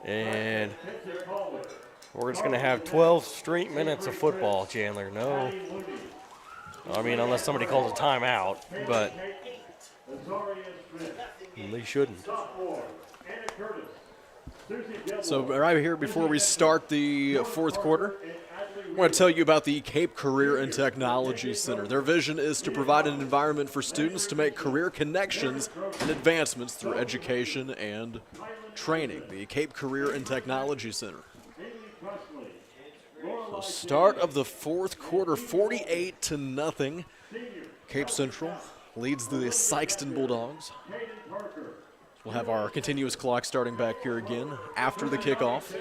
and we're just going to have 12 straight minutes of football, Chandler. No, I mean, unless somebody calls a timeout, but they shouldn't. So right here before we start the fourth quarter, I want to tell you about the Cape Career and Technology Center. Their vision is to provide an environment for students to make career connections and advancements through education and training. The Cape Career and Technology Center. So start of the fourth quarter, 48-0. Cape Central leads the Sikeston Bulldogs. We'll have our continuous clock starting back here again after the kickoff.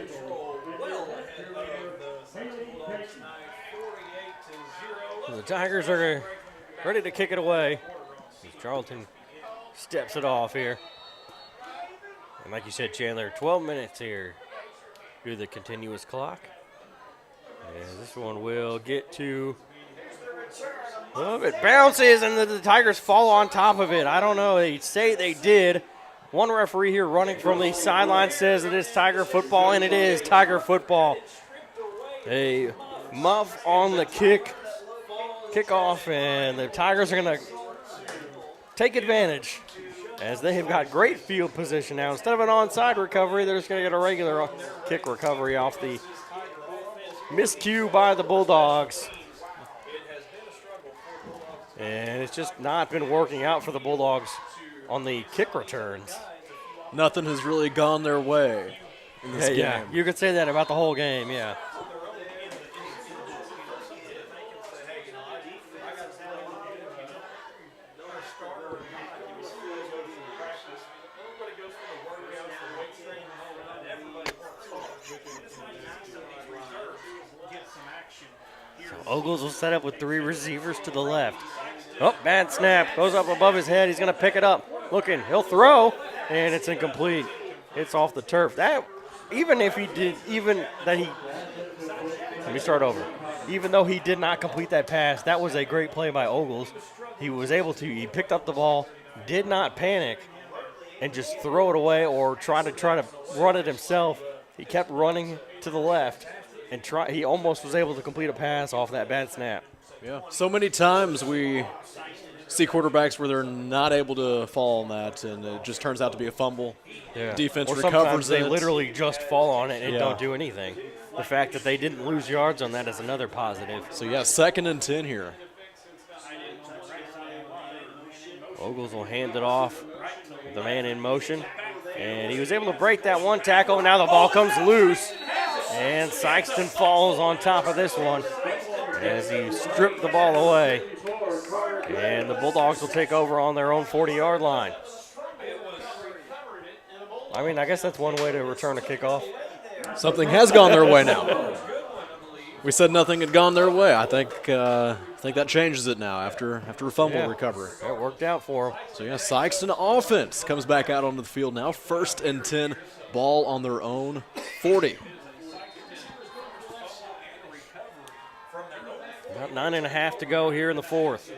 The Tigers are ready to kick it away. Charlton steps it off here. And like you said, Chandler, 12 minutes here through the continuous clock. And this one will get to, it bounces and the Tigers fall on top of it. I don't know, they say they did. One referee here running from the sideline says it is Tiger football, and it is Tiger football. A muff on the kickoff, and the Tigers are going to take advantage as they have got great field position now. Instead of an onside recovery, they're just going to get a regular kick recovery off the miscue by the Bulldogs. And it's just not been working out for the Bulldogs on the kick returns. Nothing has really gone their way in this game. Yeah, you could say that about the whole game, yeah. Ogles will set up with 3 receivers to the left. Oh, bad snap. Goes up above his head. He's going to pick it up. Looking. He'll throw, and it's incomplete. It's off the turf. That, even if he did, let me start over. Even though he did not complete that pass, that was a great play by Ogles. He was able to. He picked up the ball, did not panic, and just throw it away or try to run it himself. He kept running to the left. And he almost was able to complete a pass off that bad snap. Yeah. So many times we see quarterbacks where they're not able to fall on that, and it just turns out to be a fumble. Yeah. Defense or recovers sometimes they it. literally just fall on it and don't do anything. The fact that they didn't lose yards on that is another positive. So, yeah, 2nd and 10 here. Ogles will hand it off with the man in motion. And he was able to break that one tackle. Now the ball comes loose. And Sikeston falls on top of this one as he stripped the ball away. And the Bulldogs will take over on their own 40-yard line. I mean, I guess that's one way to return a kickoff. Something has gone their way now. We said nothing had gone their way. I think that changes it now after a fumble recovery. It worked out for them. So, yeah, Sikeston offense comes back out onto the field now. 1st and 10, ball on their own 40. About 9.5 to go here in the fourth.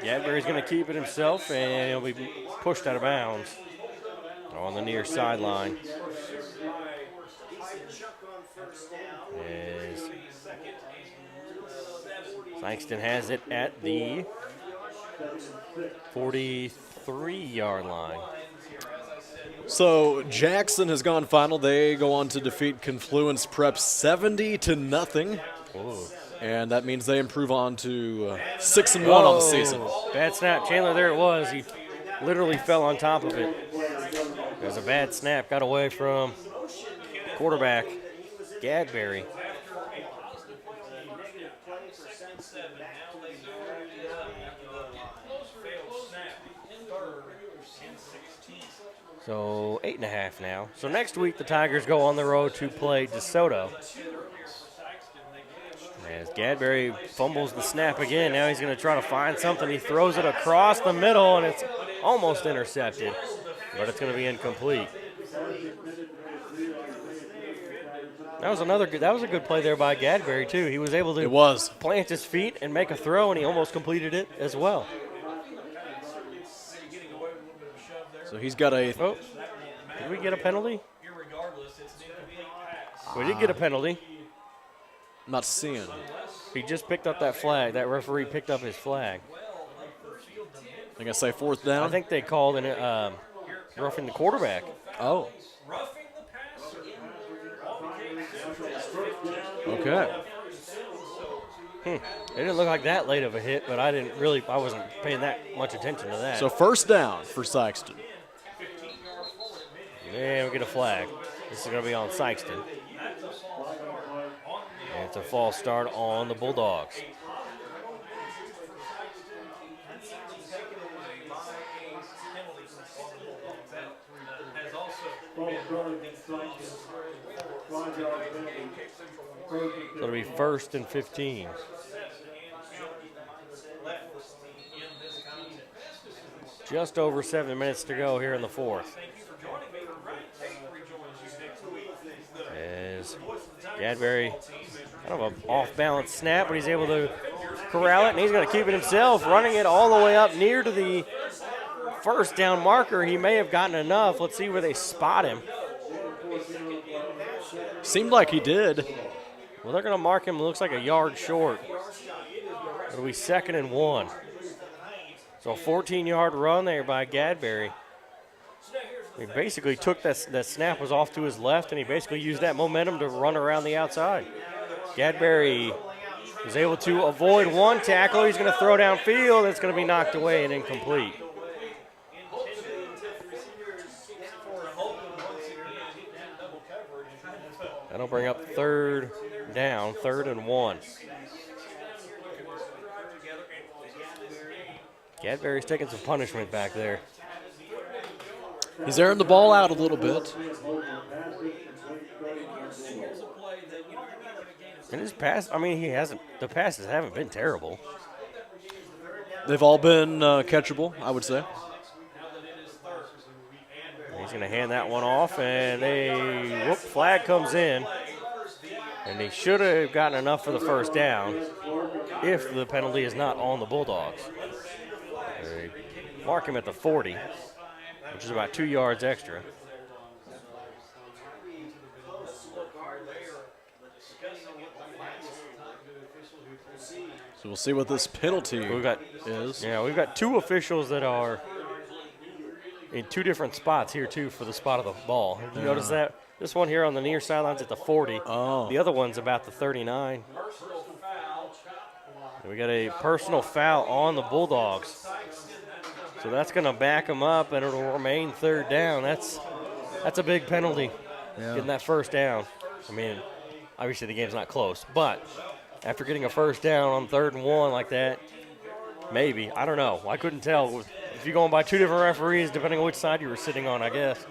Gadberry's going to keep it himself, and he'll be pushed out of bounds on the near sideline. As Sikeston has it at the 43-yard line. So Jackson has gone final. They go on to defeat Confluence Prep 70-0. And that means they improve on to 6-1 on the season. Bad snap. Chandler, there it was. He literally fell on top of it. It was a bad snap. Got away from quarterback Gadberry. So 8.5 now. So next week the Tigers go on the road to play DeSoto. As Gadberry fumbles the snap again, now he's going to try to find something. He throws it across the middle, and it's almost intercepted, but it's going to be incomplete. That was a good play there by Gadberry too. He was able to plant his feet and make a throw, and he almost completed it as well. So he's got a. Oh, did we get a penalty? We did get a penalty. I'm not seeing. He just picked up that flag. That referee picked up his flag. I think I say 4th down. I think they called an roughing the quarterback. Oh. Okay. It didn't look like that late of a hit, but I wasn't paying that much attention to that. So 1st down for Sikeston. And we get a flag. This is going to be on Sikeston. And it's a false start on the Bulldogs. So it'll be 1st and 15. Just over 7 minutes to go here in the 4th. As Gadberry, kind of an off-balance snap, but he's able to corral it, and he's going to keep it himself, running it all the way up near to the 1st down marker. He may have gotten enough. Let's see where they spot him. Seemed like he did. Well, they're going to mark him, looks like a yard short. It'll be 2nd and 1. So a 14-yard run there by Gadberry. He basically took that snap was off to his left, and he basically used that momentum to run around the outside. Gadberry was able to avoid one tackle. He's going to throw downfield. It's going to be knocked away and incomplete. That'll bring up 3rd down, 3rd and 1. Gadberry's taking some punishment back there. He's airing the ball out a little bit. And his pass, the passes haven't been terrible. They've all been catchable, I would say. He's going to hand that one off, and flag comes in. And they should have gotten enough for the 1st down if the penalty is not on the Bulldogs. They mark him at the 40, which is about 2 yards extra. So we'll see what this penalty is. Yeah, we've got 2 officials that are in 2 different spots here, too, for the spot of the ball. Did you notice that? This one here on the near sidelines at the 40. Oh. The other one's about the 39. And we got a personal foul on the Bulldogs. So that's going to back them up, and it'll remain 3rd down. That's a big penalty, getting that 1st down. Obviously the game's not close, but after getting a 1st down on 3rd and 1 like that, maybe. I don't know. I couldn't tell. If you're going by 2 different referees, depending on which side you were sitting on, I guess.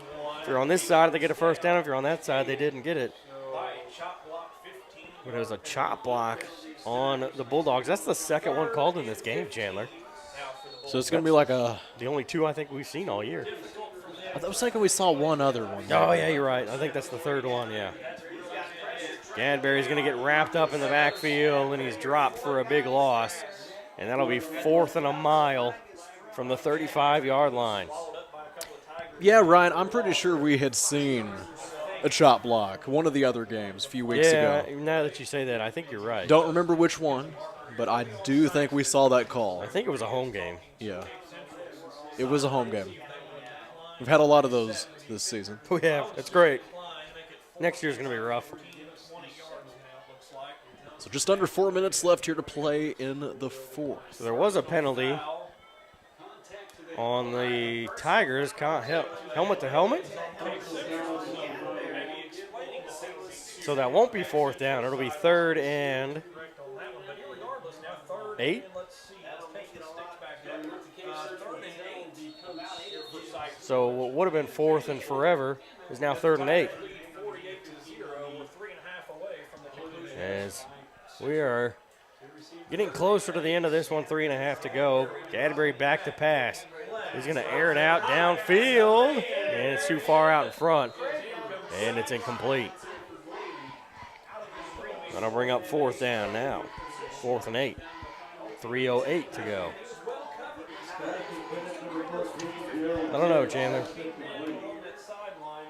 If you're on this side, they get a 1st down. If you're on that side, they didn't get it. But it was a chop block on the Bulldogs. That's the 2nd one called in this game, Chandler. So it's going to be like the only 2 I think we've seen all year. I was thinking we saw one other one. Oh, yeah, you're right. I think that's the 3rd one, yeah. Gadberry's going to get wrapped up in the backfield, and he's dropped for a big loss. And that'll be 4th and a mile from the 35-yard line. Yeah, Ryan, I'm pretty sure we had seen a chop block one of the other games a few weeks ago. Yeah, now that you say that, I think you're right. Don't remember which one, but I do think we saw that call. I think it was a home game. Yeah. It was a home game. We've had a lot of those this season. We have. It's great. Next year's going to be rough. So just under 4 minutes left here to play in the 4th. So there was a penalty on the Tigers. Helmet to helmet. So that won't be 4th down. It'll be 3rd and 8. So what would have been 4th and forever is now 3rd and 8. As we are getting closer to the end of this one, 3.5 to go. Gadbury back to pass. He's going to air it out downfield, and it's too far out in front, and it's incomplete. Going to bring up 4th down now. 4th and 8. 3:08 to go. I don't know, Chandler.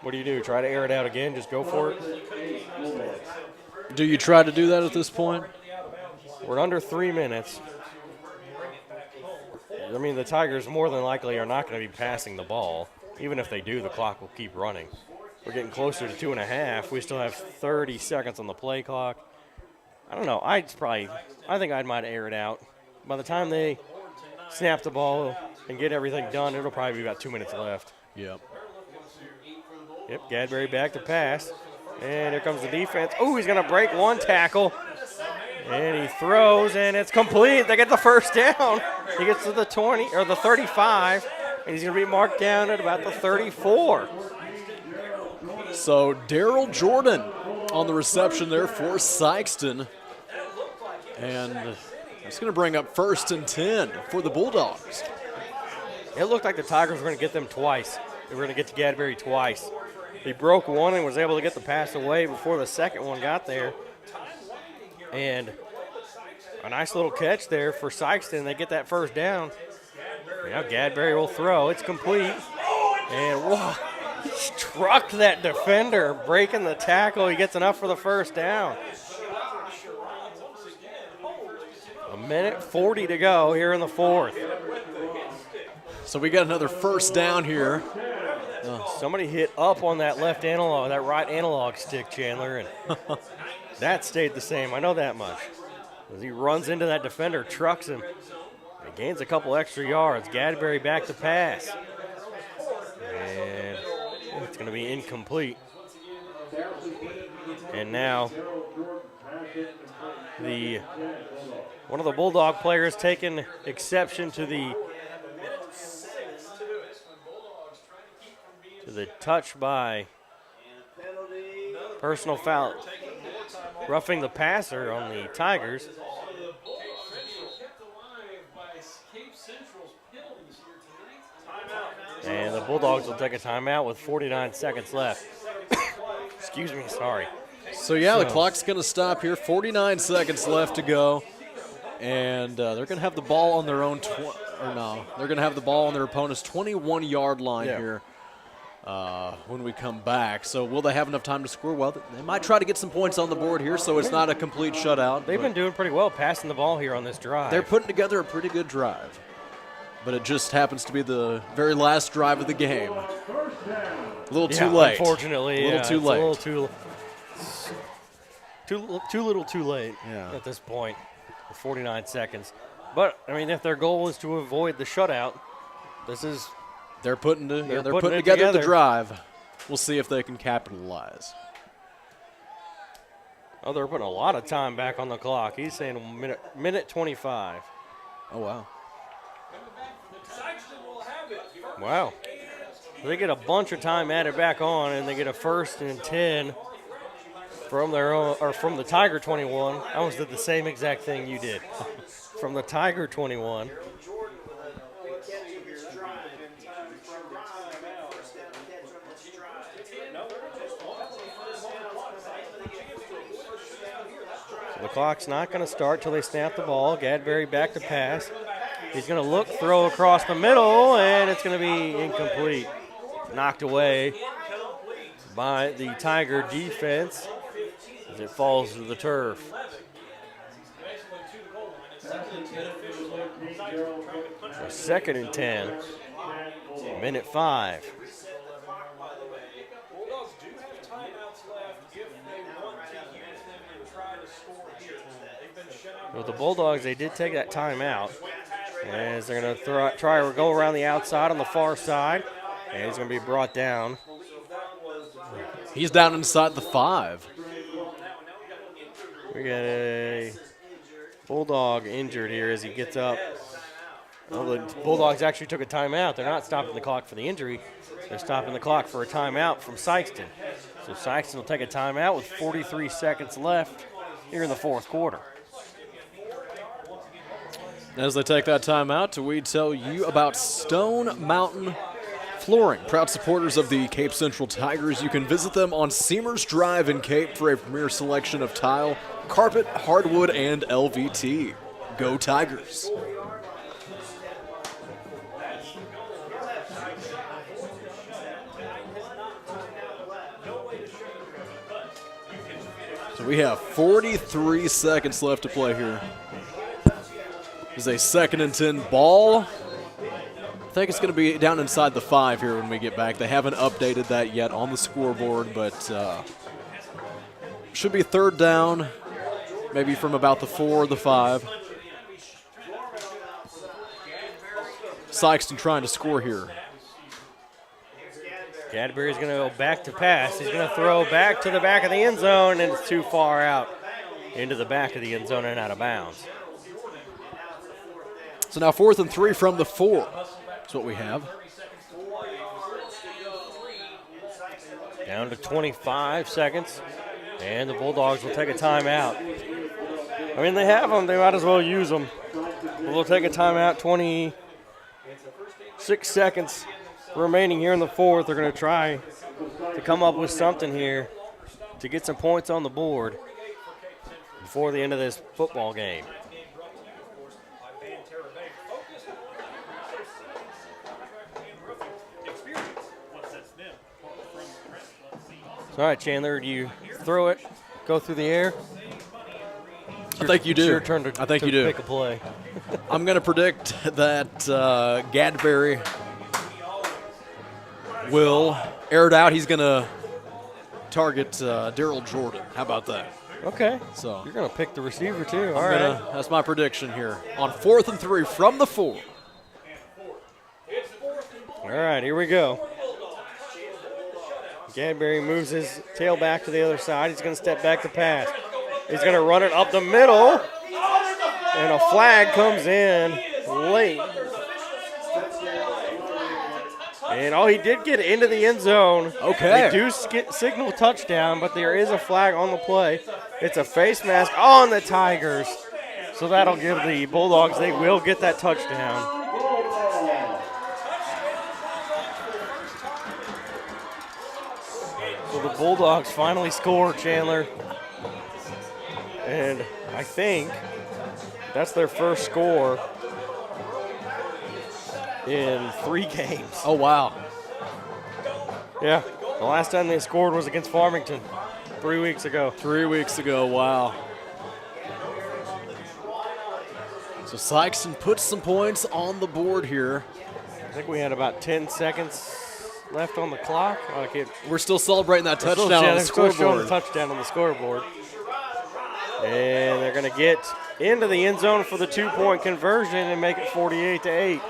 What do you do? Try to air it out again? Just go for it? Do you try to do that at this point? We're under 3 minutes. I mean, the Tigers more than likely are not going to be passing the ball. Even if they do, the clock will keep running. We're getting closer to 2.5. We still have 30 seconds on the play clock. I don't know. I think I might air it out. By the time they snap the ball and get everything done, it'll probably be about 2 minutes left. Yep. Yep, Gadbury back to pass. And here comes the defense. Oh, he's going to break one tackle. And he throws, and it's complete. They get the first down. He gets to the 20 or the 35, and he's going to be marked down at about the 34. So Daryl Jordan on the reception there for Sikeston. And it's going to bring up 1st and 10 for the Bulldogs. It looked like the Tigers were going to get them twice. They were going to get to Gadbury twice. He broke one and was able to get the pass away before the second one got there. And a nice little catch there for Sikeston. They get that first down. Now Gadbury will throw. It's complete. And whoa, he struck that defender, breaking the tackle. He gets enough for the first down. 1:40 to go here in the 4th. So we got another first down here. Somebody hit up on that left analog, that right analog stick, Chandler, and that stayed the same. I know that much. As he runs into that defender, trucks him, and gains a couple extra yards. Gadbury back to pass. And it's going to be incomplete. And now one of the Bulldog players taking exception to the touch by personal foul, roughing the passer on the Tigers. And the Bulldogs will take a timeout with 49 seconds left. Excuse me, sorry. So yeah, the clock's going to stop here. 49 seconds left to go. And they're going to have the ball on their own, they're going to have the ball on their opponent's 21-yard line here when we come back. So will they have enough time to score? Well, they might try to get some points on the board here, so it's not a complete shutout. They've been doing pretty well passing the ball here on this drive. They're putting together a pretty good drive. But it just happens to be the very last drive of the game. A little too late. Unfortunately, a little too late. A little too little too late at this point. 49 seconds. But, I mean, if their goal is to avoid the shutout, they're putting together the drive. We'll see if they can capitalize. Oh, they're putting a lot of time back on the clock. He's saying minute 25. Oh, wow. Wow. They get a bunch of time added back on, and they get a 1st and 10 from their own, or from the Tiger 21. I almost did the same exact thing you did. From the Tiger 21. So the clock's not going to start till they snap the ball. Gadbury back to pass. He's going to look, throw across the middle, and it's going to be incomplete. Knocked away by the Tiger defense as it falls to the turf. So 2nd and 10, minute 5. With the Bulldogs, they did take that timeout. As they're going to try to go around the outside on the far side. And he's going to be brought down. He's down inside the 5. We got a Bulldog injured here as he gets up. Well, the Bulldogs actually took a timeout. They're not stopping the clock for the injury. They're stopping the clock for a timeout from Sikeston. So Sikeston will take a timeout with 43 seconds left here in the fourth quarter. As they take that timeout, we tell you about Stone Mountain Flooring, proud supporters of the Cape Central Tigers. You can visit them on Seamers Drive in Cape for a premier selection of tile, carpet, hardwood, and LVT. Go Tigers! So we have 43 seconds left to play here. This is a 2nd and 10 ball. I think it's going to be down inside the 5 here when we get back. They haven't updated that yet on the scoreboard, but should be 3rd down, maybe from about the 4 or the 5. Sikeston trying to score here. Cadbury's going to go back to pass. He's going to throw back to the back of the end zone, and it's too far out into the back of the end zone and out of bounds. So now 4th and 3 from the 4. That's what we have. Down to 25 seconds, and the Bulldogs will take a timeout. I mean, they have them. They might as well use them. We'll take a timeout, 26 seconds remaining here in the 4th. They're going to try to come up with something here to get some points on the board before the end of this football game. All right, Chandler, do you throw it, go through the air? I think you do. It's your turn to pick a play. I'm going to predict that Gadberry will air it out. He's going to target Daryl Jordan. How about that? Okay. So you're going to pick the receiver, too. All right. That's my prediction here on 4th and 3 from the 4. All right, here we go. Gadberry moves his tail back to the other side. He's going to step back to pass. He's going to run it up the middle, and a flag comes in late. And he did get into the end zone. Okay. They do signal touchdown, but there is a flag on the play. It's a face mask on the Tigers. So that'll give the Bulldogs, they will get that touchdown. So the Bulldogs finally score, Chandler. And I think that's their first score in 3 games. Oh, wow. Yeah, the last time they scored was against Farmington 3 weeks ago. 3 weeks ago, wow. So Sikeston puts some points on the board here. I think we had about 10 seconds left on the clock. We're still celebrating that touchdown on the scoreboard. Still showing the touchdown on the scoreboard. And they're going to get into the end zone for the 2-point conversion and make it 48-8.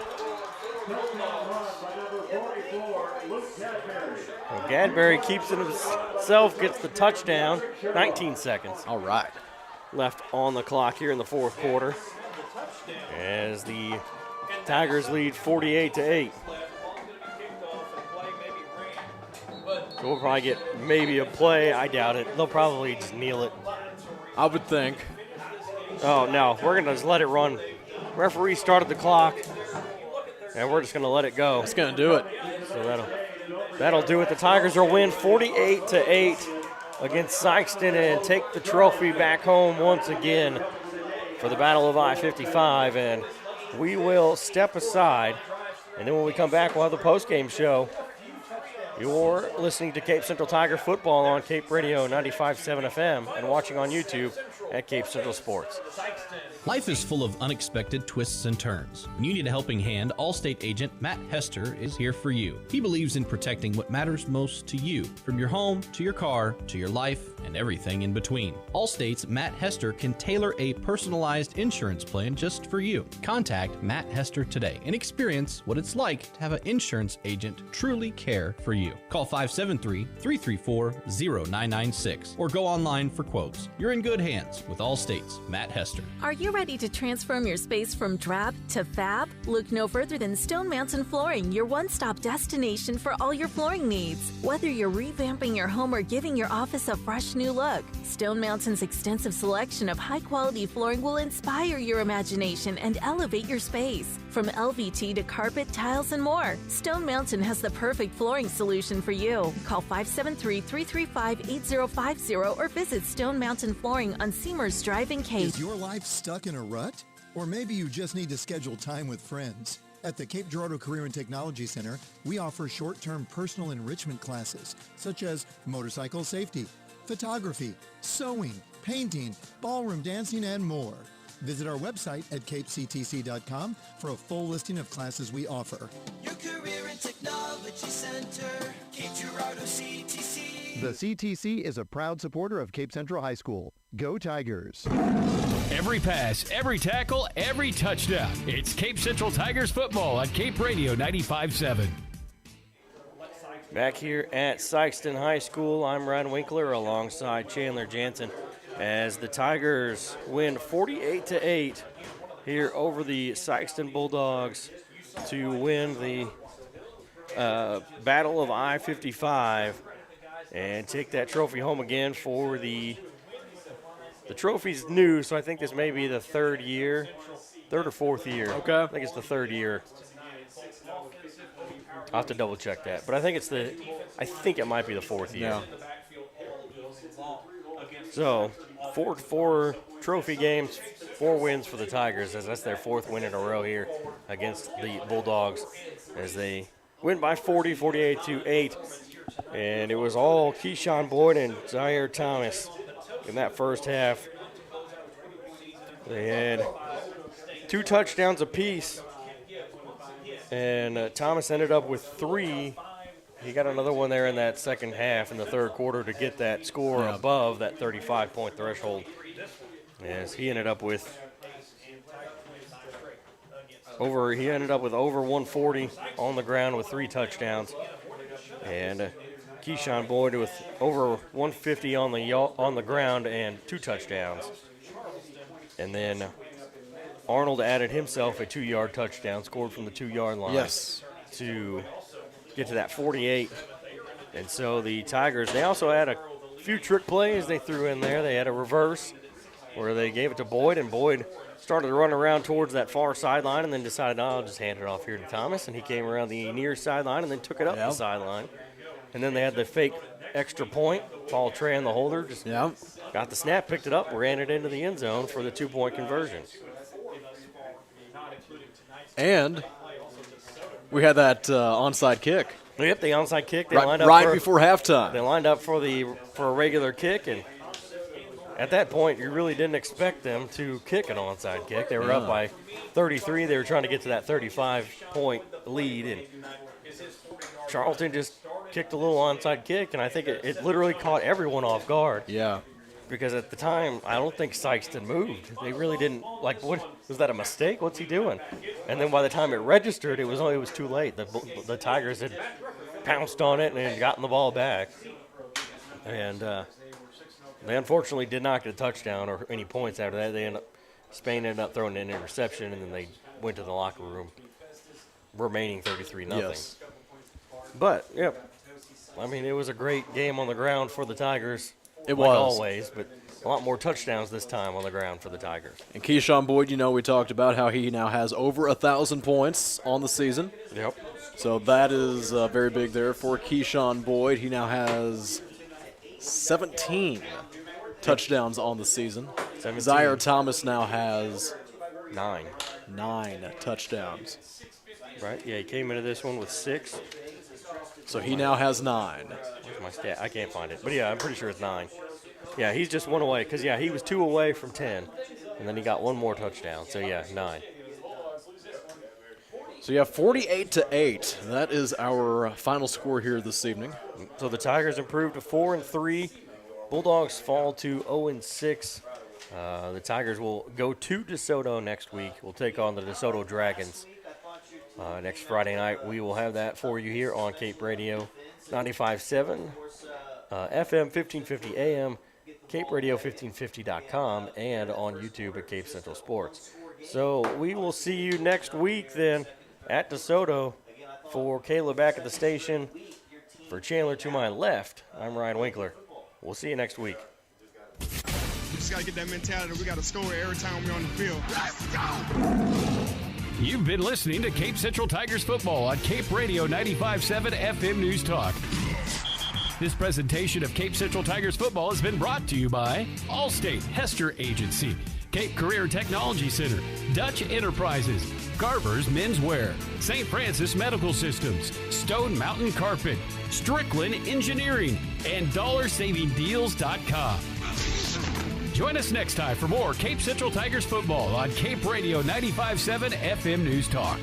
Gadberry keeps it himself, gets the touchdown. 19 seconds. All right. Left on the clock here in the 4th quarter as the Tigers lead 48-8. So we'll probably get maybe a play. I doubt it. They'll probably just kneel it. I would think. Oh, no. We're going to just let it run. Referee started the clock, and we're just going to let it go. That's going to do it. So that'll do it. The Tigers will win 48-8 against Sikeston and take the trophy back home once again for the Battle of I-55. And we will step aside, and then when we come back, we'll have the postgame show. You're listening to Cape Central Tiger football on Cape Radio 95.7 FM and watching on YouTube at Cape Central Sports. Life is full of unexpected twists and turns. When you need a helping hand, Allstate agent Matt Hester is here for you. He believes in protecting what matters most to you, from your home to your car to your life and everything in between. Allstate's Matt Hester can tailor a personalized insurance plan just for you. Contact Matt Hester today and experience what it's like to have an insurance agent truly care for you. you. Call 573-334-0996 or go online for quotes. You're in good hands with Allstate's Matt Hester. Are you ready to transform your space from drab to fab? Look no further than Stone Mountain Flooring, your one-stop destination for all your flooring needs. Whether you're revamping your home or giving your office a fresh new look, Stone Mountain's extensive selection of high-quality flooring will inspire your imagination and elevate your space. From LVT to carpet, tiles, and more, Stone Mountain has the perfect flooring solution for you. Call 573-335-8050 or visit Stone Mountain Flooring on Seamers Drive in Cape. Is your life stuck in a rut? Or maybe you just need to schedule time with friends. At the Cape Girardeau Career and Technology Center, we offer short-term personal enrichment classes, such as motorcycle safety, photography, sewing, painting, ballroom dancing, and more. Visit our website at capectc.com for a full listing of classes we offer. Your Career and Technology Center, Cape Girardeau CTC. The CTC is a proud supporter of Cape Central High School. Go Tigers! Every pass, every tackle, every touchdown. It's Cape Central Tigers football on Cape Radio 95.7. Back here at Sikeston High School, I'm Ryan Winkler alongside Chandler Jansen as the Tigers win 48-8 here over the Sikeston Bulldogs to win the Battle of I-55 and take that trophy home again for the trophy's new, so I think this may be the third or fourth year. Okay. I think it's the third year. I'll have to double check that, but I think it might be the fourth year. Yeah. So, four trophy games, 4 wins for the Tigers, as that's their 4th win in a row here against the Bulldogs, as they win by 48-8, and it was all Keyshawn Boyd and Zaire Thomas in that first half. They had 2 touchdowns apiece, and Thomas ended up with 3. He got another one there in that second half in the third quarter to get that score above that 35-point threshold, as he ended up with over 140 on the ground with 3 touchdowns, and Keyshawn Boyd with over 150 on the ground and 2 touchdowns. And then Arnold added himself a 2-yard touchdown, scored from the 2-yard line. Yes. To get to that 48. And so the Tigers, they also had a few trick plays they threw in there. They had a reverse where they gave it to Boyd, and Boyd started to run around towards that far sideline and then decided, I'll just hand it off here to Thomas. And he came around the near sideline and then took it up the sideline. And then they had the fake extra point. Paul Tran, the holder, just got the snap, picked it up, ran it into the end zone for the 2-point conversion. And we had that onside kick. Yep, the onside kick. They right, lined up right before halftime. They lined up for a regular kick, and at that point, you really didn't expect them to kick an onside kick. They were up by 33. They were trying to get to that 35-point lead, and Charlton just kicked a little onside kick, and I think it literally caught everyone off guard. Yeah. Because at the time, I don't think Sikeston moved. They really didn't, what, was that a mistake? What's he doing? And then by the time it registered, it was too late. The Tigers had pounced on it and had gotten the ball back. And they unfortunately did not get a touchdown or any points after that. Spain ended up throwing an interception, and then they went to the locker room, remaining 33-0. Yes. But, I mean, it was a great game on the ground for the Tigers. It like was. Always, but a lot more touchdowns this time on the ground for the Tigers. And Keyshawn Boyd, we talked about how he now has over 1,000 points on the season. Yep. So that is very big there for Keyshawn Boyd. He now has 17 touchdowns on the season. 17. Zaire Thomas now has 9 touchdowns. Right? Yeah, he came into this one with 6. So he now has 9. Where's my stat? I can't find it. But, I'm pretty sure it's 9. Yeah, he's just 1 away because, he was 2 away from 10. And then he got 1 more touchdown. So, 9. So, 48-8. That is our final score here this evening. So, the Tigers improved to 4-3. Bulldogs fall to 0-6. The Tigers will go to DeSoto next week. We'll take on the DeSoto Dragons next Friday night. We will have that for you here on Cape Radio 95.7, FM 1550 AM, CapeRadio1550.com, and on YouTube at Cape Central Sports. So we will see you next week then at DeSoto. For Kayla back at the station, for Chandler to my left, I'm Ryan Winkler. We'll see you next week. We just got to get that mentality that we got to score every time we're on the field. Let's go! You've been listening to Cape Central Tigers football on Cape Radio 95.7 FM News Talk. This presentation of Cape Central Tigers football has been brought to you by Allstate Hester Agency, Cape Career Technology Center, Dutch Enterprises, Garber's Menswear, St. Francis Medical Systems, Stone Mountain Carpet, Strickland Engineering, and DollarSavingDeals.com. Join us next time for more Cape Central Tigers football on Cape Radio 95.7 FM News Talk.